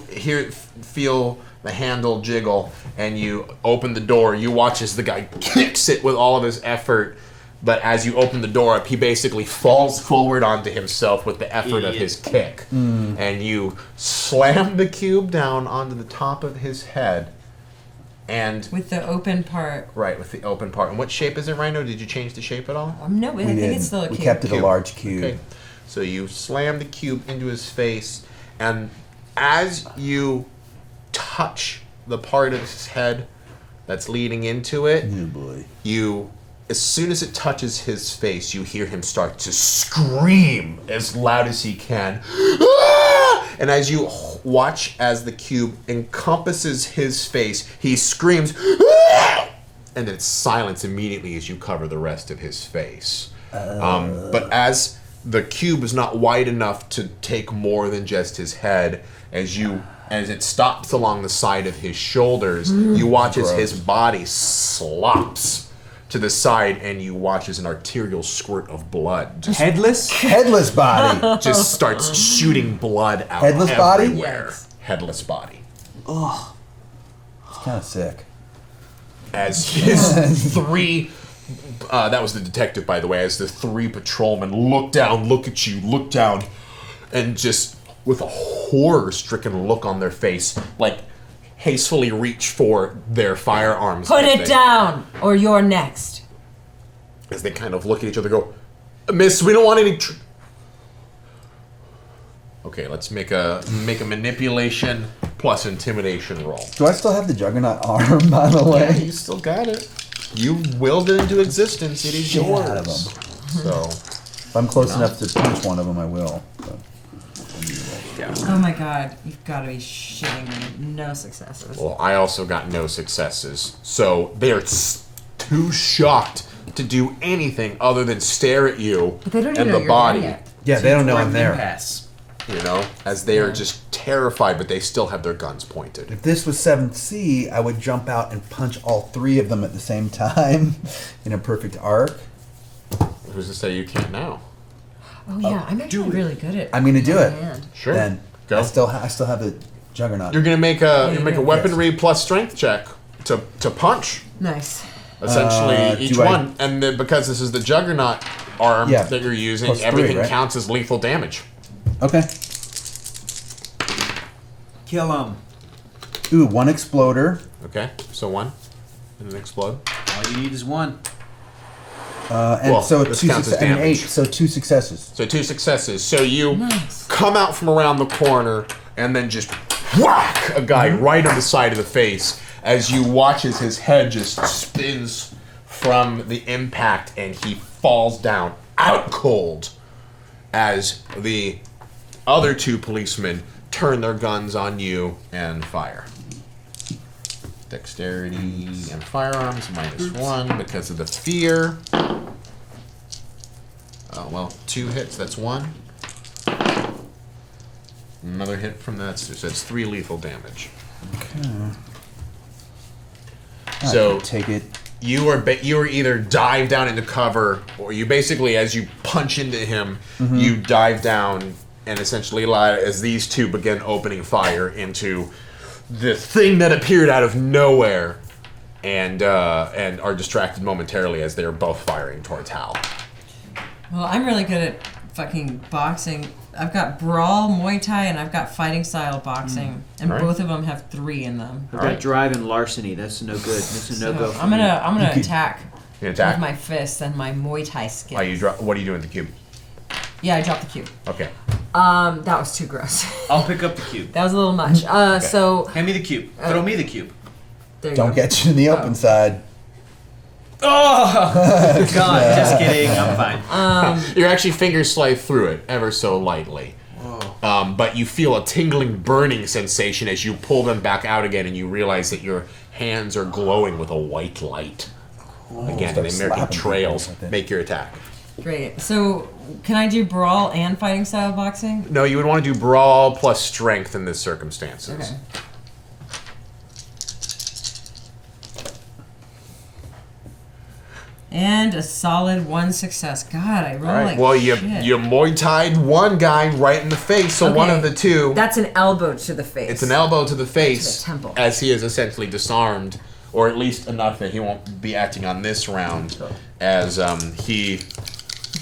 S3: feel the handle jiggle and you open the door, you watch as the guy kicks it with all of his effort. But as you open the door up, he basically falls forward onto himself with the effort of his kick. And you slam the cube down onto the top of his head. And
S4: With the open part.
S3: right, with the open part. And what shape is it, Rhino? Did you change the shape at all?
S4: No, I think it's still a
S5: We
S4: cube.
S5: kept it a
S3: Cube.
S5: large cube.
S3: Okay. So you slam the cube into his face, and as you touch the part of his head that's leading into it,
S5: Oh boy.
S3: as soon as it touches his face, you hear him start to scream as loud as he can. "Ah!" And as you watch as the cube encompasses his face, he screams, "Ah!" And then it's silence immediately as you cover the rest of his face. But as the cube is not wide enough to take more than just his head, as it stops along the side of his shoulders, you watch as his body slops to the side, and you watch as an arterial squirt of blood
S5: Headless body.
S3: just starts shooting blood out
S5: Headless body?
S3: everywhere.
S4: Yes.
S3: Headless body.
S5: It's kind of sick.
S3: As his three, that was the detective, by the way, as the three patrolmen look down, and just with a horror-stricken look on their face, like hastily reach for their firearms.
S4: Put it down, or you're next.
S3: As they kind of look at each other, go, "Miss, we don't want any." Okay, let's make a manipulation plus intimidation roll.
S5: Do I still have the Juggernaut arm, by the way?
S3: Yeah, you still got it. You willed it into existence. It is
S5: Shit
S3: yours.
S5: out of 'em.
S3: So,
S5: If I'm close enough to punch one of them, I will. So.
S4: Oh my god, you've got to be shitting me. No successes.
S3: well, I also got no successes. So they're too shocked to do anything other than stare at you
S4: But they don't
S3: and
S4: even know
S3: the
S4: you're
S3: body.
S4: there yet.
S5: Yeah, they don't know I'm there.
S6: Impasse.
S3: You know, as they are just terrified, but they still have their guns pointed.
S5: If this was 7th C, I would jump out and punch all 3 of them at the same time in a perfect arc.
S3: Who's to say you can't now?
S4: Oh yeah, I'm actually really good at.
S5: I'm going to do it.
S4: hand.
S3: Sure.
S5: Then
S3: Go.
S5: I still have the Juggernaut.
S3: You're gonna make a
S4: you
S3: weaponry plus strength check to punch.
S4: Nice.
S3: Essentially, each
S5: do I-
S3: one, and then because this is the Juggernaut arm
S5: Yeah.
S3: that you're using,
S5: Plus 3,
S3: everything
S5: right?
S3: counts as lethal damage.
S5: Okay.
S6: Kill him.
S5: Ooh, 1 exploder.
S3: Okay, so 1 and then explode.
S6: All you need is 1.
S5: And
S3: Well,
S5: so
S3: this
S5: 2
S3: counts as
S5: successes. And 8,
S3: damage.
S5: so 2 successes.
S3: So 2 successes. So you
S4: Nice.
S3: come out from around the corner and then just whack a guy right on the side of the face as you watch as his head just spins from the impact and he falls down out cold as the other 2 policemen turn their guns on you and fire. Dexterity and firearms -1 because of the fear. Oh, well, 2 hits, that's 1. Another hit from that, so that's 3 lethal damage. So
S5: I can take it.
S3: you are either dive down into cover, or you basically, as you punch into him, you dive down and essentially as these 2 begin opening fire into the thing that appeared out of nowhere, and are distracted momentarily as they are both firing towards Hal.
S4: Well, I'm really good at fucking boxing. I've got brawl, Muay Thai, and I've got fighting style boxing, and
S3: Alright.
S4: both of them have 3 in them.
S6: I've got drive and larceny. That's no good. That's a no go.
S4: So I'm gonna attack
S3: You attack?
S4: with my fists and my Muay Thai skills.
S3: What are you doing with the cube?
S4: Yeah, I dropped the cube.
S3: Okay.
S4: That was too gross.
S6: I'll pick up the cube.
S4: That was a little much. So
S6: Hand me the cube. Throw me the cube.
S4: there you
S5: Don't
S4: go.
S5: get you in the open side.
S6: Oh God! Just kidding. I'm fine.
S3: Your actually fingers slide through it ever so lightly. But you feel a tingling, burning sensation as you pull them back out again, and you realize that your hands are glowing with a white light. Again,
S5: Start
S3: and they're making
S5: slapping
S3: trails.
S5: people with it.
S3: Make your attack.
S4: Great. So can I do brawl and fighting style boxing?
S3: No, you would want to do brawl plus strength in this circumstances.
S4: Okay. And a solid 1 success. God, I roll
S3: All right.
S4: like
S3: Well,
S4: shit.
S3: you Muay Thai'd one guy right in the face, so one
S4: Okay.
S3: of the 2.
S4: That's an elbow to the face.
S3: It's an elbow to the face,
S4: To the temple.
S3: as he is essentially disarmed, or at least enough that he won't be acting on this round. As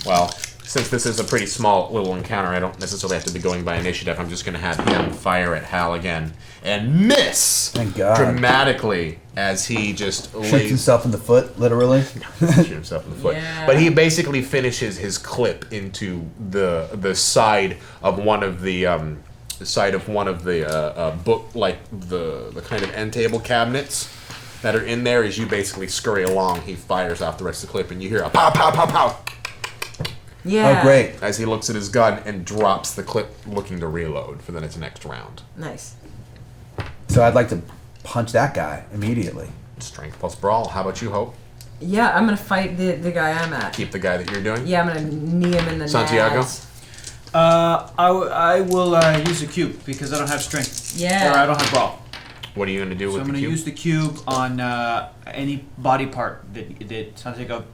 S3: well, since this is a pretty small little encounter, I don't necessarily have to be going by initiative. I'm just going to have him fire at Hal again and miss
S5: Thank God.
S3: dramatically as he just
S5: Shoots
S3: lays
S5: himself in the foot, literally.
S3: shoot himself in the foot.
S4: Yeah.
S3: But he basically finishes his clip into the side of one of the book, like the kind of end table cabinets that are in there. As you basically scurry along, he fires off the rest of the clip, and you hear a pow pow pow pow.
S4: Yeah.
S5: Oh, great.
S3: as he looks at his gun and drops the clip, looking to reload for the next round.
S4: Nice.
S5: So I'd like to punch that guy immediately.
S3: Strength plus brawl. How about you, Hope?
S4: Yeah, I'm gonna fight the guy I'm at.
S3: Keep the guy that you're doing?
S4: Yeah, I'm gonna knee him in the
S3: Santiago?
S4: nads.
S6: I will use a cube because I don't have strength.
S4: Yeah.
S6: Or I don't have brawl.
S3: What are you going to do
S6: So
S3: with
S6: I'm
S3: the
S6: going to
S3: cube?
S6: use the cube on any body part that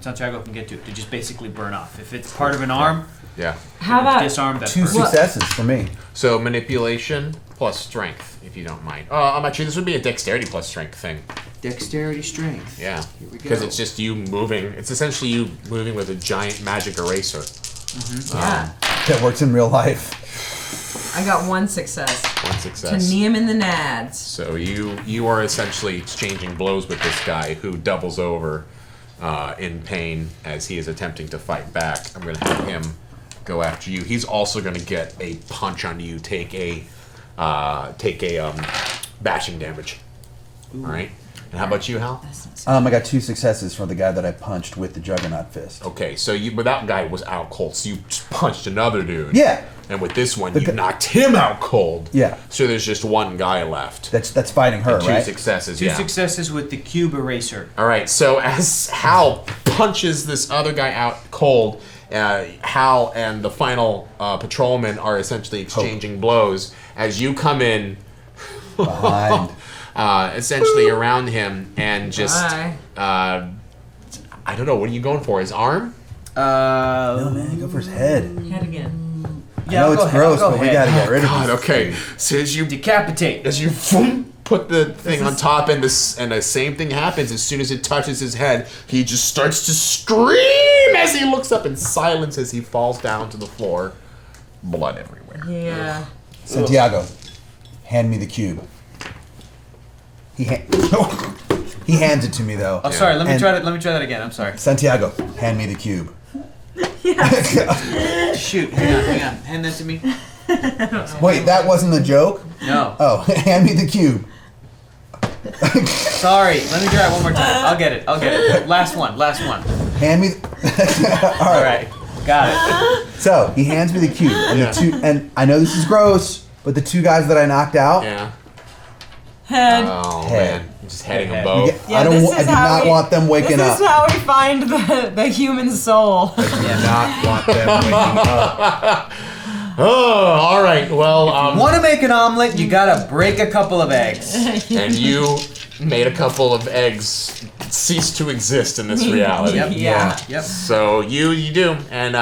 S6: Santiago can get to just basically burn off. If it's part of an arm,
S3: Yeah.
S4: How about
S6: disarm that
S5: 2
S6: person.
S5: successes for me.
S3: So manipulation plus strength, if you don't mind. Actually, this would be a dexterity plus strength thing.
S6: Dexterity strength.
S3: Yeah.
S6: Here we go.
S3: Because it's just you moving. It's essentially you moving with a giant magic eraser.
S4: yeah?
S5: That works in real life.
S4: I got 1 success.
S3: One
S4: To
S3: success.
S4: knee him in the nads.
S3: So you are essentially exchanging blows with this guy who doubles over in pain as he is attempting to fight back. I'm going to have him go after you. He's also going to get a punch on you. Take a bashing damage. All right. And how about you, Hal?
S5: I got 2 successes for the guy that I punched with the Juggernaut fist.
S3: Okay, so but that guy was out cold, so you punched another dude.
S5: Yeah,
S3: And with this one,
S5: The
S3: you
S5: gu-
S3: knocked him out cold.
S5: Yeah.
S3: So there's just one guy left.
S5: that's fighting her,
S3: Two
S5: right?
S3: successes,
S6: Two
S3: yeah.
S6: successes with the cube eraser.
S3: All right, so as Hal punches this other guy out cold, Hal and the final patrolman are essentially exchanging blows as you come in
S5: Behind.
S3: essentially around him and just,
S4: Bye.
S3: I don't know, what are you going for? His arm?
S5: No, man, go for his head.
S4: Head again.
S5: I know it's gross, but we gotta get rid of
S3: God,
S5: it.
S3: okay. So as you
S6: Decapitate.
S3: put the thing on top and the same thing happens as soon as it touches his head, he just starts to scream as he looks up in silence as he falls down to the floor. Blood everywhere.
S4: Yeah.
S5: Santiago, hand me the cube. He hands it to me though.
S6: Oh, sorry. Let me
S5: And-
S6: try that. Let me try that again. I'm sorry.
S5: Santiago, hand me the cube.
S6: Shoot. Hang on. Hand that to me.
S5: Wait, that wasn't a joke?
S6: No.
S5: Oh, hand me the cube.
S6: Sorry. Let me try it one more time. I'll get it. Last one.
S5: Hand me.
S6: All right. Got it.
S5: So he hands me the cube, and
S3: Yeah.
S5: the two, and I know this is gross, but the 2 guys that I knocked out,
S3: Yeah.
S4: Head.
S3: Oh
S5: Head.
S3: man, I'm just heading them
S6: Head.
S3: both.
S4: Yeah,
S5: I
S4: this
S5: I
S4: is
S5: do
S4: how
S5: not
S4: we-
S5: want them waking
S4: This
S5: up.
S4: is how we find the human soul.
S5: I do not want them waking up.
S3: Oh, all right. Well,
S6: Want to make an omelet? You gotta break a couple of eggs.
S3: and you made a couple of eggs cease to exist in this reality.
S6: Yep.
S4: Yeah.
S6: Yep.
S3: So you do, and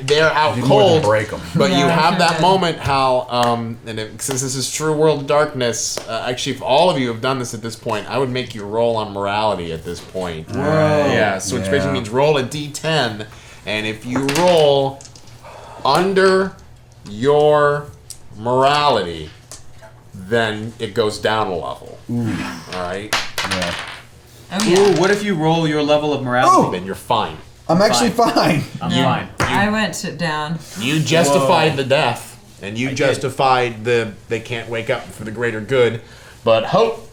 S3: they're out
S5: Do more than
S3: cold.
S5: break 'em.
S3: But you
S4: Yeah,
S3: have
S4: sure
S3: that
S4: did.
S3: moment, Hal, since this is true World of Darkness, actually, if all of you have done this at this point, I would make you roll on morality at this point. Yeah, so which basically means roll a d10, and if you roll under your morality, then it goes down a level. All right?
S5: Yeah.
S4: Oh yeah.
S6: Ooh, what if you roll your level of morality?
S3: Then you're fine.
S5: I'm actually fine.
S6: I'm fine.
S4: I went down.
S3: You justified the death, and you justified they can't wake up for the greater good. But Hope,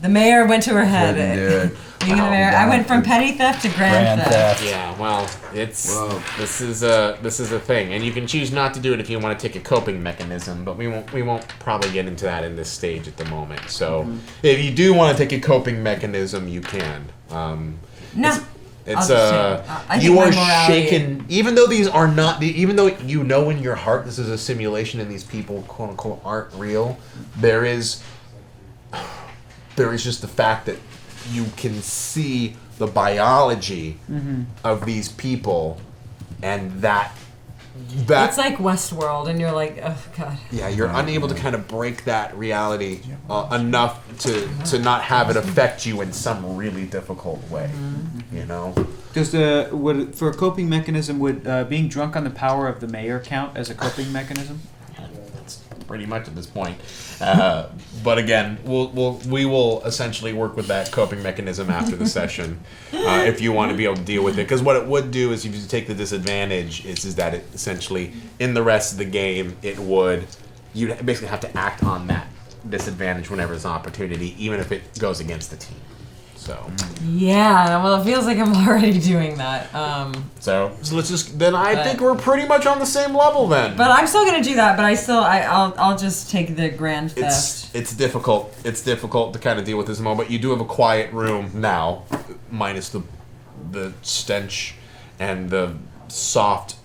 S4: The mayor went to her head.
S5: Couldn't do it.
S4: Being the mayor, I went from petty theft to grand theft.
S5: Grand theft.
S3: yeah, well, it's
S5: Whoa.
S3: this is a thing, and you can choose not to do it if you want to take a coping mechanism. But we won't probably get into that in this stage at the moment. So if you do want to take a coping mechanism, you can.
S4: No.
S3: It's
S4: I'll just I
S3: you
S4: think
S3: are
S4: my morality-
S3: shaken, even though these are not, even though you know in your heart this is a simulation and these people quote unquote aren't real. There is just the fact that you can see the biology of these people, and that
S4: It's like Westworld, and you're like, oh god.
S3: yeah, you're unable to kind of break that reality enough to not have it affect you in some really difficult way. You know.
S6: Does for a coping mechanism would being drunk on the power of the mayor count as a coping mechanism?
S3: That's pretty much at this point. But again, we will essentially work with that coping mechanism after the session, if you want to be able to deal with it. Because what it would do is, if you take the disadvantage, is that it essentially in the rest of the game you'd basically have to act on that disadvantage whenever there's an opportunity, even if it goes against the team. So.
S4: Yeah, well, it feels like I'm already doing that.
S3: So let's just. Then I think we're pretty much on the same level then.
S4: But I'm still gonna do that. But I'll just take the grand theft.
S3: It's difficult. It's difficult to kind of deal with this moment. You do have a quiet room now, minus the stench and the soft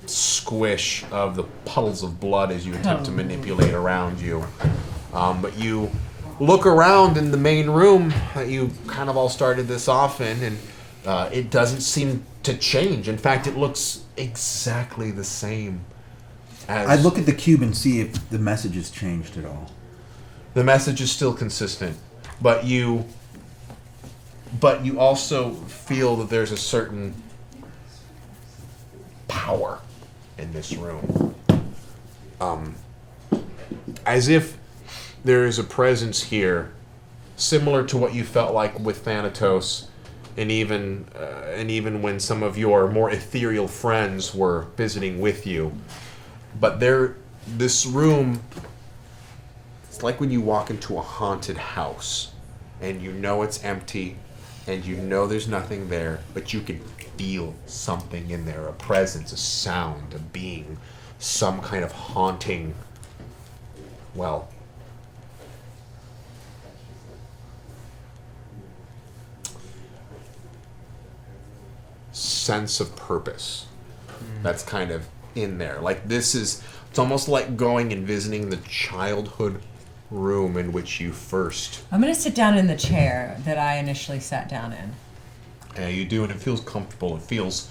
S3: squish of the puddles of blood as you attempt to manipulate around you. But you look around in the main room that you kind of all started this off in, and it doesn't seem to change. In fact, it looks exactly the same as...
S5: I'd look at the cube and see if the message has changed at all.
S3: The message is still consistent, but you also feel that there's a certain power in this room. As if there is a presence here similar to what you felt like with Thanatos, and even when some of your more ethereal friends were visiting with you. But this room, it's like when you walk into a haunted house and you know it's empty and you know there's nothing there, but you can feel something in there, a presence, a sound, a being, some kind of haunting, well, sense of purpose that's kind of in there. Like it's almost like going and visiting the childhood room in which you first...
S4: I'm gonna sit down in the chair that I initially sat down in.
S3: Yeah, you do, and it feels comfortable. It feels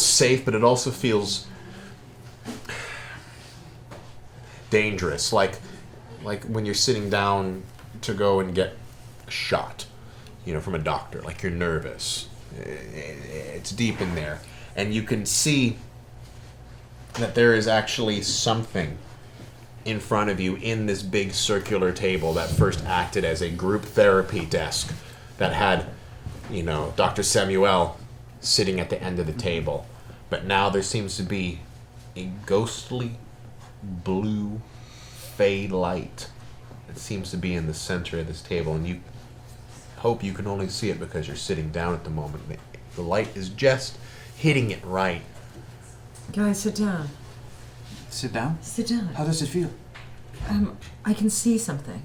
S3: safe, but it also feels dangerous. Like when you're sitting down to go and get a shot, from a doctor. Like you're nervous. It's deep in there, and you can see that there is actually something in front of you in this big circular table that first acted as a group therapy desk that had, Dr. Samuel sitting at the end of the table. But now there seems to be a ghostly blue fade light that seems to be in the center of this table, and you hope you can only see it because you're sitting down at the moment. The light is just hitting it right.
S4: Guys, sit down.
S6: Sit down?
S4: Sit down.
S6: How does it feel?
S4: I can see something.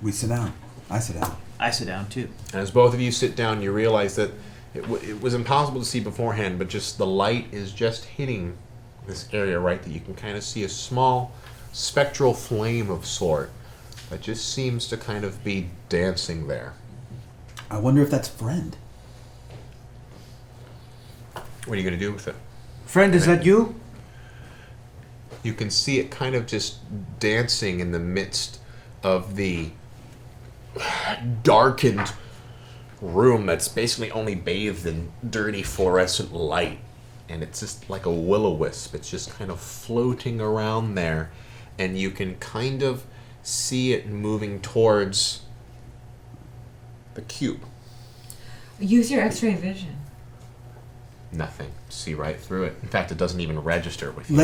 S5: We sit down. I sit down.
S6: I sit down too.
S3: And as both of you sit down, you realize that it was impossible to see beforehand, but just the light is just hitting this area right, that you can kind of see a small spectral flame of sort that just seems to kind of be dancing there.
S5: I wonder if that's friend.
S3: What are you going to do with it?
S6: Friend, is that you?
S3: You can see it kind of just dancing in the midst of the darkened room that's basically only bathed in dirty fluorescent light. And it's just like a will-o-wisp. It's just kind of floating around there. And you can kind of see it moving towards the cube.
S4: Use your X-ray vision.
S3: Nothing. See right through it. In fact, it doesn't even register with you.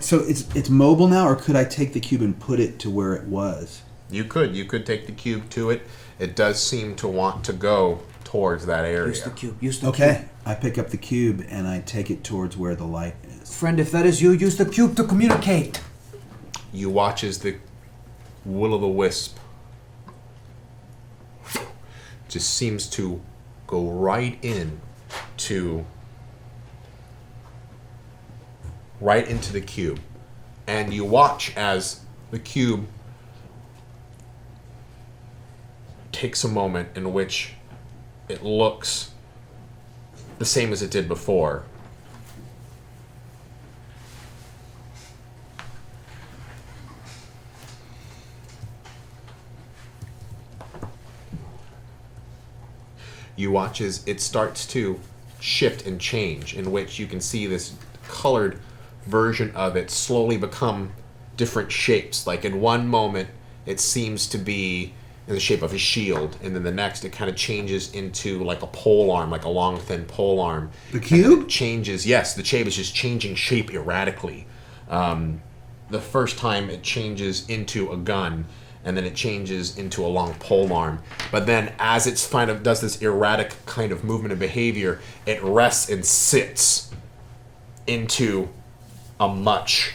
S5: So it's mobile now, or could I take the cube and put it to where it was?
S3: You could take the cube to it. It does seem to want to go towards that area.
S6: Use the cube. Use the
S5: Okay,
S6: cube.
S5: I pick up the cube and I take it towards where the light is.
S6: Friend, if that is you, use the cube to communicate.
S3: You watch as the will-o'-the-wisp just seems to go right into the cube. And you watch as the cube takes a moment in which it looks the same as it did before. You watch as it starts to shift and change, in which you can see this colored version of it slowly become different shapes. Like in one moment, it seems to be in the shape of a shield, and then the next it kind of changes into like a pole arm, like a long, thin pole arm.
S5: The cube?
S3: It changes, yes, the shape is just changing shape erratically. The first time it changes into a gun, and then it changes into a long pole arm. But then as it's kind of does this erratic kind of movement and behavior, it rests and sits into a much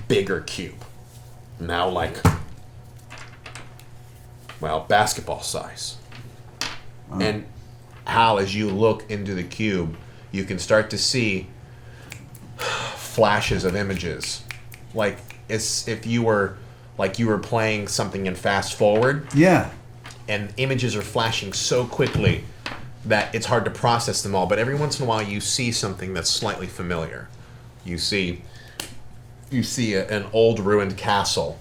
S3: bigger cube. Now like, well, basketball size. And Hal, as you look into the cube, you can start to see flashes of images. Like it's if you were playing something in fast forward.
S5: Yeah.
S3: And images are flashing so quickly that it's hard to process them all. But every once in a while you see something that's slightly familiar. You see an old ruined castle.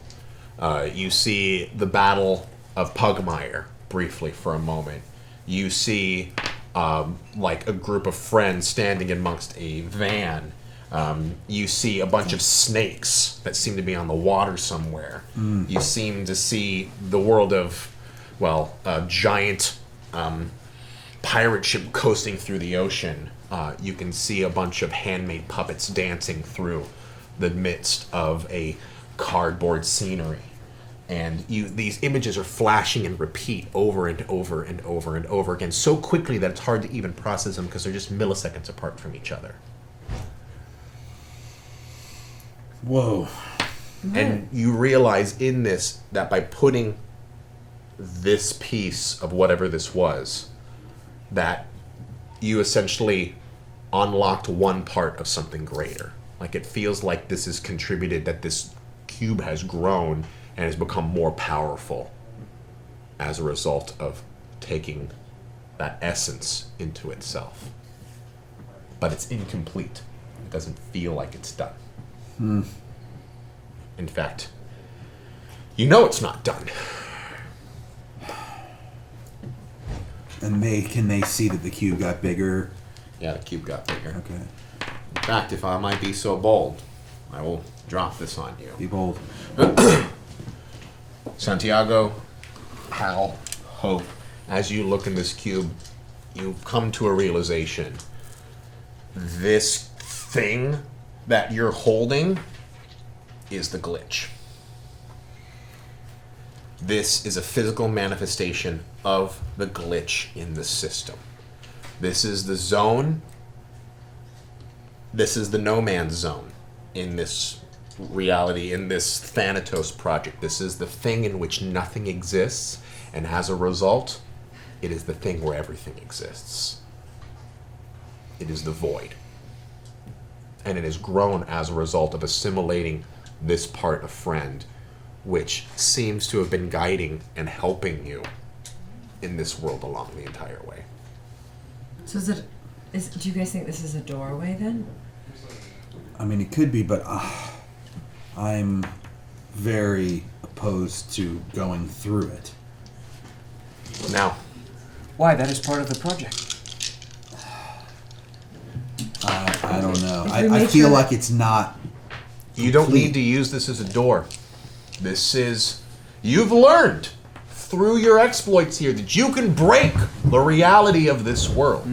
S3: You see the Battle of Pugmire briefly for a moment. You see like a group of friends standing amongst a van. You see a bunch of snakes that seem to be on the water somewhere. You seem to see the world of, well, a giant pirate ship coasting through the ocean. You can see a bunch of handmade puppets dancing through the midst of a cardboard scenery. And these images are flashing and repeat over and over and over and over again so quickly that it's hard to even process them because they're just milliseconds apart from each other.
S5: Whoa.
S3: And you realize in this that by putting this piece of whatever this was, that you essentially unlocked one part of something greater. Like it feels like this has contributed, that this cube has grown and has become more powerful as a result of taking that essence into itself. But it's incomplete. It doesn't feel like it's done. In fact, you know it's not done.
S5: And can they see that the cube got bigger?
S3: Yeah, the cube got bigger.
S5: Okay.
S3: In fact, if I might be so bold, I will drop this on you.
S5: Be bold.
S3: Santiago, Hal, Hope, as you look in this cube, you come to a realization. This thing that you're holding is the glitch. This is a physical manifestation of the glitch in the system. This is the zone. This is the no man's zone in this reality, in this Thanatos project. This is the thing in which nothing exists, and as a result, it is the thing where everything exists. It is the void. And it has grown as a result of assimilating this part of Friend, which seems to have been guiding and helping you in this world along the entire way.
S4: So do you guys think this is a doorway then?
S5: I mean, it could be, but I'm very opposed to going through it.
S3: Now,
S6: Why? That is part of the project.
S5: I don't know.
S4: If we
S5: I
S4: make
S5: feel
S4: sure
S5: like it's not.
S3: you don't
S5: complete.
S3: need to use this as a door. This is... You've learned through your exploits here that you can break the reality of this world.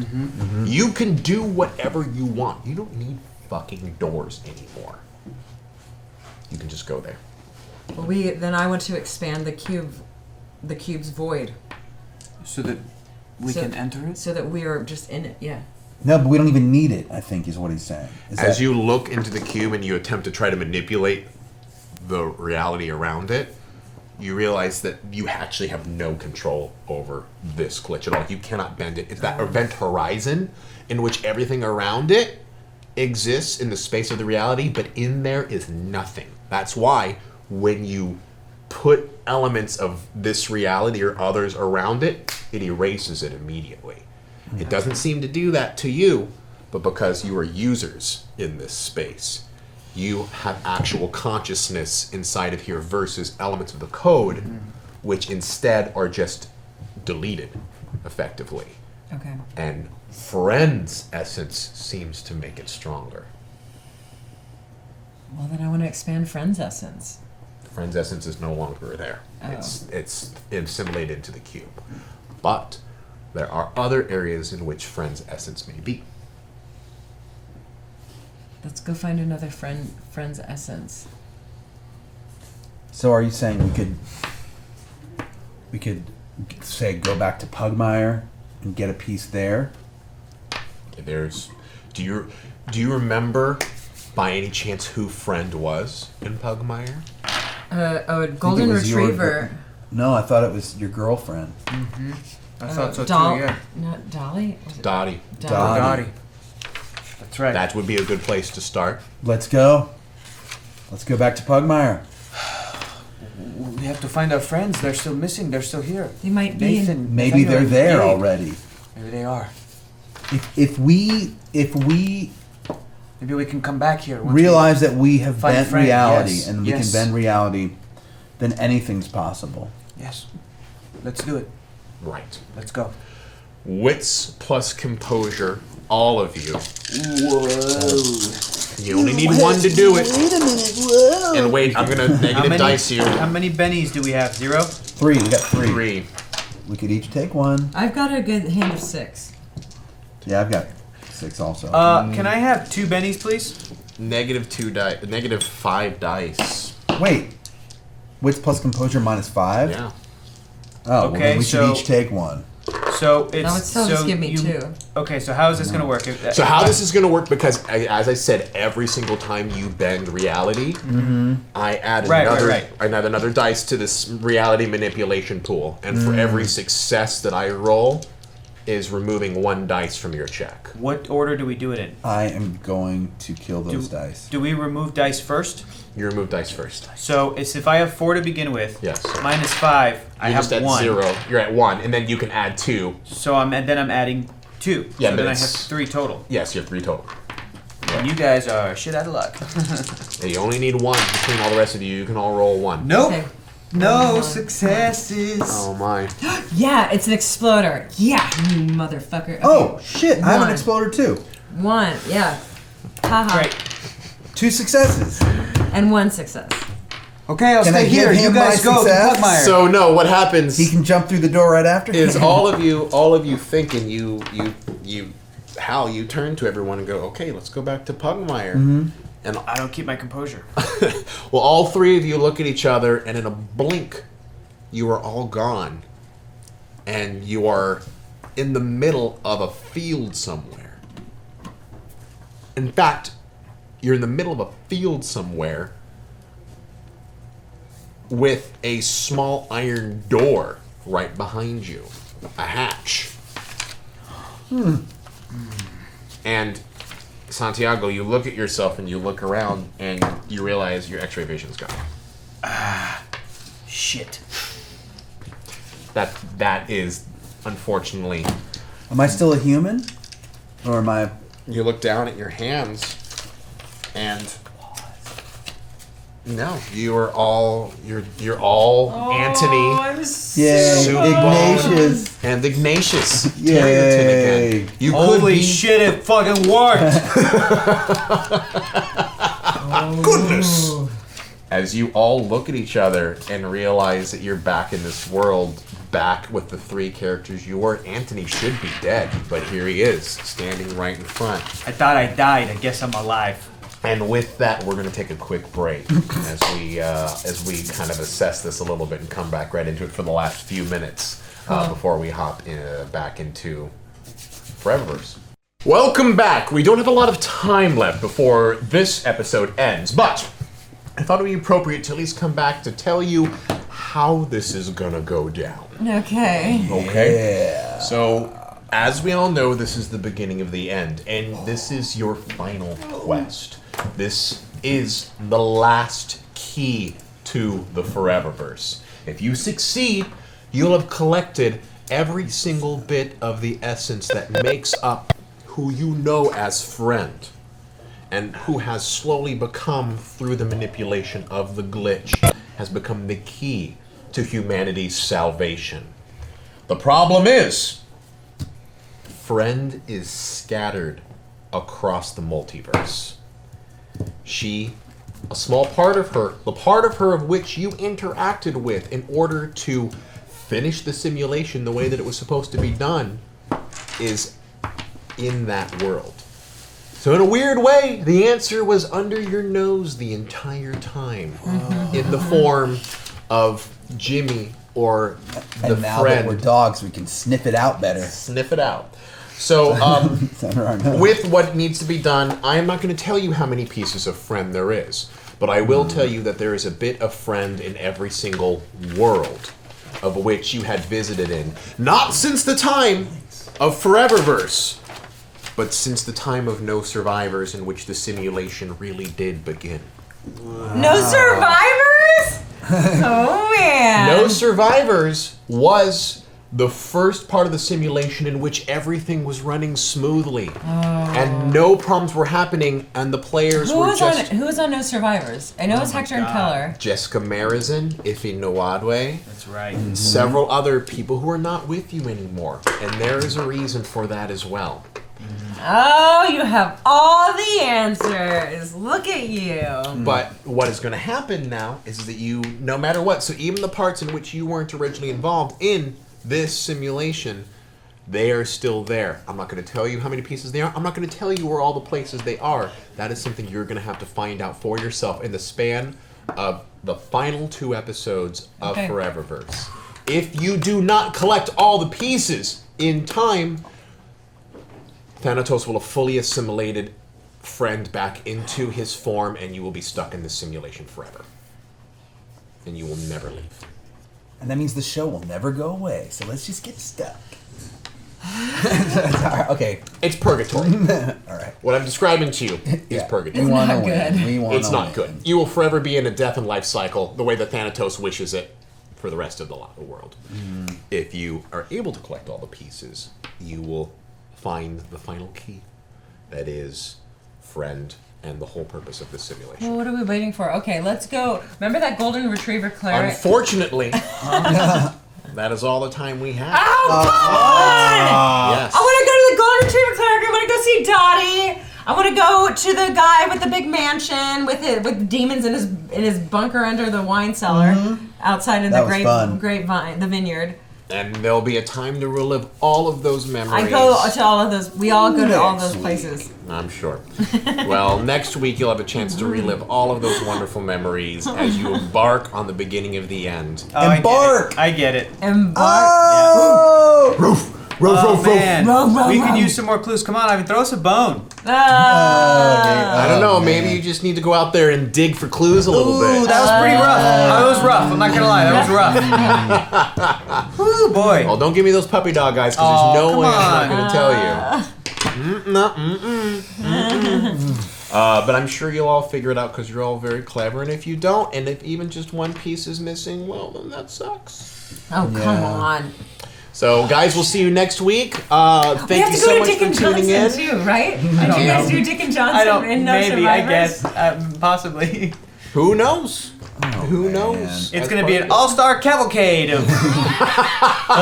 S3: You can do whatever you want. You don't need fucking doors anymore. You can just go there.
S4: Well, then I want to expand the cube's void,
S6: So that we can enter it?
S4: so that we are just in it. Yeah.
S5: No, but we don't even need it, I think, is what he's saying.
S3: As you look into the cube and you attempt to try to manipulate the reality around it, you realize that you actually have no control over this glitch at all. You cannot bend it. It's that event horizon in which everything around it exists in the space of the reality, but in there is nothing. That's why when you put elements of this reality or others around it, it erases it immediately. It doesn't seem to do that to you, but because you are users in this space, you have actual consciousness inside of here versus elements of the code, which instead are just deleted, effectively.
S4: Okay.
S3: And Friend's essence seems to make it stronger.
S4: Well, then I want to expand Friend's essence.
S3: Friend's essence is no longer there.
S4: Oh.
S3: It's assimilated into the cube. But there are other areas in which Friend's essence may be.
S4: Let's go find another Friend's essence.
S5: So are you saying we could we could say go back to Pugmire and get a piece there.
S3: Do you remember by any chance who friend was in Pugmire?
S4: A golden retriever.
S5: No, I thought it was your girlfriend.
S6: I thought so too. Yeah.
S4: Not Dolly. Was it
S3: Dottie.
S6: Dottie. That's right.
S3: That would be a good place to start.
S5: Let's go. Let's go back to Pugmire.
S6: We have to find our friends. They're still missing. They're still here.
S4: They might be.
S6: Nathan.
S5: Maybe they're there
S6: Gabe.
S5: already.
S6: Maybe they are.
S5: If we
S6: Maybe we can come back here. once
S5: realize that we have
S6: Find
S5: bent
S6: friend,
S5: reality
S6: yes,
S5: and we
S6: yes.
S5: can bend reality, then anything's possible.
S6: Yes. Let's do it.
S3: Right.
S6: Let's go.
S3: Wits plus composure, all of you.
S6: Whoa.
S3: You only need one to do it.
S5: Wait a minute. Whoa.
S3: And wait, I'm gonna negative dice you.
S6: How many bennies do we have? 0?
S5: 3. We got 3.
S3: 3.
S5: We could each take one.
S4: I've got a good hand of 6.
S5: Yeah, I've got 6 also.
S6: Can I have 2 bennies, please?
S3: -2 dice. -5 dice.
S5: Wait. Wits plus composure -5?
S3: Yeah.
S5: Oh, well,
S6: Okay,
S5: then we should
S6: so-
S5: each take one.
S6: So it's
S4: That would still just give me 2.
S6: Okay, so how is this gonna work?
S3: So how this is going to work, because as I said, every single time you bend reality, I add
S6: Right,
S3: another
S6: right.
S3: I add another dice to this reality manipulation pool, and for every success that I roll is removing 1 dice from your check.
S6: What order do we do it in?
S5: I am going to kill those dice.
S6: Do we remove dice first?
S3: You remove dice first.
S6: So it's if I have 4 to begin with.
S3: Yes.
S6: -5. I
S3: You're
S6: have
S3: just at
S6: 1.
S3: 0. You're at 1, and then you can add 2.
S6: So I'm adding 2.
S3: Yeah,
S6: so
S3: but
S6: then I have
S3: it's-
S6: 3 total.
S3: Yes, you have 3 total.
S6: And you guys are shit out of luck.
S3: And you only need 1 between all the rest of you. You can all roll 1.
S6: Nope.
S4: Okay.
S6: No successes.
S3: Oh my.
S4: Yeah, it's an exploder. Yeah, you motherfucker. Okay.
S5: Oh, shit. I have an
S4: One.
S5: exploder too.
S4: 1, yeah. Haha.
S6: Great.
S5: 2 successes.
S4: And 1 success.
S6: Okay, I'll
S5: Can I
S6: stay here.
S5: give
S6: You
S5: him
S6: guys
S5: my
S6: go.
S5: success?
S6: Pugmire.
S3: So no, what happens
S5: He can jump through the door right after.
S3: is all of you thinking Hal, you turn to everyone and go, okay, let's go back to Pugmire. And
S6: I don't keep my composure.
S3: well, all 3 of you look at each other, and in a blink, you are all gone, and you are in the middle of a field somewhere. In fact, you're in the middle of a field somewhere with a small iron door right behind you, a hatch. And Santiago, you look at yourself and you look around and you realize your X-ray vision's gone.
S6: Shit.
S3: That is, unfortunately.
S5: Am I still a human? Or am I...
S3: You look down at your hands, and no, you're all Antony
S5: Yay,
S3: Soup
S5: Ignatius.
S3: and Ignatius
S5: Yay.
S3: Tarrington again. You could
S6: Holy
S3: be
S6: shit, it fucking worked!
S3: goodness. As you all look at each other and realize that you're back in this world, back with the 3 characters you were. Anthony should be dead, but here he is, standing right in front.
S6: I thought I died. I guess I'm alive.
S3: And with that, we're going to take a quick break as we kind of assess this a little bit and come back right into it for the last few minutes before we hop back into ForeverVerse. Welcome back. We don't have a lot of time left before this episode ends, but I thought it would be appropriate to at least come back to tell you how this is going to go down.
S4: Okay.
S3: Okay?
S5: Yeah.
S3: So, as we all know, this is the beginning of the end, and this is your final quest. This is the last key to the ForeverVerse. If you succeed, you'll have collected every single bit of the essence that makes up who you know as friend, and who has slowly become, through the manipulation of the glitch, has become the key to humanity's salvation. The problem is, friend is scattered across the multiverse. A small part of her, the part of her of which you interacted with in order to finish the simulation the way that it was supposed to be done, is in that world. So in a weird way, the answer was under your nose the entire time, in the form of Jimmy or the
S5: And now that we're
S3: friend.
S5: dogs, we can sniff it out better.
S3: Sniff it out. So,
S5: It's under our nose.
S3: with what needs to be done, I am not going to tell you how many pieces of friend there is, but I will tell you that there is a bit of friend in every single world of which you had visited in. Not since the time of ForeverVerse, but since the time of No Survivors, in which the simulation really did begin.
S4: No survivors? Oh man.
S3: No Survivors was the first part of the simulation in which everything was running smoothly and no problems were happening, and the players
S4: Who
S3: were
S4: was
S3: just
S4: on? Who was on No Survivors? I know it's Hector and Keller.
S3: Jessica Marizin, Ife Nwadwe,
S6: That's right.
S3: several other people who are not with you anymore, and there is a reason for that as well.
S4: Oh, you have all the answers. Look at you.
S3: But what is going to happen now is that you, no matter what, so even the parts in which you weren't originally involved in this simulation, they are still there. I'm not going to tell you how many pieces they are. I'm not going to tell you where all the places they are. That is something you're going to have to find out for yourself in the span of the final 2 episodes of
S4: Okay.
S3: ForeverVerse. If you do not collect all the pieces in time, Thanatos will have fully assimilated Friend back into his form, and you will be stuck in this simulation forever. And you will never leave.
S5: And that means the show will never go away. So let's just get stuck. Okay.
S3: It's purgatory.
S5: All right.
S3: What I'm describing to you is
S5: Yeah.
S3: purgatory.
S5: We want to
S4: not
S5: win.
S4: good.
S5: We want
S3: It's not good. You will forever be in a death and life cycle the way that Thanatos wishes it for the rest of the world. If you are able to collect all the pieces, you will find the final key. That is Friend and the whole purpose of this simulation.
S4: Well, what are we waiting for? Okay, let's go. Remember that golden retriever cleric?
S3: Unfortunately, that is all the time we have.
S4: Oh, come on!
S3: Yes.
S4: I want to go to the golden retriever cleric. I want to go see Dottie. I want to go to the guy with the big mansion with demons in his bunker under the wine cellar outside in
S5: That
S4: the
S5: was fun.
S4: grapevine, the vineyard.
S3: And there'll be a time to relive all of those memories.
S4: I go to all of those. We all go to all
S5: Next
S4: those
S5: week.
S4: places.
S3: I'm sure. Well, next week you'll have a chance to relive all of those wonderful memories as you embark on the beginning of the end.
S6: Oh,
S5: Embark!
S6: I get it.
S4: Embark.
S5: Oh!
S3: Roof!
S6: Oh, man.
S4: Row,
S6: We
S4: row.
S6: could use some more clues. Come on, Ivan, throw us a bone.
S3: I don't know,
S5: Oh,
S3: maybe
S5: man.
S3: you just need to go out there and dig for clues a little
S6: Ooh,
S3: bit.
S6: that was pretty rough. That was rough. I'm not gonna lie, that was rough. Ooh, boy.
S3: Well, don't give me those puppy dog eyes, because
S6: Oh,
S3: there's no
S6: come
S3: way I'm not
S6: on.
S3: going to tell you. But I'm sure you'll all figure it out because you're all very clever. And if you don't, and if even just one piece is missing, well, then that sucks.
S4: Oh, come
S5: Yeah.
S4: on.
S3: So, guys, we'll see you next week.
S4: We
S3: Thank
S4: have
S3: you
S4: to
S3: so
S4: go to
S3: much
S4: Dick
S3: for
S4: and
S3: tuning
S4: Johnson
S3: in.
S4: too, right? Did you guys do Dick and Johnson
S6: I don't.
S4: in No
S6: Maybe. I
S4: Survivors?
S6: guess. Possibly.
S3: Who knows? Who
S5: man.
S3: knows?
S6: It's
S3: As
S6: gonna be
S3: part
S6: an
S3: of
S6: all-star cavalcade of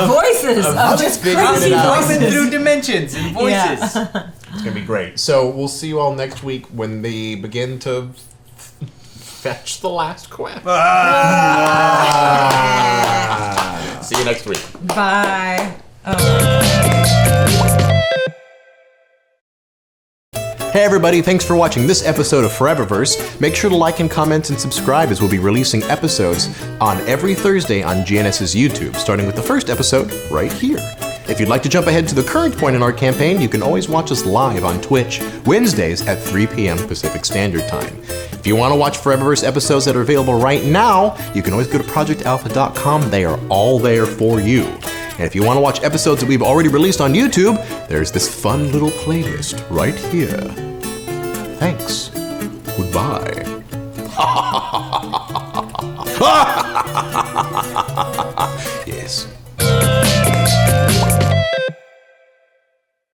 S4: Voices of just
S3: figuring it
S4: crazy
S3: out.
S6: moving
S4: voices.
S6: through dimensions and voices.
S4: Yeah.
S3: It's gonna be great. So we'll see you all next week when they begin to fetch the last quest. See you next week.
S4: Bye.
S3: Hey everybody, thanks for watching this episode of ForeverVerse. Make sure to like and comment and subscribe as we'll be releasing episodes on every Thursday on GNS's YouTube, starting with the first episode right here. If you'd like to jump ahead to the current point in our campaign, you can always watch us live on Twitch, Wednesdays at 3 p.m. Pacific Standard Time. If you want to watch ForeverVerse episodes that are available right now, you can always go to projectalpha.com. They are all there for you. And if you want to watch episodes that we've already released on YouTube, there's this fun little playlist right here. Thanks. Goodbye. Yes.